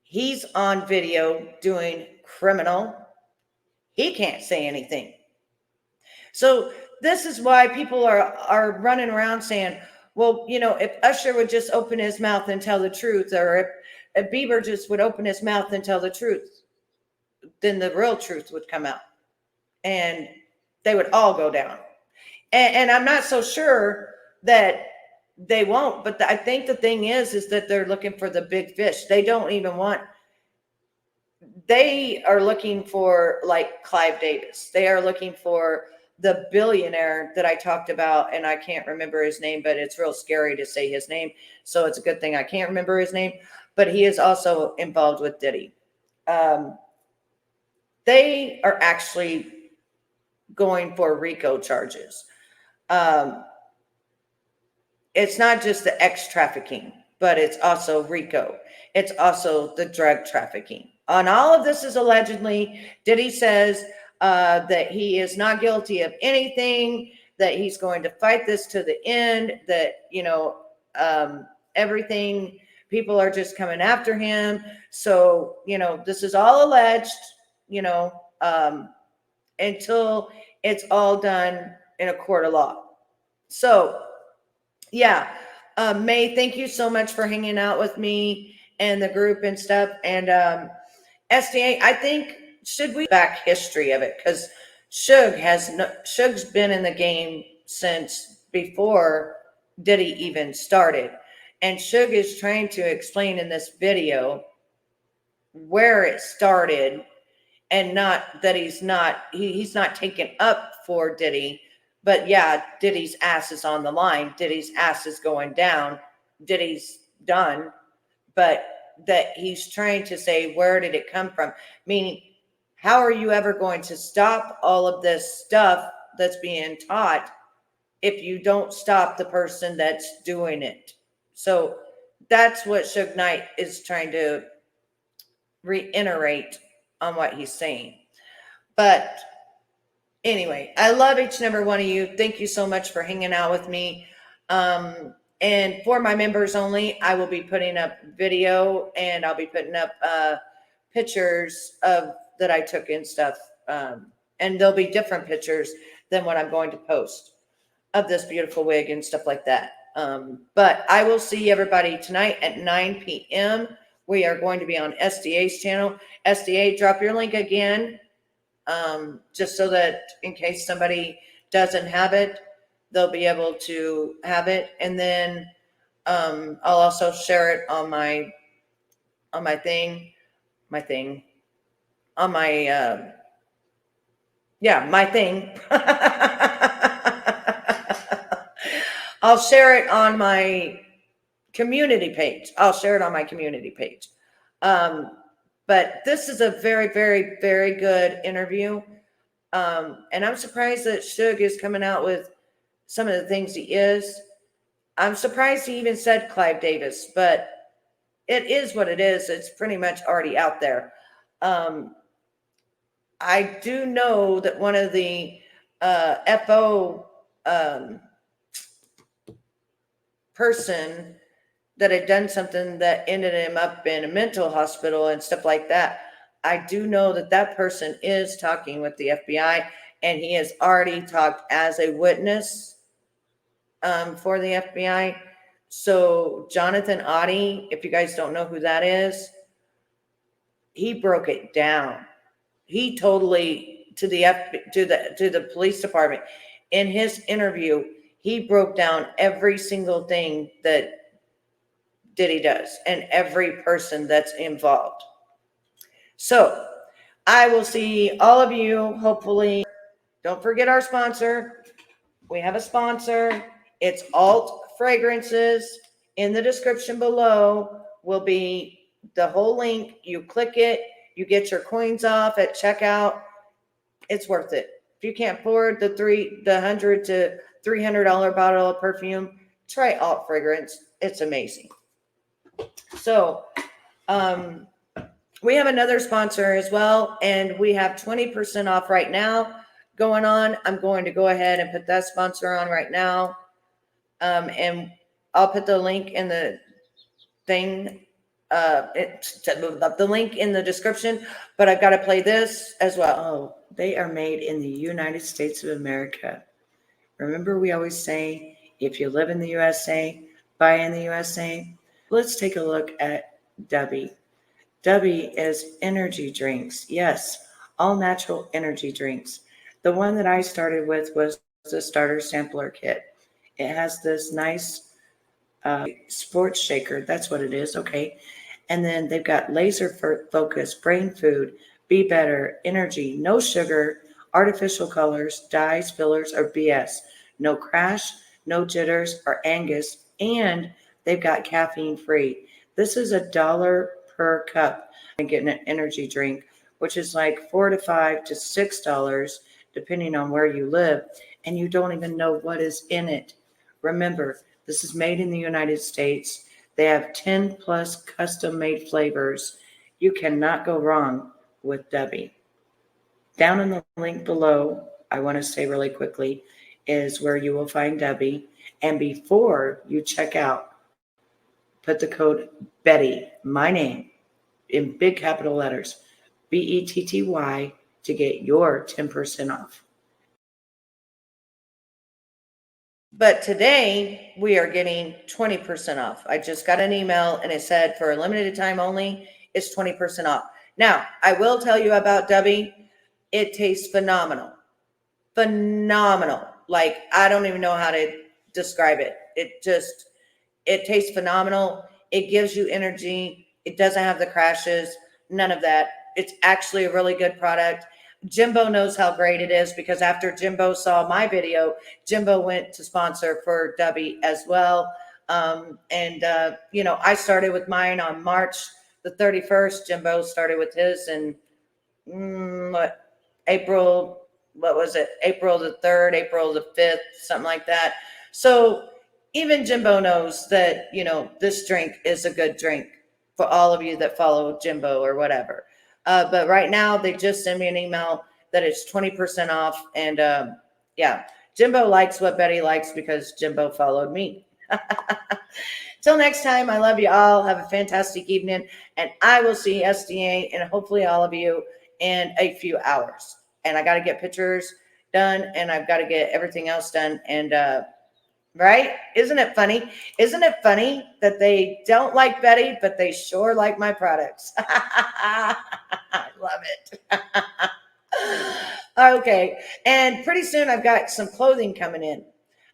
He's on video doing criminal. He can't say anything. So this is why people are running around saying, well, if Usher would just open his mouth and tell the truth, or if Bieber just would open his mouth and tell the truth, then the real truth would come out and they would all go down. And I'm not so sure that they won't, but I think the thing is that they're looking for the big fish. They are looking for like Clive Davis. They are looking for the billionaire that I talked about, and I can't remember his name, but it's real scary to say his name. So it's a good thing I can't remember his name. but he is also involved with Diddy. They are actually going for RICO charges. It's not just the X trafficking, but it's also RICO. It's also the drug trafficking. And all of this is allegedly. Diddy says that he is not guilty of anything, that he's going to fight this to the end, that, everything, people are just coming after him. So, this is all alleged, until it's all done in a court of law. So, yeah. May, thank you so much for hanging out with me and the group and stuff. And SDA, I think, should we back history of it? Because Suge's been in the game since before Diddy even started. And Suge is trying to explain in this video where it started, and not that he's not taken up for Diddy. But yeah, Diddy's ass is on the line. Diddy's ass is going down. Diddy's done. But that he's trying to say, where did it come from? Meaning, how are you ever going to stop all of this stuff that's being taught if you don't stop the person that's doing it? So that's what Suge Knight is trying to reiterate on what he's saying. But anyway, I love each and every one of you. Thank you so much for hanging out with me. And for my members only, I will be putting up video, and I'll be putting up pictures of that I took and stuff. And there'll be different pictures than what I'm going to post of this beautiful wig and stuff like that. But I will see everybody tonight at 9 p.m. We are going to be on SDA's channel. SDA, drop your link again. Just so that in case somebody doesn't have it, they'll be able to have it. And then I'll also share it on my thing. I'll share it on my community page. But this is a very, very, very good interview. And I'm surprised that Suge is coming out with some of the things he is. I'm surprised he even said Clive Davis, but it is what it is. It's pretty much already out there. I do know that one of the FO person that had done something that ended him up in a mental hospital and stuff like that. I do know that that person is talking with the FBI, and he has already talked as a witness for the FBI. So Jonathan Oddie, if you guys don't know who that is, he broke it down. He totally to the police department in his interview. He broke down every single thing that Diddy does and every person that's involved. So I will see all of you, hopefully. Don't forget our sponsor. We have a sponsor. It's Alt Fragrances. In the description below will be the whole link. You click it. You get your coins off at checkout. It's worth it. If you can't afford the $100 to $300 bottle of perfume, try Alt Fragrance. It's amazing. So, we have another sponsor as well, and we have 20% off right now going on. I'm going to go ahead and put that sponsor on right now. And I'll put the link in the thing, the link in the description, but I've got to play this as well. Oh, they are made in the United States of America. Remember, we always say, if you live in the USA, buy in the USA. Let's take a look at Dubby. Dubby is energy drinks. Yes, all natural energy drinks. The one that I started with was the starter sampler kit. It has this nice sports shaker. That's what it is. Okay. And then they've got laser focus, brain food, be better, energy, no sugar, artificial colors, dyes, fillers, or BS. No crash, no jitters or Angus. And they've got caffeine free. This is $1 per cup. And getting an energy drink, which is like $4 to $5 to $6, depending on where you live, and you don't even know what is in it. Remember, this is made in the United States. They have 10 plus custom made flavors. You cannot go wrong with Debbie. Down in the link below, I want to say really quickly, is where you will find Debbie. And before you check out, put the code Betty, my name, in big capital letters, BETTY, to get your 10% off. But today we are getting 20% off. I just got an email and it said for a limited time only, it's 20% off. Now, I will tell you about Debbie. It tastes phenomenal. Phenomenal. Like, I don't even know how to describe it. It tastes phenomenal. It gives you energy. It doesn't have the crashes, none of that. It's actually a really good product. Jimbo knows how great it is because after Jimbo saw my video, Jimbo went to sponsor for Debbie as well. I started with mine on March the 31st. Jimbo started with his in April the 3rd, April the 5th, something like that. So even Jimbo knows that, this drink is a good drink for all of you that follow Jimbo or whatever. But right now they just sent me an email that it's 20% off. And Jimbo likes what Betty likes because Jimbo followed me. Till next time, I love you all. Have a fantastic evening. And I will see SDA and hopefully all of you in a few hours. And I got to get pictures done and I've got to get everything else done. And, right? Isn't it funny? Isn't it funny that they don't like Betty, but they sure like my products? I love it. Okay. And pretty soon I've got some clothing coming in.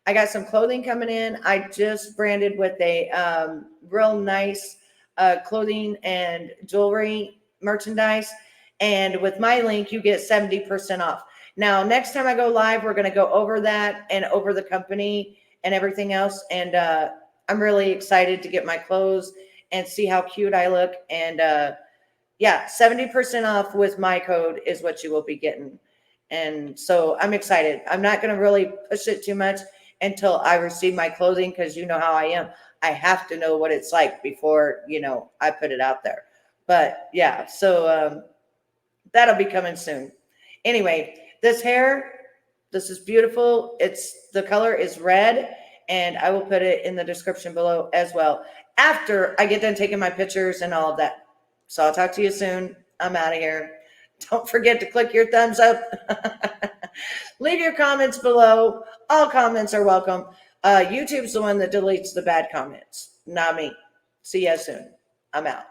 I just branded with a real nice clothing and jewelry merchandise. And with my link, you get 70% off. Now, next time I go live, we're going to go over that and over the company and everything else. And I'm really excited to get my clothes and see how cute I look. And 70% off with my code is what you will be getting. And so I'm excited. I'm not going to really push it too much until I receive my clothing because you know how I am. I have to know what it's like before, I put it out there. But yeah, so that'll be coming soon. Anyway, this is beautiful. The color is red, and I will put it in the description below as well after I get done taking my pictures and all of that. So I'll talk to you soon. I'm out of here. Don't forget to click your thumbs up. Leave your comments below. All comments are welcome. YouTube's the one that deletes the bad comments, not me. See you soon. I'm out.